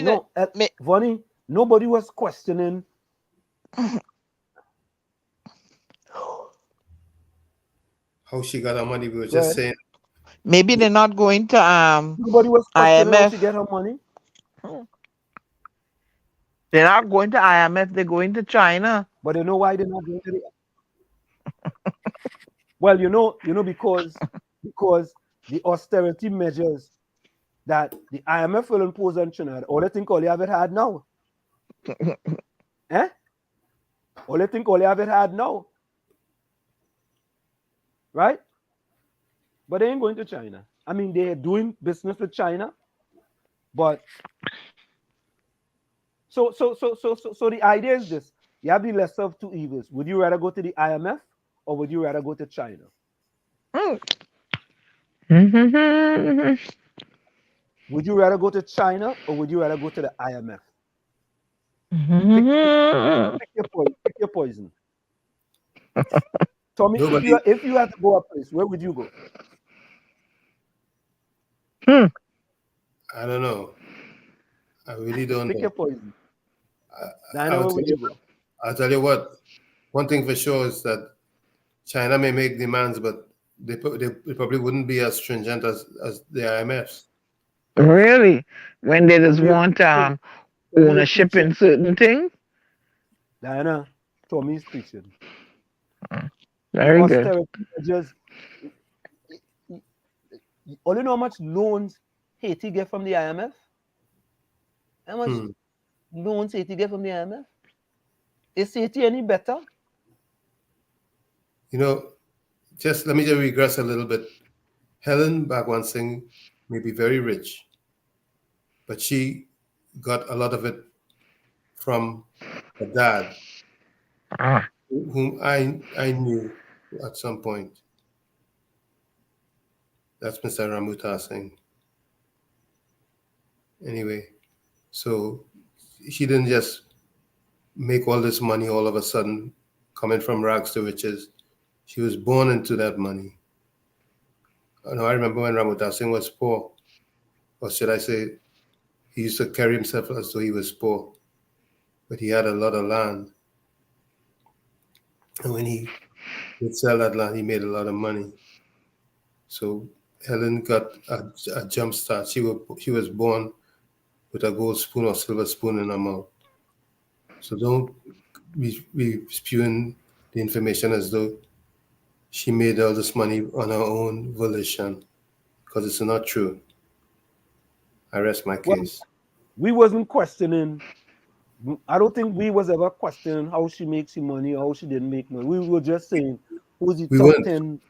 Vonnie, nobody was questioning. How she got her money? We were just saying. Maybe they're not going to Nobody was questioning IMF. how she get her money. They're not going to IMF. They're going to China. But you know why they're not going to the? Well, you know, because the austerity measures that the IMF will impose on Trinidad, all they think all they have it had now. All they think all they have it had now. Right? But they ain't going to China. I mean, they're doing business with China, but so the idea is this: you have the lesser of two evils. Would you rather go to the IMF or would you rather go to China? Would you rather go to China or would you rather go to the IMF? Pick your poison. Tommy, if you had to go a place, where would you go? I don't know. I really don't know. Pick your poison. I'll tell you what. One thing for sure is that China may make demands, but they probably wouldn't be as stringent as the IMF's. Really? When they just want ownership in certain things? Diana, Tommy's preaching. Very good. Only know how much loans Haiti get from the IMF? How much loans Haiti get from the IMF? Is Haiti any better? You know, let me just regress a little bit. Helen Bagwansing may be very rich, but she got a lot of it from her dad, whom I knew at some point. That's Mr. Ramuta Singh. Anyway, so she didn't just make all this money all of a sudden, coming from rags to riches. She was born into that money. I remember when Ramuta Singh was poor, or should I say, he used to carry himself as though he was poor, but he had a lot of land. And when he would sell that land, he made a lot of money. So Helen got a jump start. She was born with a gold spoon or silver spoon in her mouth. So don't be spewing the information as though she made all this money on her own volition, because it's not true. I rest my case. We wasn't questioning. I don't think we was ever questioning how she makes her money or how she didn't make money. We were just saying who's the We top weren't. 10,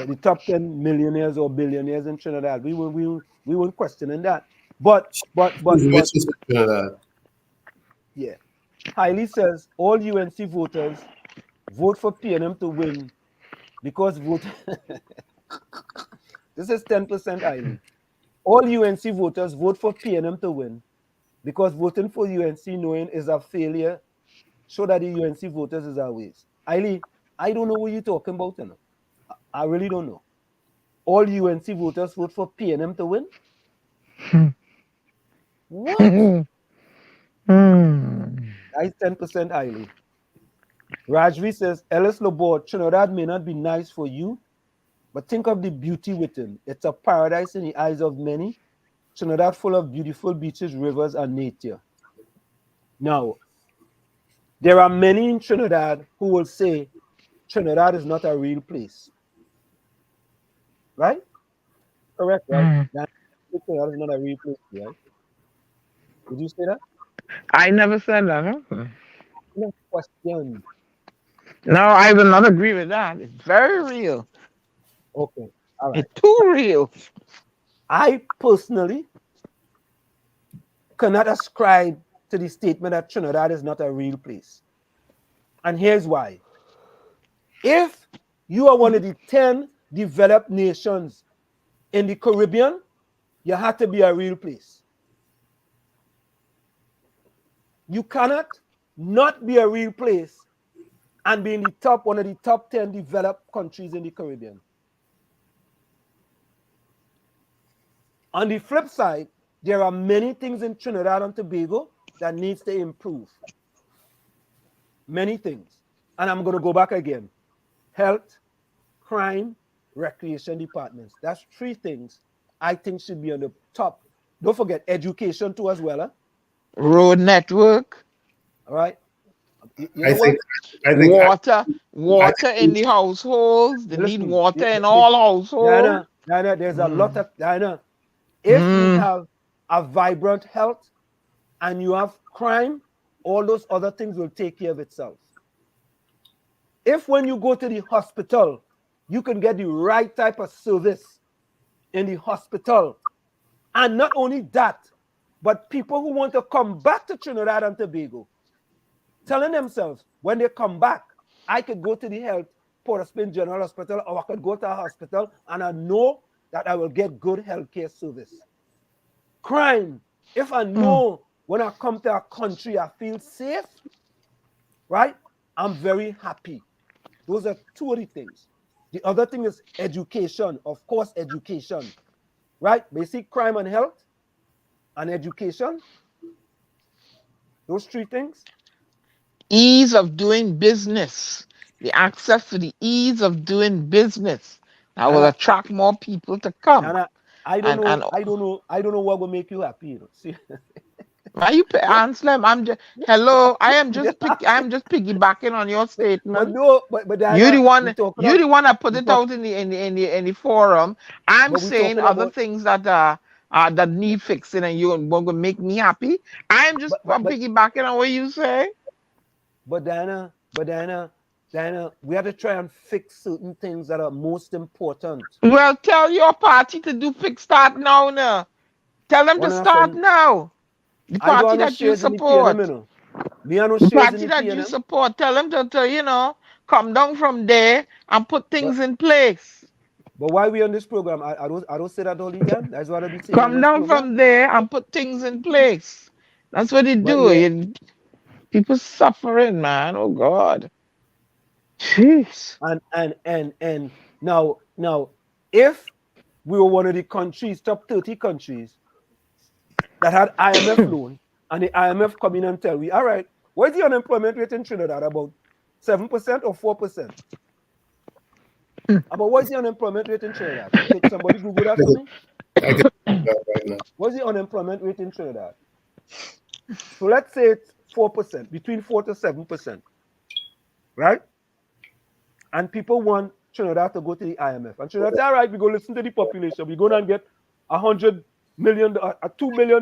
the top 10 millionaires or billionaires in Trinidad. We weren't questioning that. But, Who's richest in Trinidad? yeah. Hailey says all UNC voters vote for PNM to win because vote. This is 10% Hailey. All UNC voters vote for PNM to win because voting for UNC knowing is a failure, show that the UNC voters is our waste. Hailey, I don't know what you're talking about. You know? I really don't know. All UNC voters vote for PNM to win? What? That's 10% Hailey. Rajvi says, Ellis Lobord, Trinidad may not be nice for you, but think of the beauty within. It's a paradise in the eyes of many. Trinidad full of beautiful beaches, rivers, and nature. Now, there are many in Trinidad who will say Trinidad is not a real place. Right? Correct, right? Trinidad is not a real place, right? Did you say that? I never said that. Huh? No question. No, I will not agree with that. It's very real. Okay, all right. It's too real. I personally cannot ascribe to the statement that Trinidad is not a real place. And here's why. If you are one of the 10 developed nations in the Caribbean, you have to be a real place. You cannot not be a real place and be in the top, one of the top 10 developed countries in the Caribbean. On the flip side, there are many things in Trinidad and Tobago that needs to improve. Many things. And I'm going to go back again. Health, crime, recreation departments. That's 3 things I think should be on the top. Don't forget education too as well. Huh? Road network. All right. You know I think water in the households. They need water in all households. Diana, there's a lot of Diana. If you have a vibrant health and you have crime, all those other things will take care of itself. If when you go to the hospital, you can get the right type of service in the hospital, and not only that, but people who want to come back to Trinidad and Tobago, telling themselves when they come back, I could go to the health Port-au-Prince General Hospital, or I could go to a hospital and I know that I will get good healthcare service. Crime, if I know when I come to a country I feel safe, right? I'm very happy. Those are 2 of the things. The other thing is education, of course, education, right? Basic crime and health and education. Those 3 things. Ease of doing business. The access to the ease of doing business. That will attract more people to come. And I don't know what will make you happy. You know? See? Why you Anselm? I am just piggybacking on your statement. But Diana, you're the one that put it out in the forum. I'm saying other things that that need fixing, and you're going to make me happy. I'm just piggybacking on what you say. But Diana, we have to try and fix certain things that are most important. Well, tell your party to fix that now. No. Tell them to start now. The party that you support. The party that you support. Tell them to come down from there and put things in place. But why we on this program? I don't say that all the time. That's what I be saying. Come down from there and put things in place. That's what they do. Yeah. People suffering, man. Oh God. Jeez. And now, if we were one of the countries, top 30 countries that had IMF loan, and the IMF come in and tell we, all right, what is the unemployment rate in Trinidad? About 7% or 4%? About what is the unemployment rate in Trinidad? Can somebody Google that for me? I can do that right now. What is the unemployment rate in Trinidad? So let's say it's 4%, between 4 to 7%, right? And people want Trinidad to go to the IMF. And Trinidad say, all right, we go listen to the population. We're going to get $2 million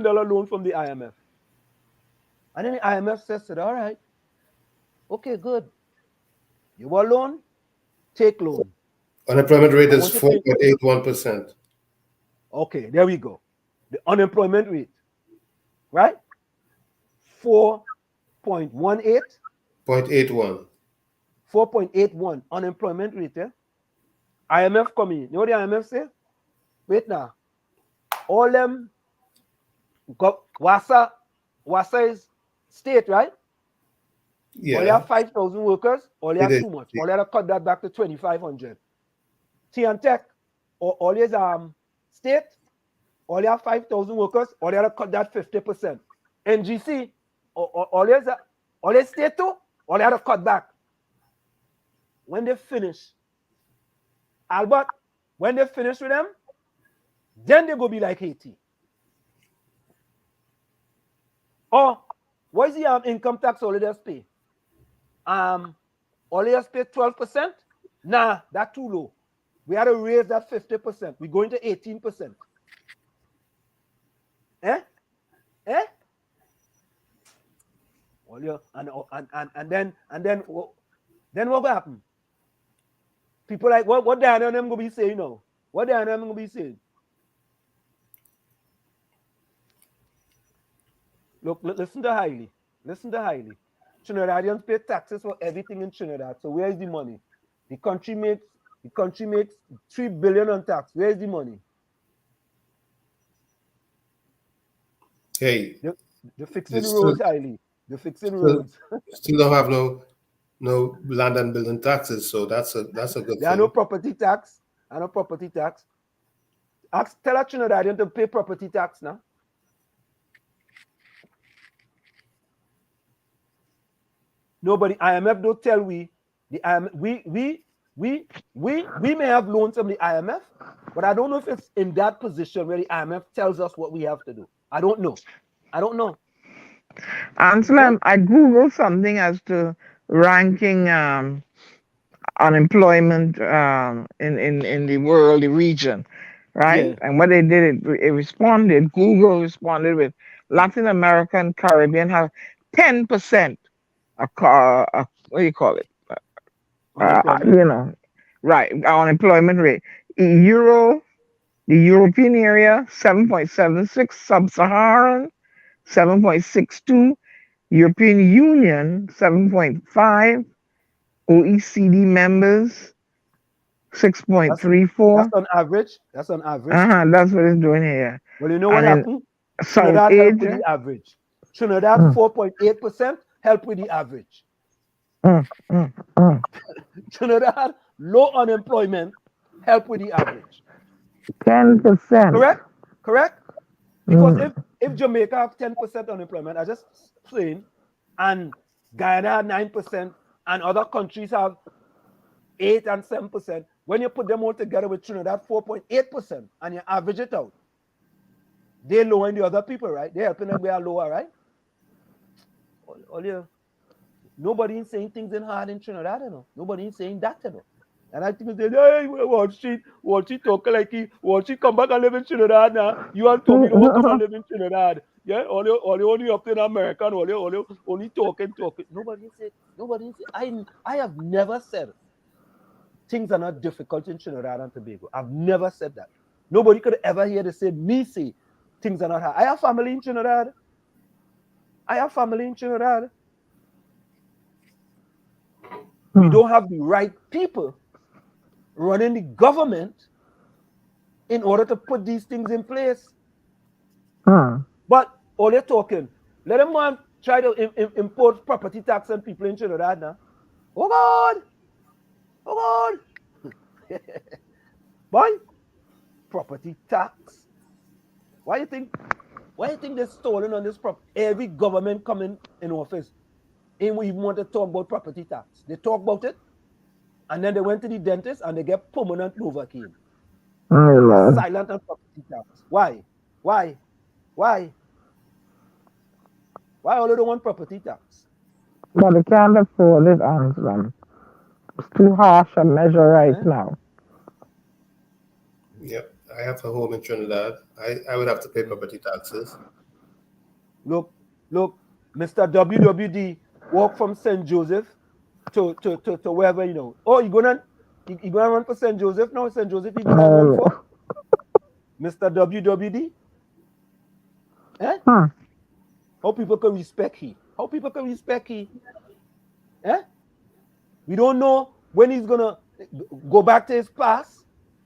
loan from the IMF. And then the IMF says, all right, okay, good. You want a loan? Take loan. Unemployment rate I is want you to 4.81%. Okay, there we go. The unemployment rate, right? 4.18. 0.81. 4.81 unemployment rate. Yeah? IMF come in. You know what the IMF say? Wait now. All them Wasa is state, right? Yeah. All you have 5,000 workers, all you It have is. too much. All you have to cut that back to 2,500. T and Tech, all is state, all you have 5,000 workers, all you have to cut that 50%. NGC, all is state too, all you have to cut back. When they finish, Albert, when they finish with them, then they go be like Haiti. Or what is the income tax all they pay? All they pay 12%? Nah, that's too low. We had to raise that 50%. We're going to 18%. Eh? And then what will happen? People like what the other them gonna be saying now? What the other them gonna be saying? Look, listen to Hailey. Trinidadians pay taxes for everything in Trinidad. So where is the money? The country makes $3 billion on tax. Where is the money? Hey, they're fixing roads, Hailey. They're fixing roads. Still don't have no land and building taxes, so that's a good thing. There are no property tax. Tell a Trinidadian to pay property tax now. Nobody, IMF don't tell we. The IMF, we may have loans from the IMF, but I don't know if it's in that position where the IMF tells us what we have to do. I don't know. Anselm, I Googled something as to ranking unemployment in the world, the region, right? Yeah. And what they did, Google responded with Latin America and Caribbean have 10%. What do you call it? Right, unemployment rate. The European area, 7.76, Sub-Saharan, 7.62, European Union, 7.5, OECD members, 6.34. That's on average. That's what it's doing here. Well, you know what happened? South Trinidad helped with Asia. the average. Trinidad 4.8% helped with the average. Trinidad low unemployment helped with the average. 10%. Correct? Because if Jamaica have 10% unemployment, I just saying, and Guyana have 9%, and other countries have 8 and 7%, when you put them all together with Trinidad 4.8%, and you average it out, they're lowering the other people, right? They're helping them we are lower, right? Nobody is saying things in hard in Trinidad, you know. Nobody is saying that, you know. And I think they say, hey, won't she talk like he, won't she come back and live in Trinidad now? You and Tommy don't come and live in Trinidad. Yeah, only up in America, only talking. Nobody said, I have never said things are not difficult in Trinidad and Tobago. I've never said that. Nobody could ever hear me say things are not hard. I have family in Trinidad. We don't have the right people running the government in order to put these things in place. But all they're talking, let them go and try to import property tax on people in Trinidad now. Oh God! Boy, property tax. Why you think they're stolen on this property? Every government coming in office ain't even want to talk about property tax. They talk about it, and then they went to the dentist and they get permanent Novocaine. Silent on property tax. Why? Why all they don't want property tax? But they can't afford it, Anselm. It's too harsh a measure right now. Yep, I have a home in Trinidad. I would have to pay property taxes. Look, Mr. WWD walk from St. Joseph to wherever, you know. Oh, He going to run for St. Joseph now. St. Joseph he going to run for? Mr. WWD? Eh? How people can respect he? How people can respect he? Eh? We don't know when he's going to go back to his past.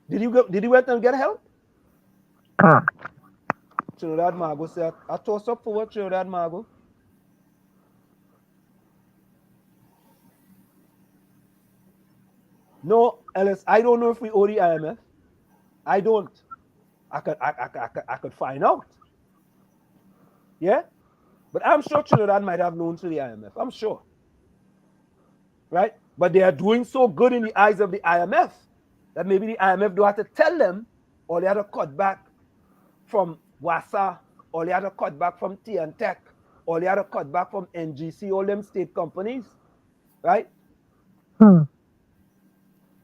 Did he went and get help? Trinidad Margot said, I toss up for what, Trinidad Margot? No, Ellis, I don't know if we owe the IMF. I don't. I could find out. Yeah? But I'm sure Trinidad might have loaned to the IMF. I'm sure. Right? But they are doing so good in the eyes of the IMF that maybe the IMF don't have to tell them, or they have to cut back from WASA, or they have to cut back from Tech, or they have to cut back from NGC, all them state companies. Right? Eh?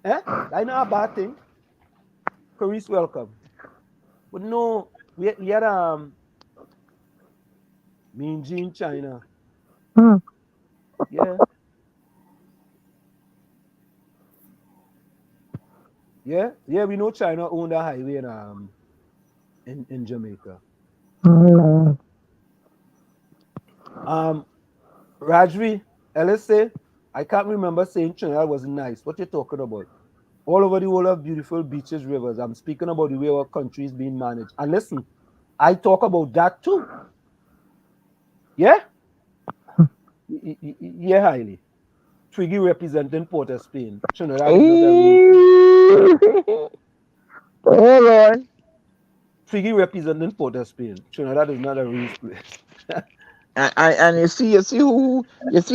That's not a bad thing. Clarice, welcome. But no, we had Mean Gene China. Yeah. Yeah, we know China owned a highway in Jamaica. Rajvi, LSA, I can't remember saying Trinidad wasn't nice. What you talking about? All over the world have beautiful beaches, rivers. I'm speaking about the way our country is being managed. And listen, I talk about that too. Yeah? Yeah, highly. Twiggy representing Port of Spain. Trinidad is not a real place. Twiggy representing Port of Spain. Trinidad is not a real place. and you see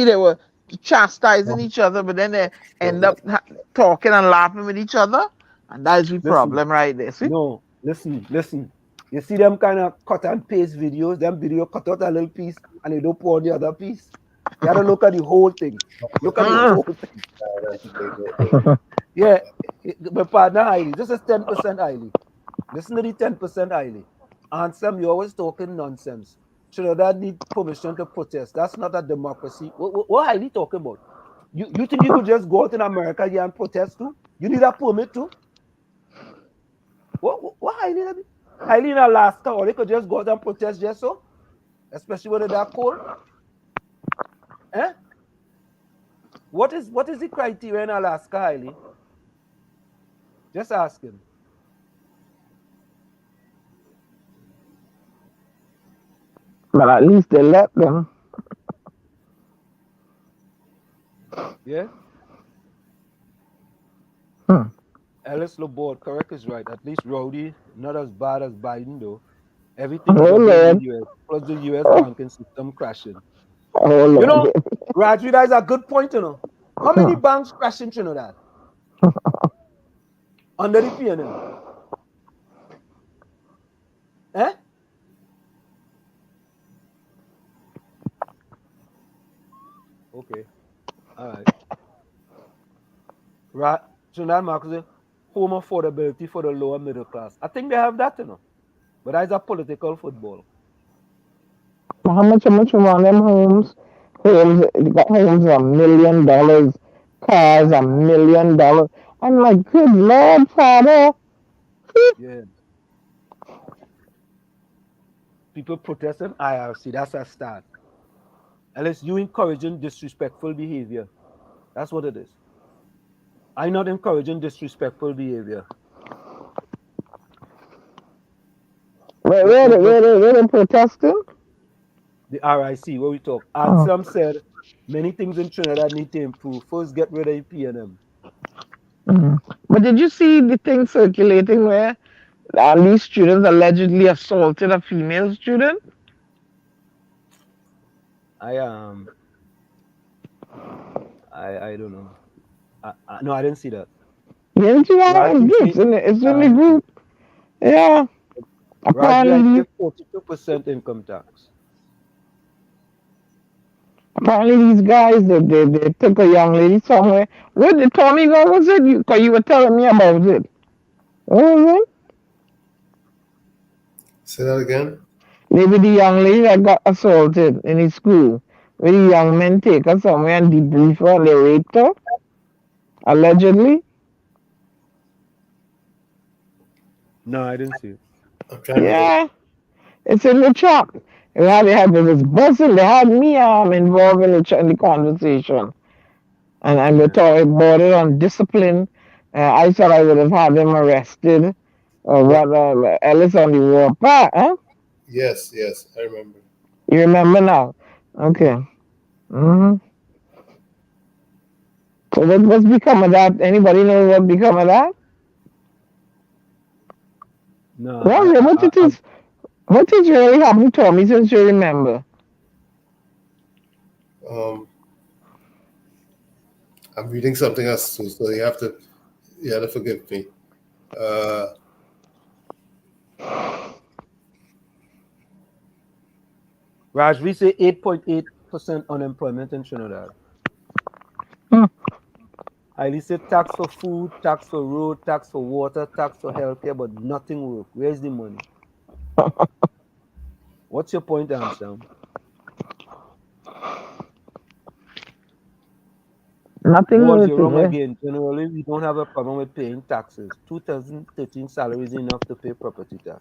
they were chastising each other, but then they end up talking and laughing with each other, and that is the problem right there. See? No, listen. You see them kind of cut and paste videos. Them video cut out a little piece and they don't pour the other piece. You gotta look at the whole thing. Look at the whole thing. Yeah, my partner Hailey. This is 10% Hailey. Listen to the 10% Hailey. Anselm, you're always talking nonsense. Trinidad need permission to protest. That's not a democracy. What Hailey talking about? You think you could just go out in America here and protest too? You need a permit too? What Hailey? Hailey in Alaska, or they could just go out and protest just so? Especially when it's that cold? Eh? What is the criteria in Alaska, Hailey? Just ask him. But at least they let them. Yeah? Ellis Laborde, correct is right. At least Rowdy, not as bad as Biden though. Everything in the US, plus the US banking system crashing. You know, Rajvi, that is a good point, you know. How many banks crashing, you know that? Under the PNM. Eh? Okay. All right. Trinidad Marcus, home affordability for the lower middle class. I think they have that, you know. But that's a political football. How much around them homes? They got homes $1 million, cars $1 million. I'm like, good Lord, Father. Yeah. People protesting IRC, that's a start. Unless you encouraging disrespectful behavior. That's what it is. I'm not encouraging disrespectful behavior. Where they protesting? The RIC, where we talk. Anselm said many things in Trinidad need to improve. First, get rid of PNM. But did you see the thing circulating where these students allegedly assaulted a female student? I don't know. No, I didn't see that. Didn't you have it's in the group? Yeah. Apparently, I pay 42% income tax. Apparently, these guys they took a young lady somewhere. Where did Tommy go? Was it? Because you were telling me about it. What was it? Say that again. Maybe the young lady that got assaulted in his school. Where the young men take her somewhere and debrief her and they raped her? Allegedly? No, I didn't see it. I'm trying to look. Yeah, it's in the chat. They had it was buzzing. They had me involved in the conversation, and we talked about it on discipline. I thought I would have had him arrested, or What? what? Ellis on the war part, huh? Yes, yes, I remember. You remember now? Okay. Mm-hmm. So what's become of that? Anybody know what become of that? No, Well, what is really happened to me since you remember? I'm reading something else too, so you have to forgive me. Raj, we say 8.8% unemployment in Trinidad. I say tax for food, tax for road, tax for water, tax for healthcare, but nothing work. Where's the money? What's your point, Anselm? Nothing Boss, you're working, wrong eh? again. Generally, we don't have a problem with paying taxes. 2013 salary is enough to pay property tax.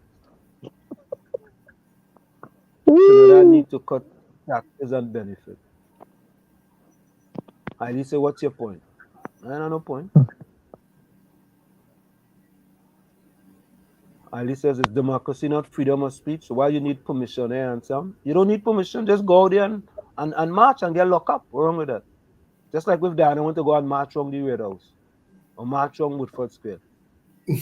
Trinidad need to cut taxes and benefits. I say, what's your point? I don't know point. Ali says it's democracy, not freedom of speech. So why you need permission, eh, Anselm? You don't need permission. Just go out there and march and get locked up. What's wrong with that? Just like with Diana want to go and march on the Red House or march on Woodford Square. You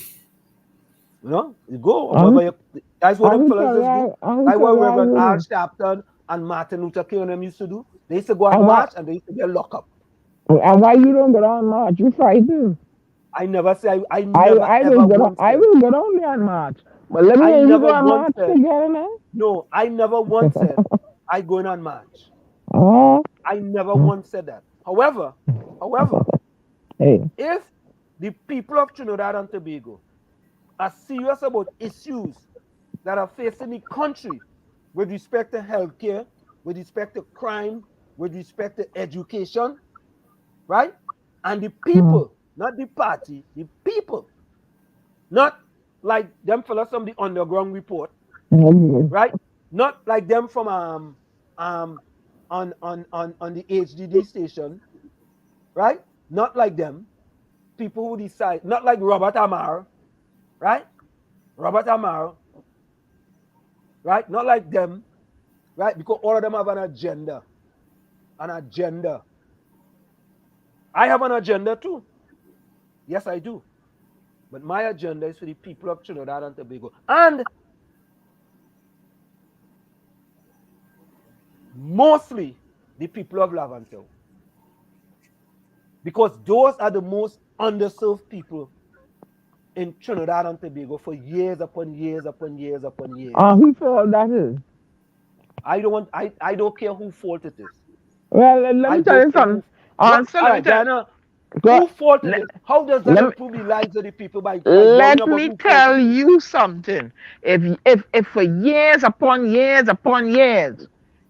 know, you go. That's what them fellas just do. That's what Reverend Al Sharpton and Martin Luther King them used to do. They used to go and march and they used to get locked up. And why you don't go down march? You frightened? I never say I will go down there and march. But let me hear you go and march together now. No, I never once said I going on march. I never once said that. However, if the people of Trinidad and Tobago are serious about issues that are facing the country with respect to healthcare, with respect to crime, with respect to education, right? And the people, not the party, the people, not like them fellas from the underground report, right? Not like them from on the HDD station, right? Not like them. People who decide, not like Robert Amar, right? Robert Amar, right? Not like them, right? Because all of them have an agenda. An agenda. I have an agenda too. Yes, I do. But my agenda is for the people of Trinidad and Tobago. And mostly the people of Laventille. Because those are the most underserved people in Trinidad and Tobago for years upon years upon years upon years. Whose fault that is? I don't care whose fault it is. Well, let me tell you something. Diana, whose fault it is? How does that improve the lives of the people by let me tell you something. If for years upon years upon years,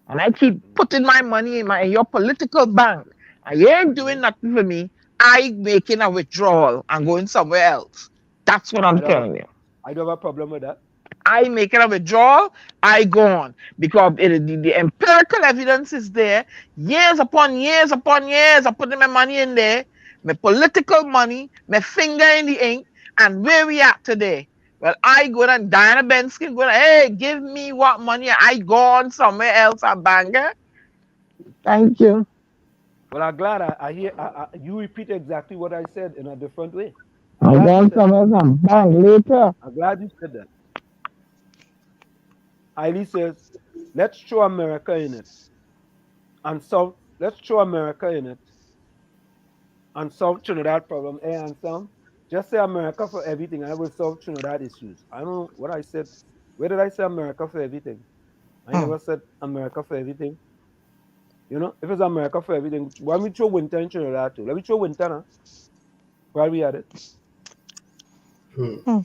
and I keep putting my money in your political bank, and you ain't doing nothing for me, I making a withdrawal and going somewhere else. That's what I'm telling you. I don't have a problem with that. I making a withdrawal, I go on. Because the empirical evidence is there. Years upon years upon years, I'm putting my money in there, my political money, my finger in the ink, and where we at today? Well, I go and Diana Benskin go, hey, give me what money, I go on somewhere else, a banger. Thank you. Well, I'm glad I hear you repeat exactly what I said in a different way. I'm going somewhere else and bang later. I'm glad you said that. Eileen says, let's throw America in it. And so let's throw America in it and solve Trinidad problem. Hey, Anselm, just say America for everything and I will solve Trinidad issues. I don't know what I said. Where did I say America for everything? I never said America for everything. You know, if it's America for everything, why don't we throw winter in Trinidad too? Let me throw winter now. While we at it. And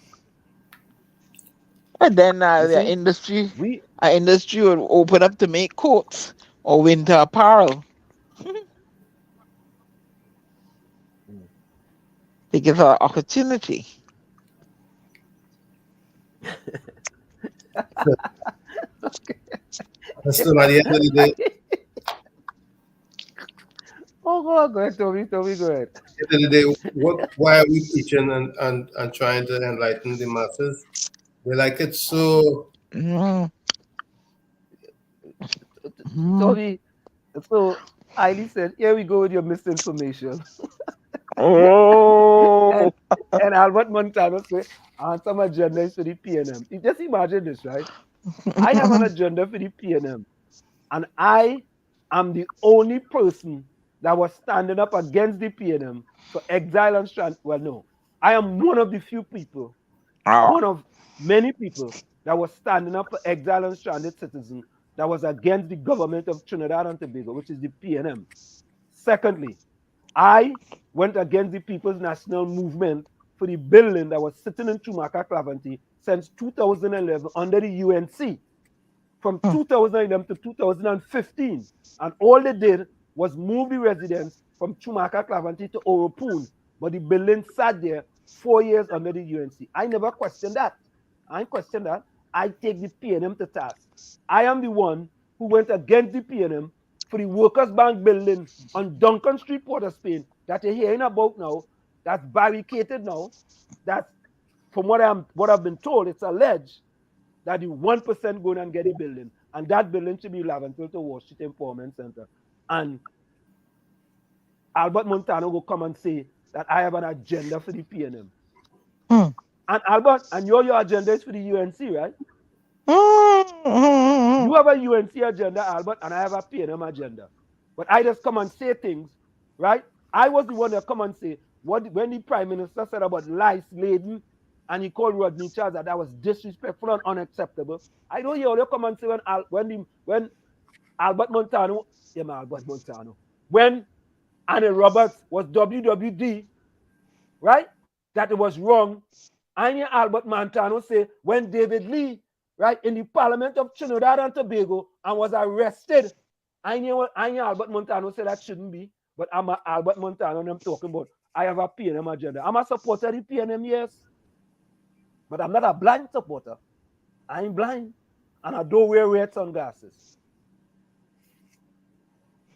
then the industry would open up to make coats or winter apparel. They give her opportunity. So at the end of the day, Oh, go ahead, Toby, go ahead. at the end of the day, why are we teaching and trying to enlighten the masses? They like it so. Toby, so Eileen said, here we go with your misinformation. Oh. and Albert Montano said, and some agenda is for the PNM. You just imagine this, right? I have an agenda for the PNM, and I am the only person that was standing up against the PNM for exile and strand. Well, no, I am one of the few people, one of many people that was standing up for exile and stranded citizens that was against the government of Trinidad and Tobago, which is the PNM. Secondly, I went against the People's National Movement for the building that was sitting in Chumaka Clavanti since 2011 under the UNC. From 2011 to 2015. And all they did was move the residents from Chumaka Clavanti to Oropoon. But the building sat there 4 years under the UNC. I never questioned that. I questioned that. I take the PNM to task. I am the one who went against the PNM for the Workers' Bank building on Duncan Street, Port of Spain, that you're hearing about now, that's barricaded now, that's, from what I've been told, it's alleged that the 1% go and get a building, and that building should be Laventil to Washington Empowerment Center. And Albert Montano will come and say that I have an agenda for the PNM. And Albert, and your agenda is for the UNC, right? You have a UNC agenda, Albert, and I have a PNM agenda. But I just come and say things, right? I was the one that come and say, when the Prime Minister said about lice laden, and he called Rodney Charles that was disrespectful and unacceptable. I don't hear all your come and say when Albert Montano, when Annie Roberts was WWD, right? That it was wrong. I hear Albert Montano say when David Lee, right, in the Parliament of Trinidad and Tobago and was arrested, I hear Albert Montano say that shouldn't be. But I'm Albert Montano and I'm talking about I have a PNM agenda. I'm a supporter of the PNM, yes. But I'm not a blind supporter. I ain't blind. And I don't wear red sunglasses.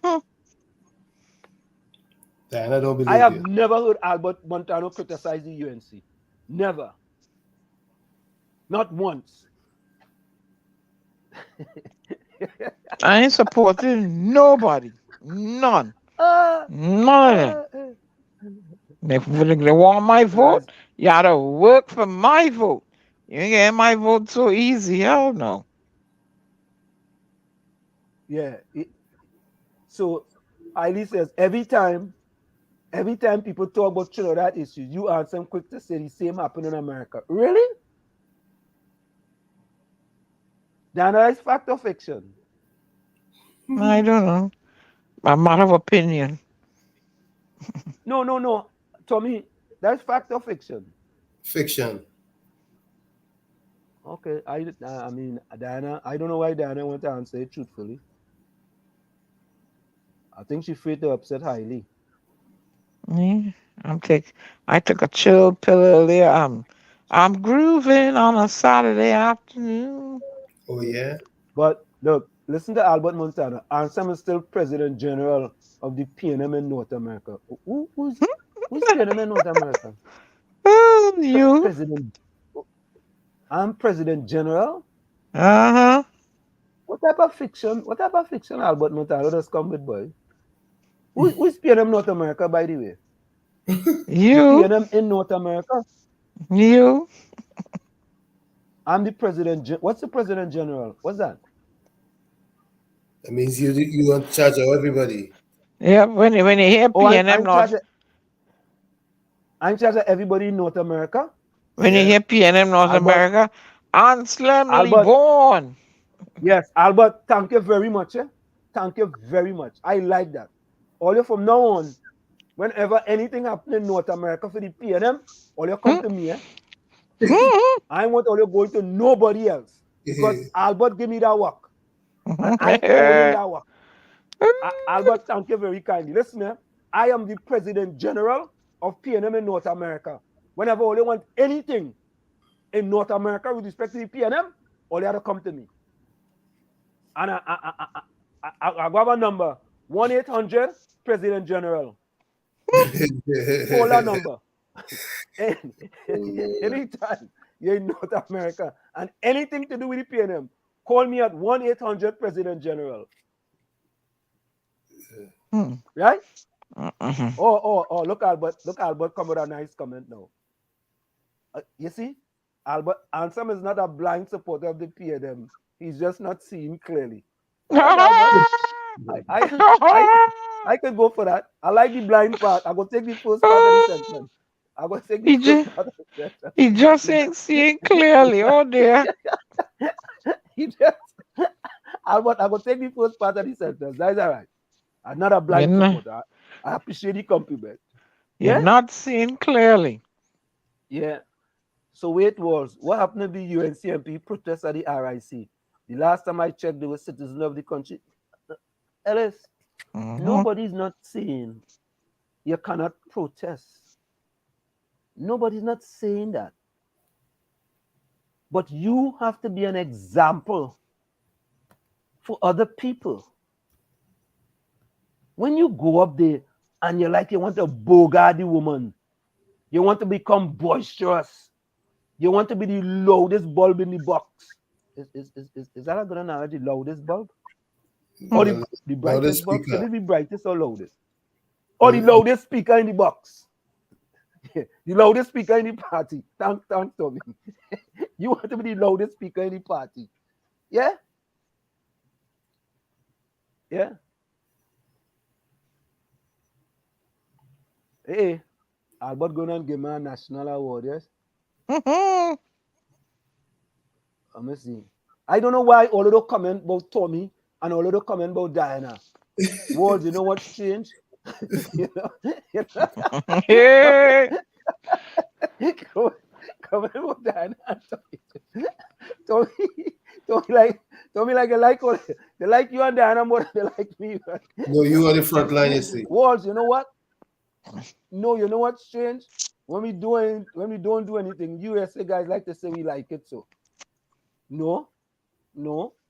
Dan, I don't believe I have you. never heard Albert Montano criticize the UNC. Never. Not once. I ain't supporting nobody. None. None of them. If they want my vote, you gotta work for my vote. You ain't getting my vote so easy. Hell no. Yeah. So Eileen says every time people talk about Trinidad issues, you answer them quick to say the same happened in America. Really? Dana, is fact or fiction? I don't know. I'm out of opinion. No. Tommy, that's fact or fiction? Fiction. Okay. I mean, Diana, I don't know why Diana wants to answer it truthfully. I think she's afraid to upset Hailey. Yeah, I took a chill pill earlier. I'm grooving on a Saturday afternoon. Oh yeah. But look, listen to Albert Montano. Anselm is still President General of the PNM in North America. Who's PNM in North America? You. President. I'm President General. Uh-huh. What type of fiction Albert Montano does come with, boy? Who's PNM North America, by the way? You. The PNM in North America? You. I'm the President. What's the President General? What's that? That means you in charge of everybody. Yeah, when you hear PNM North, I'm in charge of everybody in North America. When you hear PNM North America, Anselm born. Yes, Albert, thank you very much. Thank you very much. I like that. All you from now on, whenever anything happens in North America for the PNM, all you come to me. I want all you going to nobody else. Because Albert gave me that work. And I own that work. Albert, thank you very kindly. Listen, I am the President General of PNM in North America. Whenever all you want anything in North America with respect to the PNM, all you have to come to me. And I grab a number, 1-800 President General. Call that number. Anytime you're in North America and anything to do with the PNM, call me at 1-800 President General. Right? Oh, look Albert come with a nice comment now. You see, Anselm is not a blind supporter of the PNM. He's just not seeing clearly. I could go for that. I like the blind part. I go take the first part of the sentence. I go take the first part of the sentence. He just ain't seeing clearly. Oh dear. He just Albert, I go take the first part of the sentence. That's all right. I'm not a blind supporter. I appreciate the compliment. You're not seeing clearly. Yeah. So wait was what happened to the UNCMP protests at the RIC? The last time I checked, they were citizens of the country. Ellis, nobody's not saying you cannot protest. Nobody's not saying that. But you have to be an example for other people. When you go up there and you're like you want to bogart the woman, you want to become boisterous, you want to be the loudest bulb in the box. Is that a good analogy? Loudest bulb? Or the brightest bulb? Should it be brightest or loudest? Or the loudest speaker in the box? The loudest speaker in the party. Thanks, Tommy. You want to be the loudest speaker in the party. Yeah? Yeah? Hey, Albert gonna give me a national award, yes? Let me see. I don't know why all of the comment about Tommy and all of the comment about Diana. Words, you know what's changed? Comment about Diana and Tommy. Tommy like they like you and Diana more than they like me. No, you are the front line, you see. Words, you know what? No, you know what's changed? When we don't do anything, USA guys like to say we like it so. No,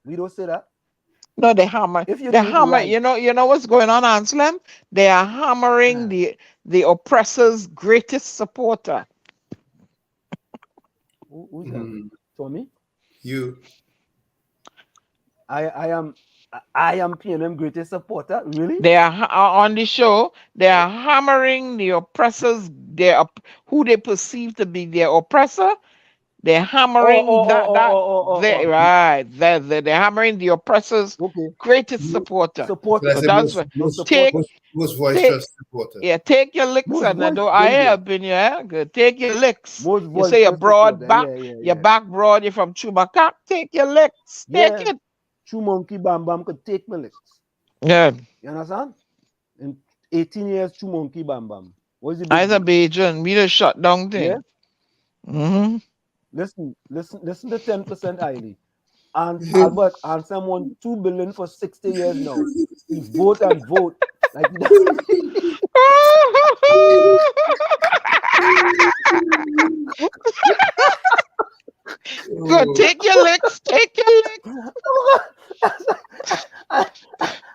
we don't say that. No, they hammer. Right. You know what's going on, Anselm? They are hammering the oppressor's greatest supporter. Who's that? Tommy? You. I am PNM greatest supporter. Really? They are on the show. They are hammering the oppressors. Who they perceive to be their oppressor. They're hammering right. They're hammering the oppressor's greatest supporter. So that's most voiceless supporter. Yeah, take your licks, and I help in you. Good. Take your licks. You say you're broad back. You're back broad. You're from Chumacak. Take your licks. Take it. Chumonkey Bam Bam could take my licks. Yeah. You understand? In 18 years, Chumonkey Bam Bam. What is it? Azerbaijan, we just shut down thing. Yeah. Listen to 10% highly. And Albert Anselm won $2 billion for 60 years now. He vote and vote. Like Good, take your licks.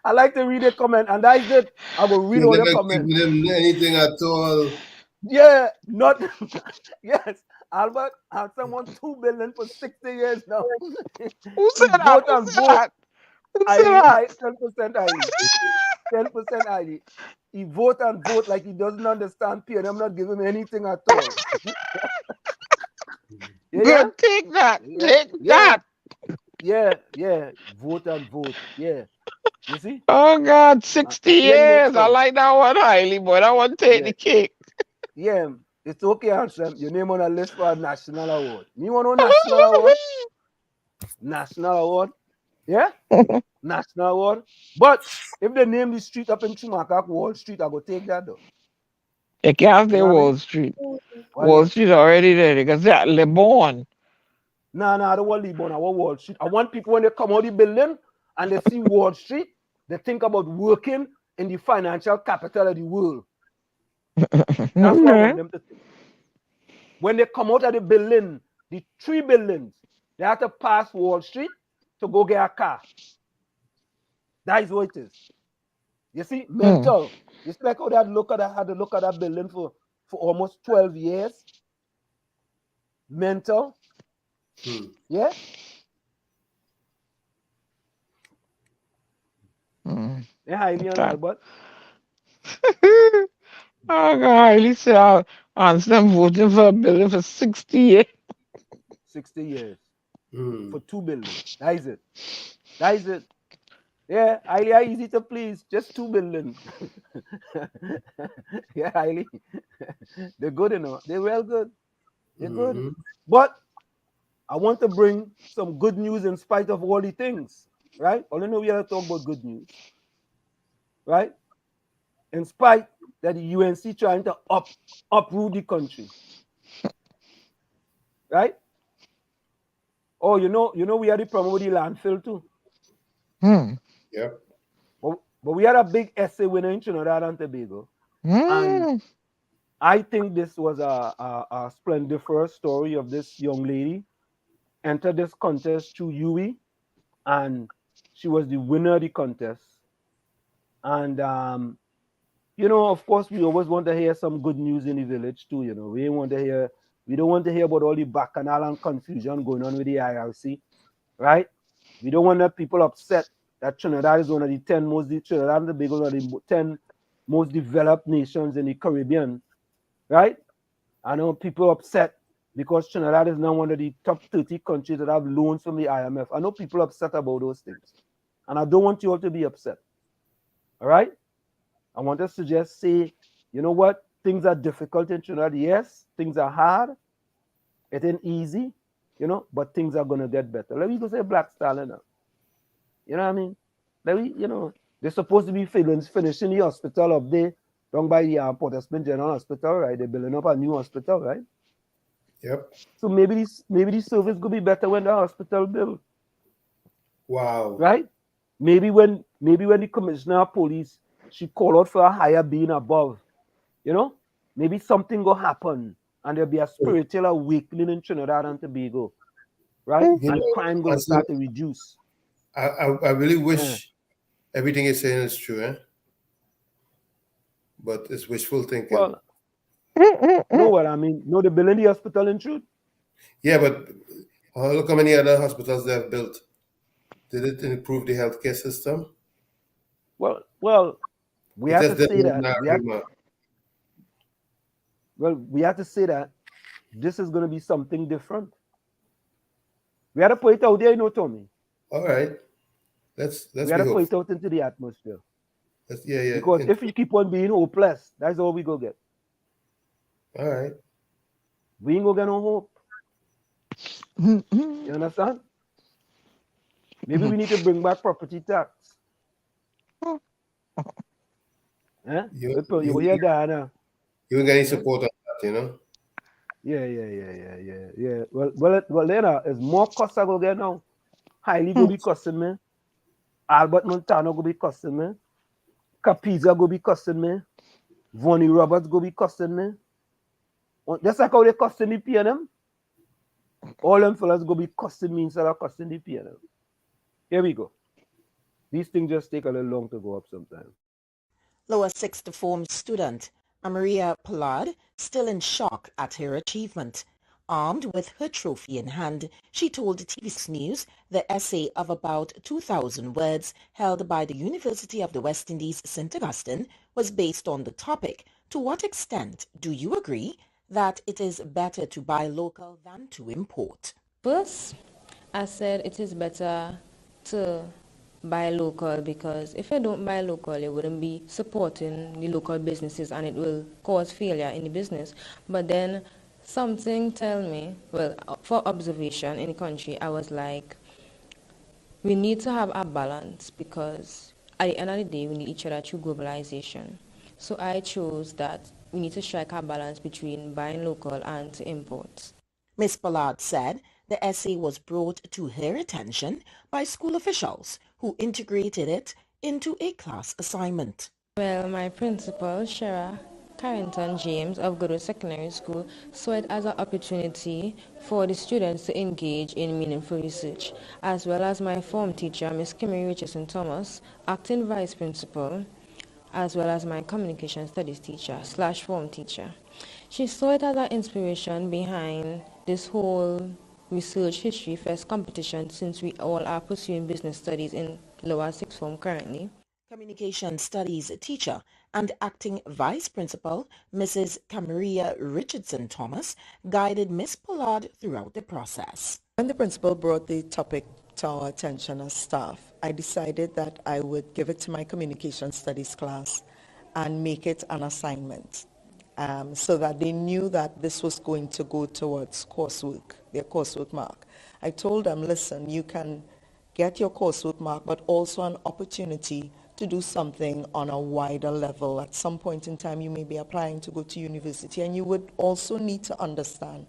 I like to read a comment, and that's it. I will read all the comments. Anything at all. Yeah, not yes. Albert Anselm won $2 billion for 60 years now. Who said that? Who said that? 10% ID. 10% ID. He vote and vote like he doesn't understand P, and I'm not giving him anything at all. Good, take that. Take that. Yeah. Vote and vote. Yeah. You see? Oh God, 60 years. I like that one highly, but I want to take the cake. Yeah. It's okay, Anselm. Your name on a list for a national award. You want a national award? National award? Yeah? National award. But if they name the street up in Chumacak, Wall Street, I go take that though. They can't say Wall Street. Wall Street already there because they're LeBron. No, I don't want LeBron. I want Wall Street. I want people when they come out of the building and they see Wall Street, they think about working in the financial capital of the world. That's what I want them to think. When they come out of the building, the 3 buildings, They have to pass Wall Street to go get a car. That is what it is. You see, mental. It's like how they had to look at that building for almost 12 years. Mental. Yeah. Yeah, highly on Albert. Highly say Anselm voting for a building for 60 years. 60 years. For 2 buildings. That is it. That is it. Yeah, highly easy to please. Just 2 buildings. Yeah, highly. They're good enough. They're well good. They're good. But I want to bring some good news in spite of all the things. Right? I don't know we have to talk about good news. Right? In spite that the UNC trying to uproot the country. Right? Oh, you know we had the problem with the landfill too. Yep. But we had a big essay winner in Trinidad and Tobago. And I think this was a splendiferous story of this young lady. Entered this contest through UE, and she was the winner of the contest. And of course, we always want to hear some good news in the village too. We don't want to hear about all the bacchanal and confusion going on with the IRC, right? We don't want that people upset that Trinidad is one of the 10 Trinidad and Tobago are the 10 most developed nations in the Caribbean, right? I know people upset because Trinidad is now one of the top 30 countries that have loans from the IMF. I know people upset about those things. And I don't want you all to be upset. All right? I want us to just say, you know what? Things are difficult in Trinidad. Yes, things are hard. It ain't easy, but things are going to get better. Let me go say Black Stalin now. You know what I mean? They're supposed to be finishing the hospital up there, down by the Port-au-Prince General Hospital, right? They're building up a new hospital, right? Yep. So maybe the service could be better when the hospital built. Wow. Right? Maybe when the commissioner of police, she called out for a higher being above, maybe something will happen and there'll be a spiritual awakening in Trinidad and Tobago, right? And crime will start to reduce. I really wish everything you're saying is true, but it's wishful thinking. Well, know what I mean? No, they're building the hospital in truth. Yeah, but look how many other hospitals they have built. Did it improve the healthcare system? Well, we have to say that. We have to say that this is going to be something different. We have to put it out there, Tommy. All right. Let's we have to put it out into the atmosphere. Yeah. Because if you keep on being hopeless, that's all we go get. All right. We ain't gonna get no hope. You understand? Maybe we need to bring back property tax. You hear Diana? You ain't got any support on that, Yeah. Well, later, it's more costs I go get now. Hailey go be costing me. Albert Montano go be costing me. Capiza go be costing me. Vonnie Roberts go be costing me. That's like how they costing the PNM. All them fellas go be costing me instead of costing the PNM. Here we go. These things just take a little long to go up sometimes. Lower sixth form student Maria Pollard, still in shock at her achievement. Armed with her trophy in hand, she told TV6 News the essay of about 2,000 words held by the University of the West Indies St. Augustine was based on the topic, to what extent do you agree that it is better to buy local than to import? First, I said it is better to buy local, because if you don't buy local, you wouldn't be supporting the local businesses and it will cause failure in the business. But then something tell me, well, for observation in the country, I was like, we need to have a balance, because at the end of the day, we need each other through globalization. So I chose that we need to strike a balance between buying local and to import. Ms. Pollard said the essay was brought to her attention by school officials who integrated it into a class assignment. Well, my principal, Shara, Carrington James of Goodwood Secondary School saw it as an opportunity for the students to engage in meaningful research, as well as my form teacher, Miss Kimmy Richardson Thomas, acting vice principal, as well as my communication studies teacher / form teacher. She saw it as an inspiration behind this whole research history fest competition, since we all are pursuing business studies in lower sixth form currently. Communication Studies teacher and acting vice principal, Mrs. Camaria Richardson Thomas, guided Miss Pollard throughout the process. When the principal brought the topic to our attention as staff, I decided that I would give it to my communication studies class and make it an assignment, so that they knew that this was going to go towards coursework, their coursework mark. I told them, listen, you can get your coursework mark, but also an opportunity to do something on a wider level. At some point in time, you may be applying to go to university, and you would also need to understand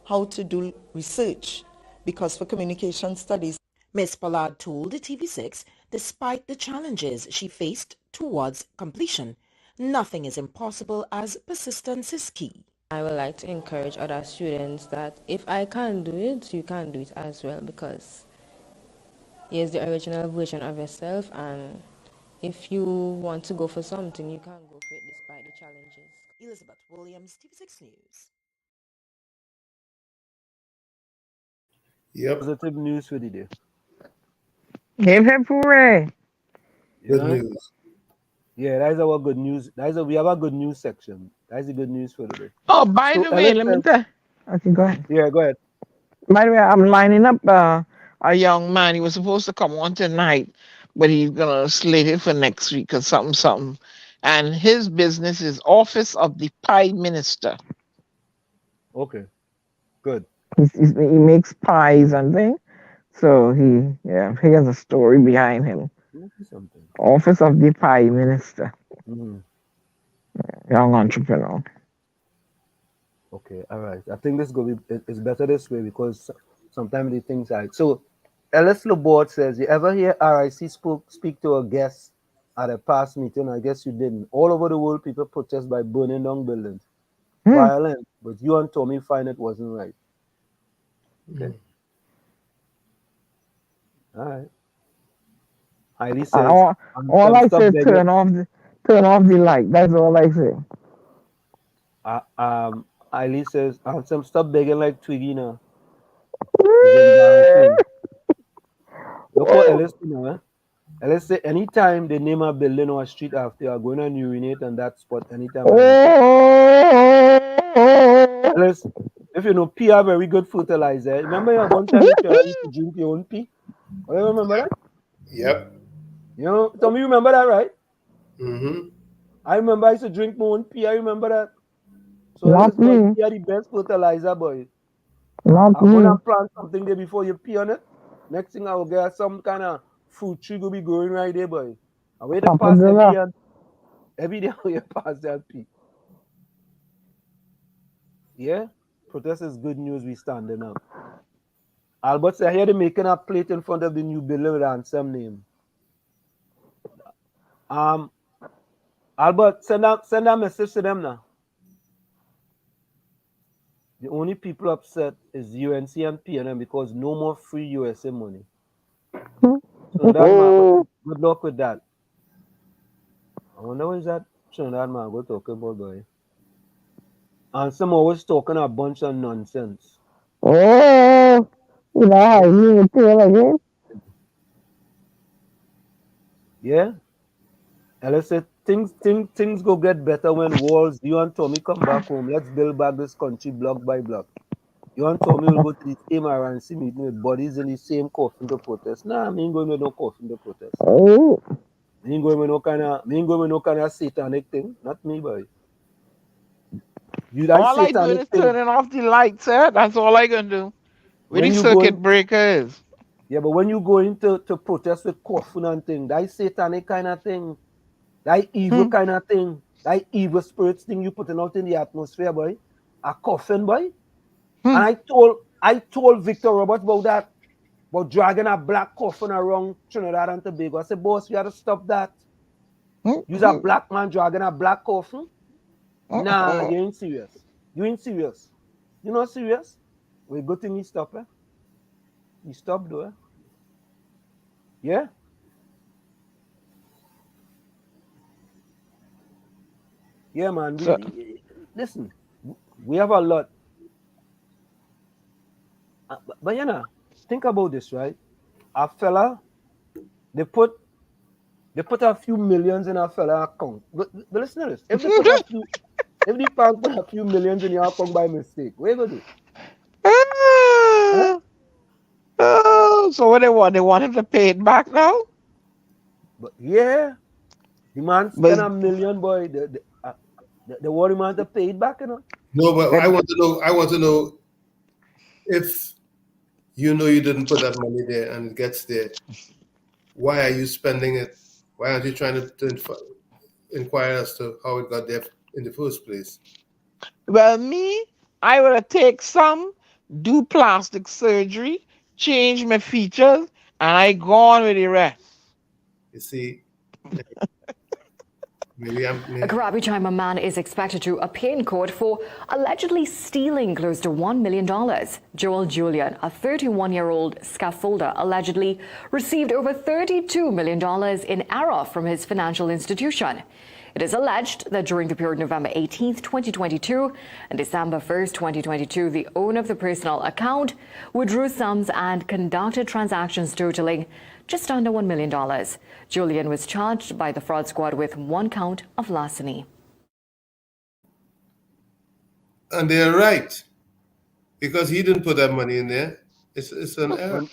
how to do research, because for communication studies, Ms. Pollard told TV6, despite the challenges she faced towards completion, nothing is impossible as persistence is key. I would like to encourage other students that if I can do it, you can do it as well, because here's the original version of yourself, and if you want to go for something, you can go for it despite the challenges. Elizabeth Williams, TV6 News. Yep. Positive news for the day. Hip hip hooray. Good news. Yeah, that's our good news. We have a good news section. That's the good news for the day. Oh, by the way, let me tell. Okay, go ahead. Yeah, go ahead. By the way, I'm lining up a young man. He was supposed to come on tonight, but he's gonna slate it for next week or something. And his business is Office of the Prime Minister. Okay, good. He makes pies and things. So he has a story behind him. Office of the Prime Minister. Mm-hmm. Young entrepreneur. Okay, all right. I think this it's better this way, because sometimes the things like so. Ellis Laborde says, "You ever hear RIC speak to a guest at a past meeting? I guess you didn't. All over the world, people protest by burning down buildings, violent. But you and Tommy find it wasn't right." Okay. All right. Heidi says, all I say is turn off the light. That's all I say. Eileen says, Anselm, stop begging like Twiggy now. Look what Ellis do now, eh? Ellis say, anytime they name a building or a street after, you are going to urinate on that spot anytime. Ellis, if you know pee are very good fertilizer. Remember you one time you used to drink your own pee? Oh, you remember that? Yep. You know, Tommy, you remember that, right? Mm-hmm. I remember I used to drink my own pee. I remember that. So pee are the best fertilizer, boy. I'm gonna plant something there before you pee on it. Next thing I will get some kind of fruit tree will be growing right there, boy. I wait to pass that pee, and every day you pass that pee. Yeah, protest is good news. We standing up. Albert said, here they're making a plate in front of the new building with Anselm name. Albert, send a message to them now. The only people upset is UNC and PNM because no more free USA money. So that good luck with that. I wonder what is that Trinidad man go talking about, boy. Anselm always talking a bunch of nonsense. Oh, you know how you feel again? Yeah. Ellis said things go get better when Walls, you and Tommy come back home. Let's build back this country block by block. You and Tommy will go to the same RNC meeting with bodies in the same coffin to protest. Nah, I ain't going with no coffin to protest. Oh. I ain't going with no kind of satanic thing. Not me, boy. All I doing is turning off the lights, sir. That's all I gonna do. Where the circuit breaker is. Yeah, but when you go into protest with coffin and thing, that satanic kind of thing, that evil kind of thing, that evil spirits thing you putting out in the atmosphere, boy. A coffin, boy. And I told Victor Roberts about that, about dragging a black coffin around Trinidad and Tobago. I said, boss, we had to stop that. You're a black man dragging a black coffin. Nah, you ain't serious. You ain't serious. You not serious? Well, good thing he stopped, eh? He stopped though, eh? Yeah? Yeah, man. So, Listen, we have a lot. But you know, think about this, right? A fella, they put a few millions in a fella account. But listen to this. If they put a few, if the bank put a few millions in your account by mistake, what you gonna do? Huh? so what they want? They want him to pay it back now? But yeah, the man spent But $1 million, boy. The worry man to pay it back, you know. No, but I and want to know. I want to know if you know you didn't put that money there and it gets there. Why are you spending it? Why aren't you trying to inquire as to how it got there in the first place? well, me, I would take some, do plastic surgery, change my features, and I go on with the rest. You see, maybe I'm. A Karachi-Chima man is expected to appear in court for allegedly stealing close to $1 million. Joel Julian, a 31-year-old scaffolder, allegedly received over $32 million in error from his financial institution. It is alleged that during the period November 18, 2022 and December 1, 2022, the owner of the personal account withdrew sums and conducted transactions totaling just under $1 million. Julian was charged by the fraud squad with 1 count of larceny. And they're right, because he didn't put that money in there. It's an error.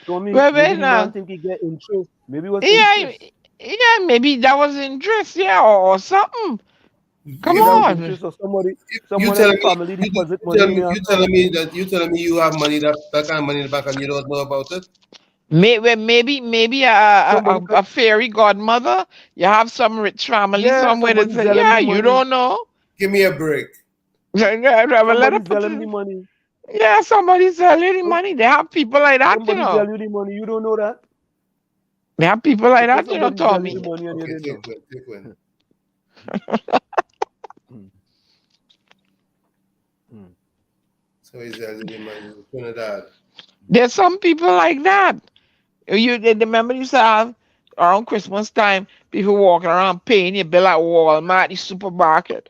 So Wait, maybe wait the man now. think he get interest. Maybe it was Yeah, interest. yeah, maybe that was interest, yeah, or something. Come Maybe that was on. interest or somebody You in the telling me family deposit money in your you account. telling me that you have money that kind of money in the bank and you don't know about it? Maybe Somebody a fairy godmother. You have some rich family yeah, somewhere that somebody say, sell him yeah, the you money. don't know. Give me a break. Yeah, let her Somebody put sell him the it. money. Yeah, somebody selling the money. They have people like that, you Somebody know. sell you the money. You don't know that. They have people like Suppose that, you know, somebody sell you the Tommy. money and you Okay, didn't know. take one. So he's selling the money in Trinidad. There's some people like that. They remember you used to have around Christmas time, people walking around paying your bill at Walmart, the supermarket.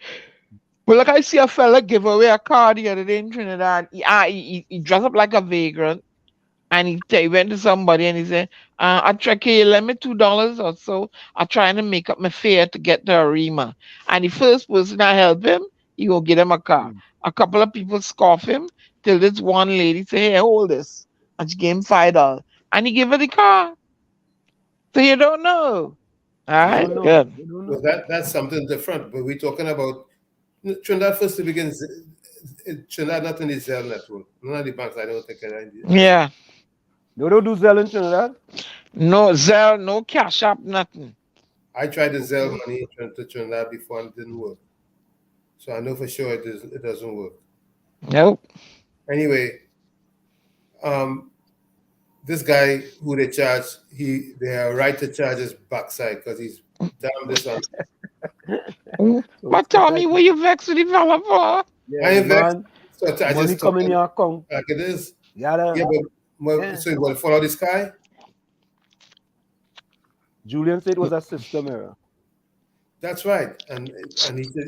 Well, like I see a fella give away a car the other day in Trinidad. He dressed up like a vagrant and he went to somebody and he said, I try to lend me $2 or so. I'm trying to make up my fare to get to Arima. And the first person I help him, he go get him a car. A couple of people scoff him till this one lady say, hey, hold this. And she gave him $5. And he gave her the car. So you don't know. All You right, don't know. good. You don't Well, know. that's something different. But we're talking about Trinidad first to begin. Trinidad not in the Zelle network. None of the banks I don't think are in the Zelle. Yeah. They don't do Zelle in Trinidad. No Zelle, no Cash App, nothing. I tried to Zelle Okay. money to Trinidad before and it didn't work. So I know for sure it doesn't work. Nope. Anyway, this guy who they charge, they have a right to charge his backside because he's damn dishonest. But Tommy, what you vex with the fella for? Yeah, I the invest, man, so I money just come in talking your account. like it is. You gotta, Yeah, but yeah. so you want to follow this guy? Julian said it was a system error. That's right, and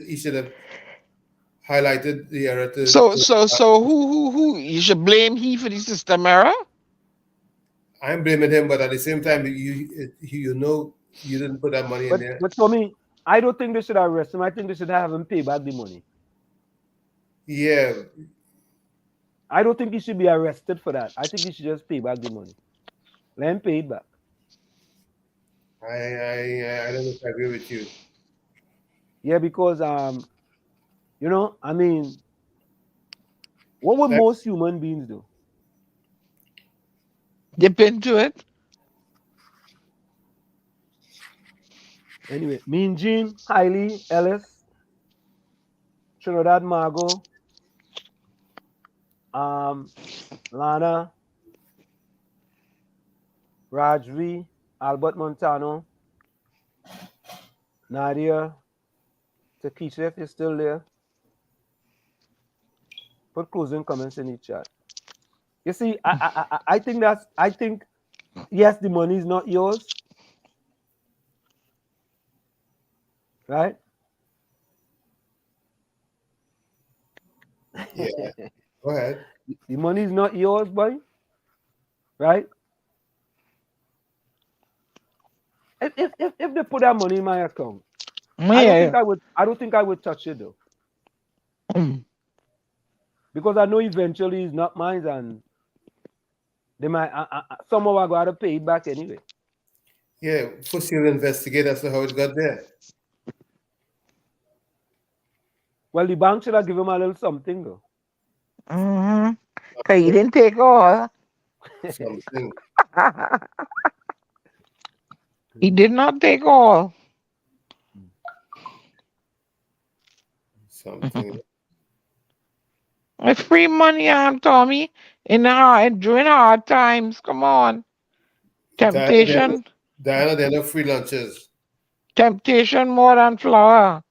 he should have highlighted the error to. So who you should blame he for the system error? I'm blaming him, but at the same time, you know you didn't put that money in there. But for me, I don't think they should arrest him. I think they should have him pay back the money. Yeah. I don't think he should be arrested for that. I think he should just pay back the money. Let him pay it back. I don't disagree with you. Yeah, because you know, I mean, what would most human beings do? Dip into it. Anyway, Mean Gene, Hailey, Ellis, Trinidad Margot, Lana, Rajvi, Albert Montano, Nadia, Takesha, if you're still there, put closing comments in the chat. You see, I think yes, the money is not yours, right? Yeah. Go ahead. The money is not yours, boy, right? If they put that money in my account, I don't think I would touch it though. Because I know eventually it's not mine, and they might somehow I gotta pay it back anyway. Yeah, first you'll investigate as to how it got there. Well, the bank should have given him a little something though. Cause he didn't take all. Something. He did not take all. Something. It's free money, Tommy. During hard times. Come on. Temptation. Diana, there are no free lunches. Temptation more than flour.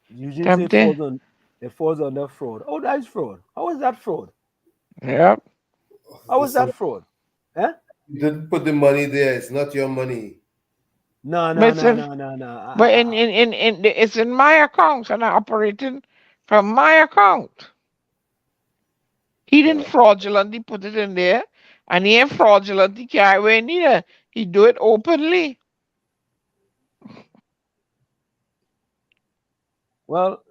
Usually it falls under fraud. Oh, that is fraud. How is that fraud? Yep. How is that fraud? Eh? You didn't put the money there. It's not your money. No. But it's in my account, and I'm operating from my account. He didn't fraudulently put it in there, and he ain't fraudulently carry away neither. He do it openly. Well,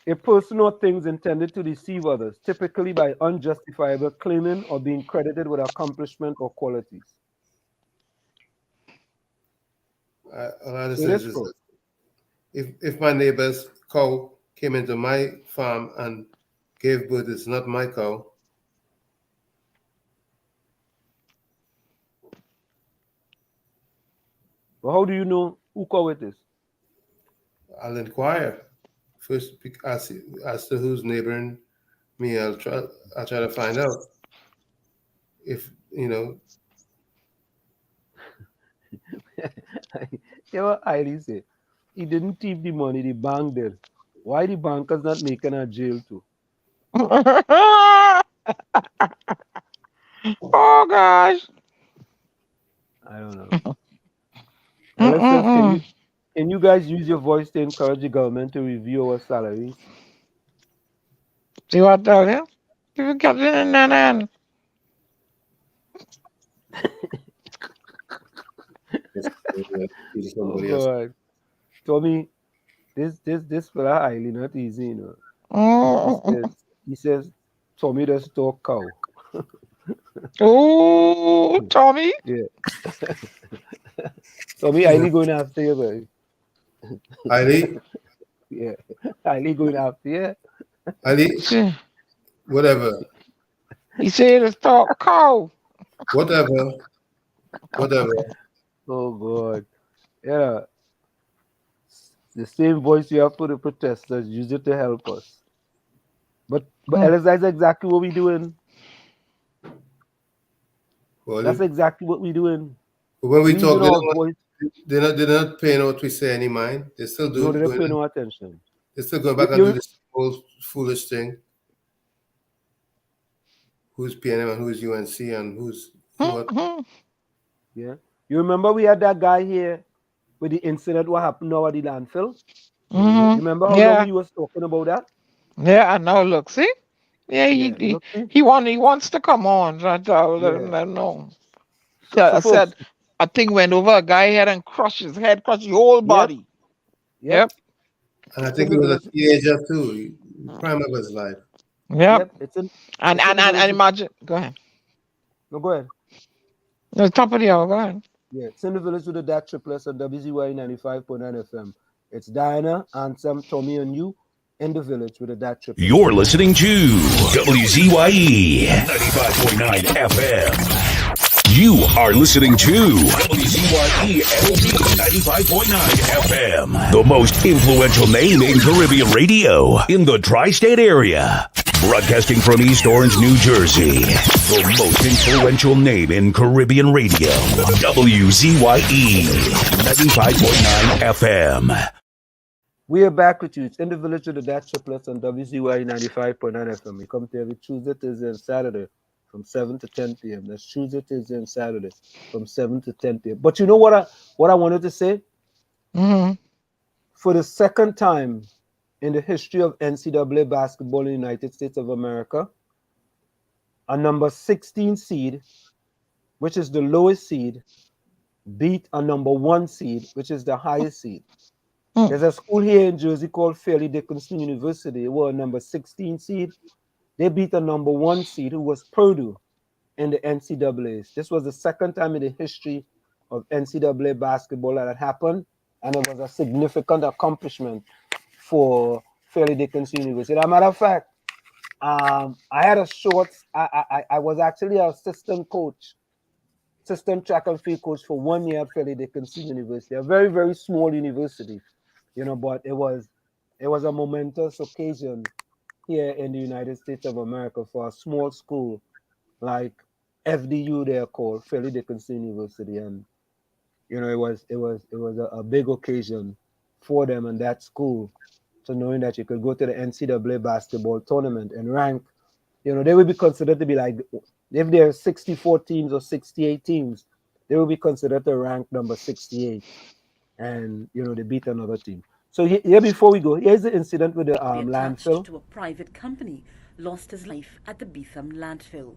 a person or things intended to deceive others, typically by unjustifiable claiming or being credited with accomplishment or qualities. If my neighbor's cow came into my farm and gave birth, it's not my cow. Well, how do you know who cow it is? I'll inquire first as to who's neighboring me. I'll try to find out if you know. You know what Eileen said? He didn't thief the money, the bank did. Why the bankers not making a jail too? Oh gosh. I don't know. Says, can you guys use your voice to encourage the government to review our salaries? See what I tell you? People kept it in their hand. Oh God. Tommy, this for highly not easy, you know. He says Tommy does talk cow. Oh, Tommy. Yeah. Tommy, highly going after you, boy. Highly? Yeah. Highly going after you. Highly? Whatever. He said it's talk cow. Whatever. Oh God. Yeah. The same voice you have for the protesters, use it to help us. But Ellis, that's exactly what we're doing. That's exactly what we're doing. When we talk, they're not paying what we say any mind. They're still doing. No, they don't pay no attention. They're still going back and do this whole foolish thing. Who's PNM and who's UNC and who's what? Yeah. You remember we had that guy here with the incident what happened now at the landfill? You remember how long he was talking about that? Yeah, I know. Look, see? Yeah, he wants to come on. So I let him know. I said a thing went over a guy's head and crushed his head, crushed the whole body. Yep. And I think he was a teenager too. Prime of his life. Yep. And imagine. Go ahead. No, go ahead. No, top of the hour. Go ahead. Yeah, it's in the village with the DAT Triplets on WZYE 95.9 FM. It's Diana, Anselm, Tommy, and you in the village with the DAT Triplets. You're listening to WZYE 95.9 FM. You are listening to WZYE 95.9 FM, the most influential name in Caribbean radio in the tri-state area. Broadcasting from East Orange, New Jersey. The most influential name in Caribbean radio. WZYE 95.9 FM. We are back with you. It's in the village of the DAT Triplets on WZYE 95.9 FM. We come to every Tuesday, Thursday, and Saturday from 7 to 10 p.m. That's Tuesday, Thursday, and Saturday from 7 to 10 p.m. But you know what I wanted to say? Mm-hmm. For the second time in the history of NCAA basketball in the United States of America, a number 16 seed, which is the lowest seed, beat a number 1 seed, which is the highest seed. There's a school here in Jersey called Fairleigh Dickinson University. They were a number 16 seed. They beat a number 1 seed, who was Purdue, in the NCAAs. This was the second time in the history of NCAA basketball that had happened, and it was a significant accomplishment for Fairleigh Dickinson University. As a matter of fact, I had a short, I was actually an assistant track and field coach for 1 year at Fairleigh Dickinson University, a very, very small university, but it was a momentous occasion here in the United States of America for a small school like FDU, they're called, Fairleigh Dickinson University, and it was a big occasion for them and that school, to knowing that you could go to the NCAA basketball tournament and rank. They would be considered to be like, if there are 64 teams or 68 teams, they will be considered to rank number 68, and they beat another team. So here, before we go, here's the incident with the landfill. To a private company, lost his life at the Beetham landfill.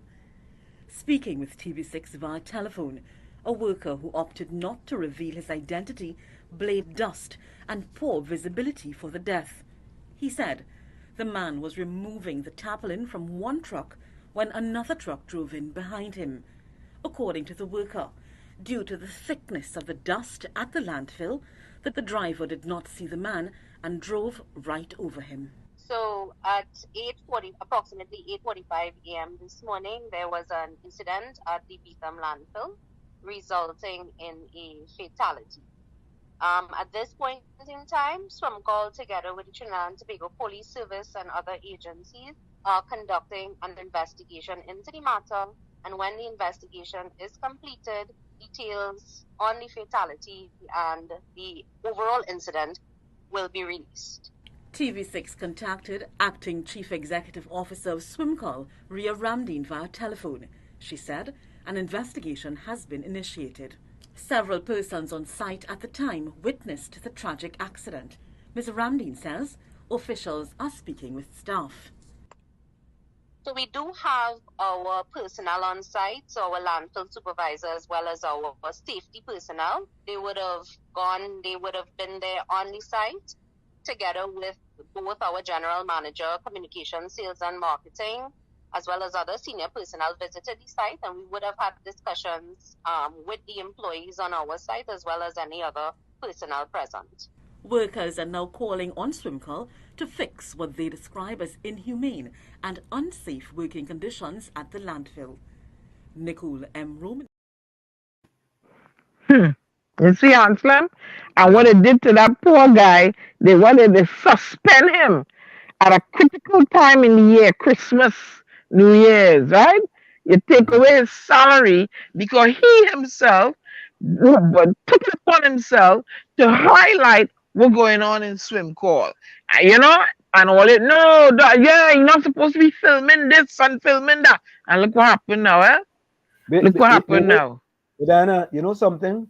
Speaking with TV6 via telephone, a worker who opted not to reveal his identity blamed dust and poor visibility for the death. He said the man was removing the tarpaulin from one truck when another truck drove in behind him. According to the worker, due to the thickness of the dust at the landfill, that the driver did not see the man and drove right over him. So at approximately 8:45 a.m. this morning, there was an incident at the Beetham landfill, resulting in a fatality. At this point in time, SWIMCALL, together with the Trinidad and Tobago Police Service and other agencies, are conducting an investigation into the matter, and when the investigation is completed, details on the fatality and the overall incident will be released. TV6 contacted Acting Chief Executive Officer of SWIMCALL, Ria Ramdeen, via telephone. She said an investigation has been initiated. Several persons on site at the time witnessed the tragic accident. Ms. Ramdeen says officials are speaking with staff. So we do have our personnel on site, so our landfill supervisor as well as our safety personnel. They would have been there on the site together with both our general manager, communications, sales and marketing, as well as other senior personnel visited the site, and we would have had discussions with the employees on our site as well as any other personnel present. Workers are now calling on SWIMCALL to fix what they describe as inhumane and unsafe working conditions at the landfill. Nicole M. Roman. You see, Anselm? And what they did to that poor guy, they wanted to suspend him at a critical time in the year, Christmas, New Year's, right? You take away his salary because he himself took it upon himself to highlight what's going on in SWIMCALL. And all it, you're not supposed to be filming this and filming that. And look what happened now, eh? Look what happened now. Diana, you know something?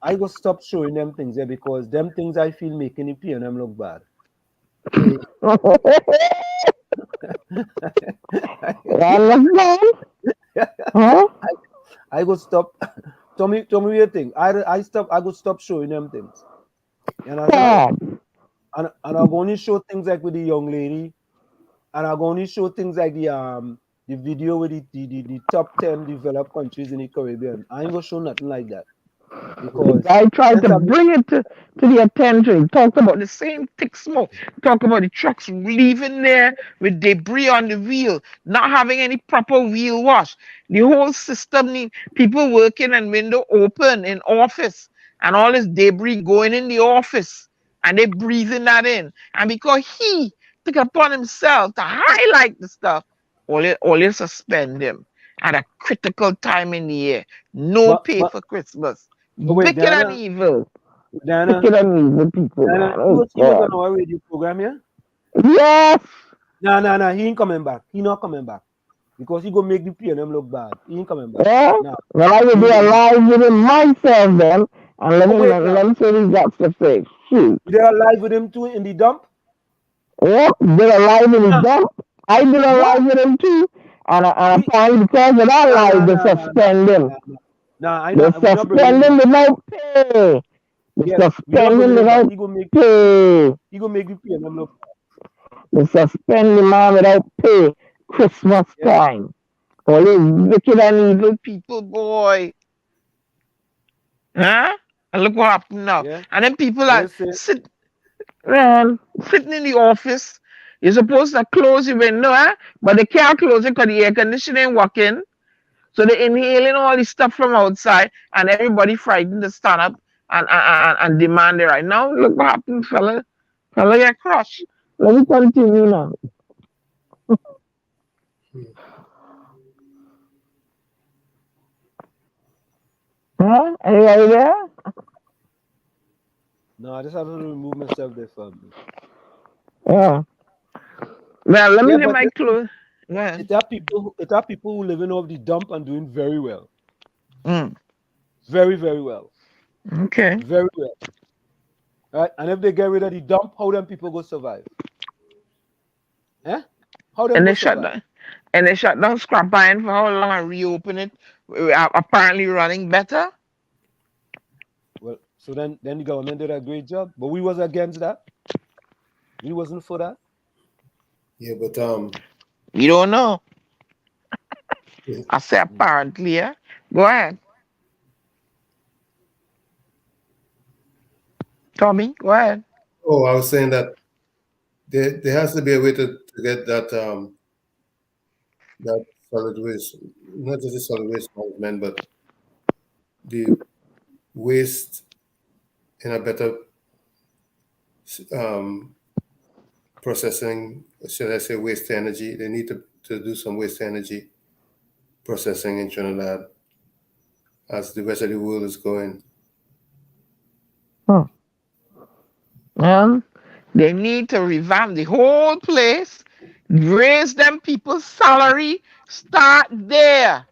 I go stop showing them things there because them things I feel making it and them look bad. I go stop. Tell me what you think. I go stop showing them things. And I'm going to show things like with the young lady, and I'm going to show things like the video with the top 10 developed countries in the Caribbean. I ain't gonna show nothing like that. Because I tried to bring it to the attention. Talk about the same thick smoke. Talk about the trucks leaving there with debris on the wheel, not having any proper wheel wash. The whole system need people working and window open in office, and all this debris going in the office, and they breathing that in. And because he take it upon himself to highlight the stuff, only suspend him at a critical time in the year. No pay for Christmas. wait, Wicked and Diana, evil. Diana, Wicked and evil people, Diana, man. Oh, he was God. on our radio program, yeah? Yes. Nah, he ain't coming back. He not coming back. Because he gonna make the PNM look bad. He ain't coming back. Yeah? Nah. Well, I will He be ain't coming back. alive with him myself then, and let Oh, wait now. me say he got to say, shoot. You there alive with him too in the dump? Yeah, been alive in the dump. I've been alive with him too. And apparently because of that life, they suspend him. Nah, They we not bringing suspend him him back. without pay. They Yes, we not suspend him bringing him back. without He gonna make pay. the PNM look They suspend the man without pay. Christmas time. All these wicked and evil people, boy. Huh? And look what happened now. Yeah. And then people And are sitting in the office. You're supposed to close your window, but they can't close it because the air conditioning ain't working. So they're inhaling all this stuff from outside, and everybody frightened to stand up and demand it right now. Look what happened, fella. Fella get crushed. Let me continue now. Huh? Anybody there? No, I just have to remove myself there from me. Yeah. Well, let me Yeah, get but my clothes. Yeah. it are people who living off the dump and doing very well. Mm. Very, very well. Okay. Very well. Right? And if they get rid of the dump, how them people go survive? Eh? How them And go they shut survive? down. And they shut down scrap iron for how long and reopen it? Apparently running better. Well, so then the government did a great job, but we was against that. We wasn't for that. Yeah, but You don't know. yeah. I say apparently, yeah. Go ahead. Tommy, go ahead. Oh, I was saying that there has to be a way to get that that solid waste, not just the solid waste management, but the waste in a better processing. Should I say waste energy? They need to do some waste energy processing in Trinidad as the rest of the world is going. They need to revamp the whole place, raise them people's salary, start there.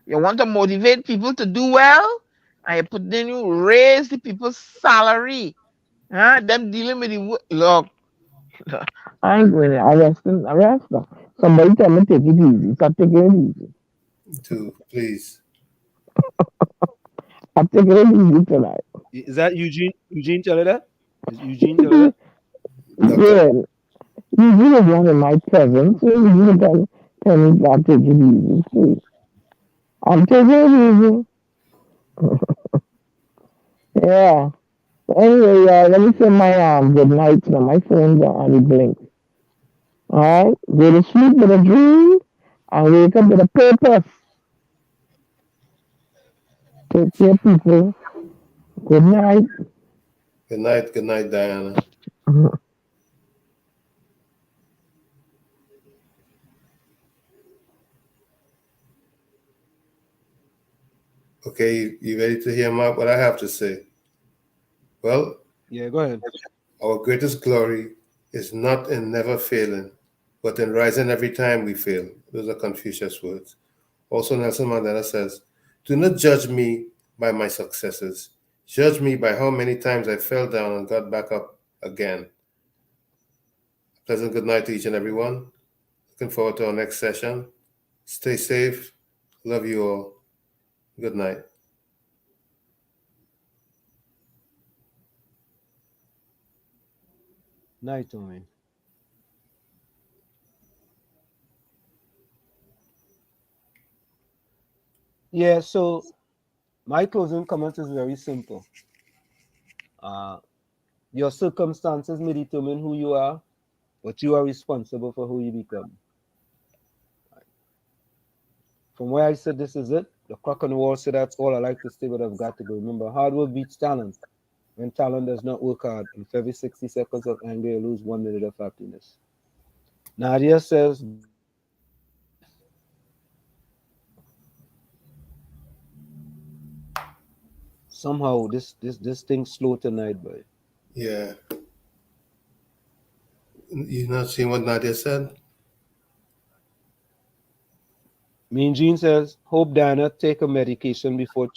You want to motivate people to do well, and you raise the people's salary. Them dealing with the look. I ain't going to arrest them. Somebody tell me take it easy. Stop taking it easy. Please. I'm taking it easy tonight. Is that Eugene? Eugene tell you that? Is Eugene tell you that? Good. Eugene is one of my cousins, so Eugene tell me to take it easy, please. I'm taking it easy. Yeah. Anyway, let me say my good night now. My phone's on the blink. Alright? Go to sleep with a dream and wake up with a purpose. Take care, people. Good night. Good night, Diana. Okay, you ready to hear what I have to say? Well, yeah, go ahead. Our greatest glory is not in never failing, but in rising every time we fail. Those are Confucius words. Also, Nelson Mandela says, "Do not judge me by my successes. Judge me by how many times I fell down and got back up again." Pleasant good night to each and every one. Looking forward to our next session. Stay safe. Love you all. Good night. Night, Tommy. Yeah, so my closing comment is very simple. Your circumstances may determine who you are, but you are responsible for who you become. From where I said this is it, the clock on the wall said that's all I like to say, but I've got to go. Remember, hard work beats talent. When talent does not work hard, and for every 60 seconds of anger, you lose 1 minute of happiness. Nadia says, somehow this thing slow tonight, boy. Yeah. You not seeing what Nadia said? Mean Jean says, hope Diana take a medication before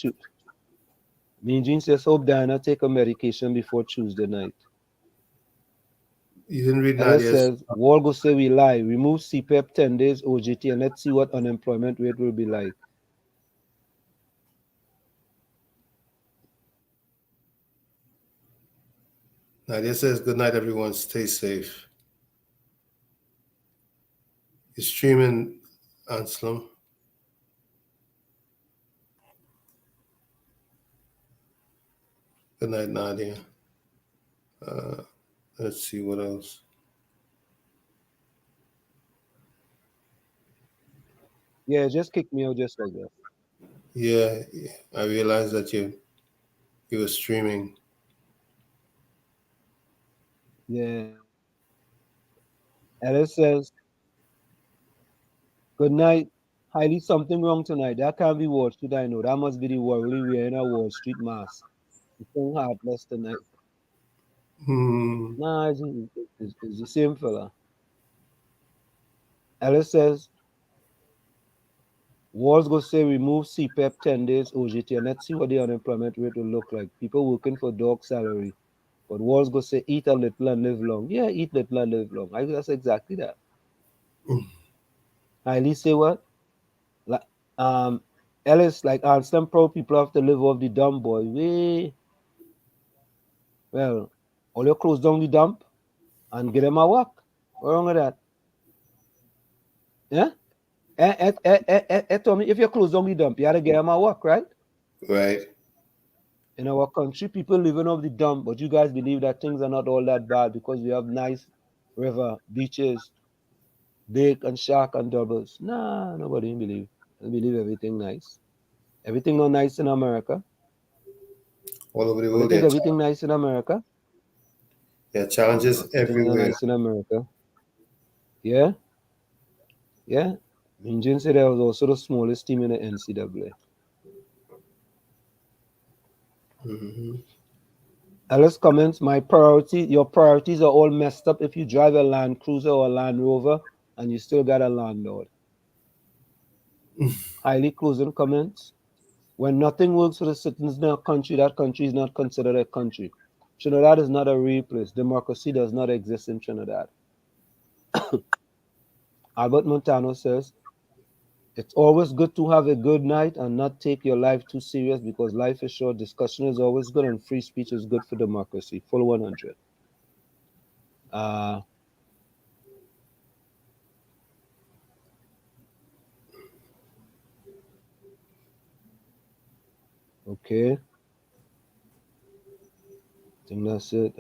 Mean Jean says, hope Diana take a medication before Tuesday night. You didn't read Alice Nadia's. says, Wall go say we lie. Remove CPEP 10 days OJT and let's see what unemployment rate will be like. Nadia says, good night, everyone. Stay safe. You're streaming, Anselm. Good night, Nadia. Let's see what else. Yeah, just kick me out just like that. Yeah, I realized that you were streaming. Yeah. Alice says, good night. Highly something wrong tonight. That can't be Wall Street, I know. That must be the worldly wearing a Wall Street mask. It's so heartless tonight. Nah, it's the same fella. Alice says, Walls go say remove CPEP 10 days OJT and let's see what the unemployment rate will look like. People working for dog salary. But Walls go say eat a little and live long. Yeah, eat little and live long. I guess that's exactly that. Highly say what? Like Ellis, like Anselm proud people have to live off the dump, boy. Well, all you close down the dump and get them a work. What's wrong with that? Yeah? Tommy, if you close down the dump, you gotta get them a work, right? Right. In our country, people living off the dump, but you guys believe that things are not all that bad because we have nice river, beaches, big and shark and doubles. Nah, nobody believe. They believe everything nice. Everything not nice in America. All over the You world. think everything nice in America? Yeah, challenges everywhere. Nice in America. Yeah? Yeah? Minjin said I was also the smallest team in the NCAA. Alice comments, your priorities are all messed up if you drive a Land Cruiser or a Land Rover and you still got a landlord. Highly closing comments. When nothing works for the citizens in a country, that country is not considered a country. Trinidad is not a real place. Democracy does not exist in Trinidad. Albert Montano says, it's always good to have a good night and not take your life too serious because life is short. Discussion is always good and free speech is good for democracy. Full 100. Okay. I think that's it.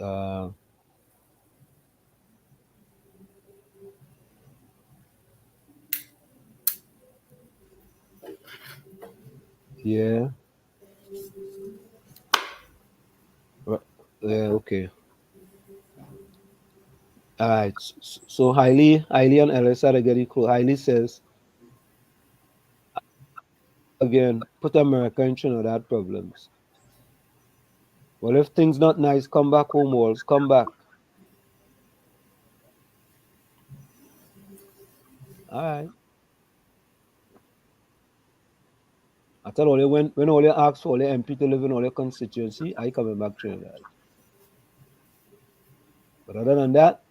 Yeah. Yeah, okay. All right. So Hailey and Ellis are getting close. Hailey says, again, put America in Trinidad problems. Well, if things not nice, come back home, Walls. Come back. All right. I tell all you, when all you ask for all your MP to live in all your constituency, I coming back to Trinidad. But other than that,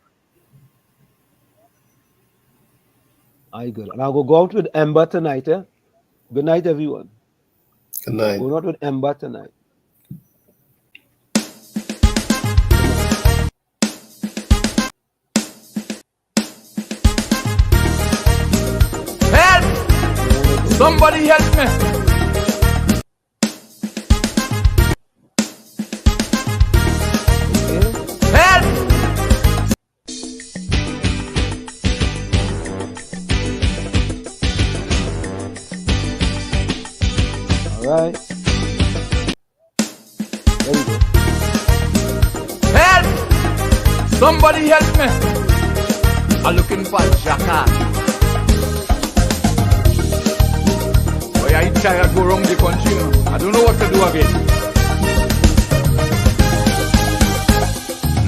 I good. And I'll go out with Ember tonight, eh? Good night, everyone. Good night. Going out with Ember tonight. Help! Somebody help me! Help! All right. There we go. Help! Somebody help me! are looking for jackass. Oh yeah, each child go around the country, you know. I don't know what to do again.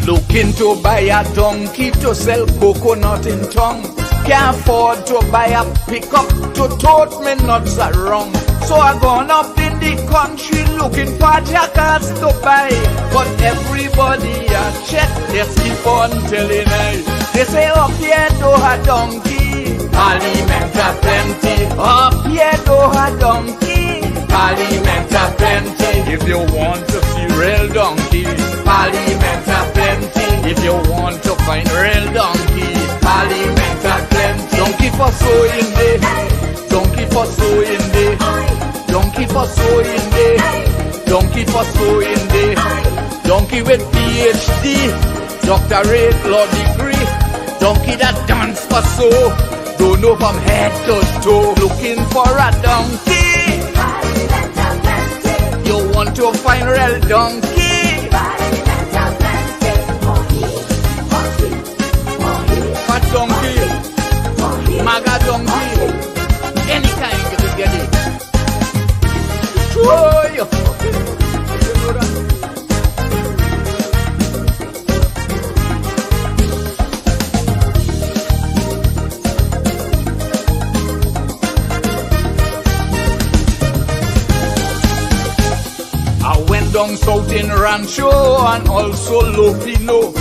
Looking to buy a donkey to sell coconut in town. Can't afford to buy a pickup to tote me nuts around. So I gone up in the country looking for jackass to buy. But everybody I check, just keep on telling I. They say up here do a donkey, Parliament a plenty. Up here do a donkey, Parliament a plenty. If you want to see real donkey, Parliament a plenty. If you want to find real donkey, Parliament a plenty. Donkey for sewing day, donkey for sewing day, donkey for sewing day, donkey for sewing day. Donkey with PhD, doctorate, law degree. Donkey that dance for sew, don't know from head to toe. Looking for a donkey, you want to find real donkey. Fat donkey, maga donkey, any kind you can get it. Oh, I went down south in Rancho and also Lofino.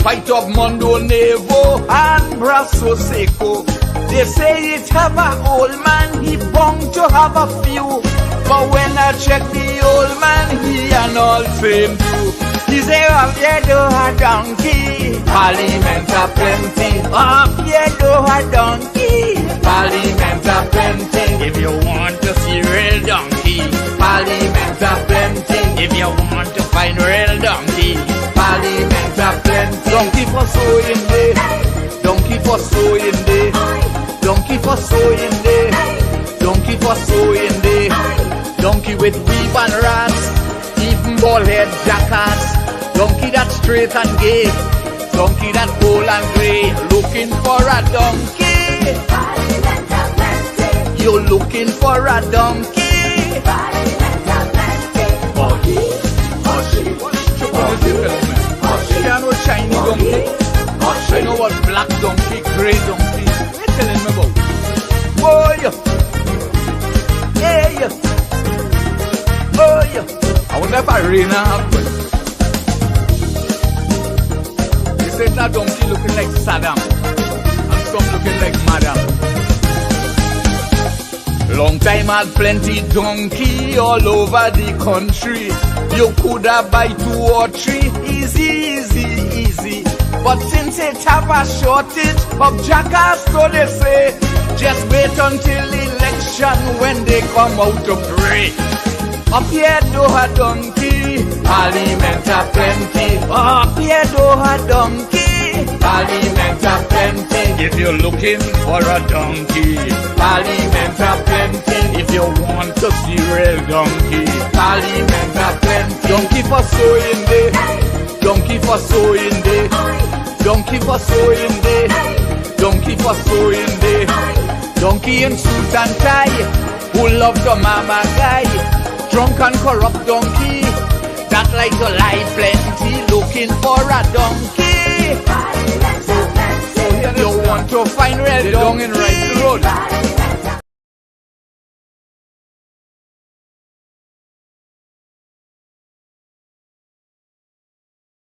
Fight up Mondo Nevo and Brasso Seco. They say it have a old man, he bound to have a few. But when I check the old man, he and all same too. He say up here do a donkey, Parliament a plenty. Up here do a donkey, Parliament a plenty. If you want to see real donkey, Parliament a plenty. If you want to find real donkey, Parliament a plenty. Donkey for sewing day, donkey for sewing day, donkey for sewing day, donkey for sewing day. Donkey with weave and rats, even bald head jackass. Donkey that straight and gay, donkey that gold and grey. Looking for a donkey, you're looking for a donkey. I know Chinese donkey, I know what black donkey, grey donkey. What are you telling me about? Oh yeah, yeah. Oh yeah, I wonder if I rain happen. They say that donkey looking like Saddam and some looking like Madam. Long time had plenty donkey all over the country. You coulda buy 2 or 3, easy. But since it have a shortage of jackass, so they say, just wait until election when they come out to pray. Up here do a donkey, Parliament a plenty. Up here do a donkey, Parliament a plenty. If you're looking for a donkey, Parliament a plenty. If you want to see real donkey, Parliament a plenty. Donkey for sewing day, donkey for sewing day, donkey for sewing day, donkey for sewing day. Donkey in suit and tie, who love the mama guy. Drunk and corrupt donkey, that like to lie plenty. Looking for a donkey, so you want to find real donkey. Down in right road.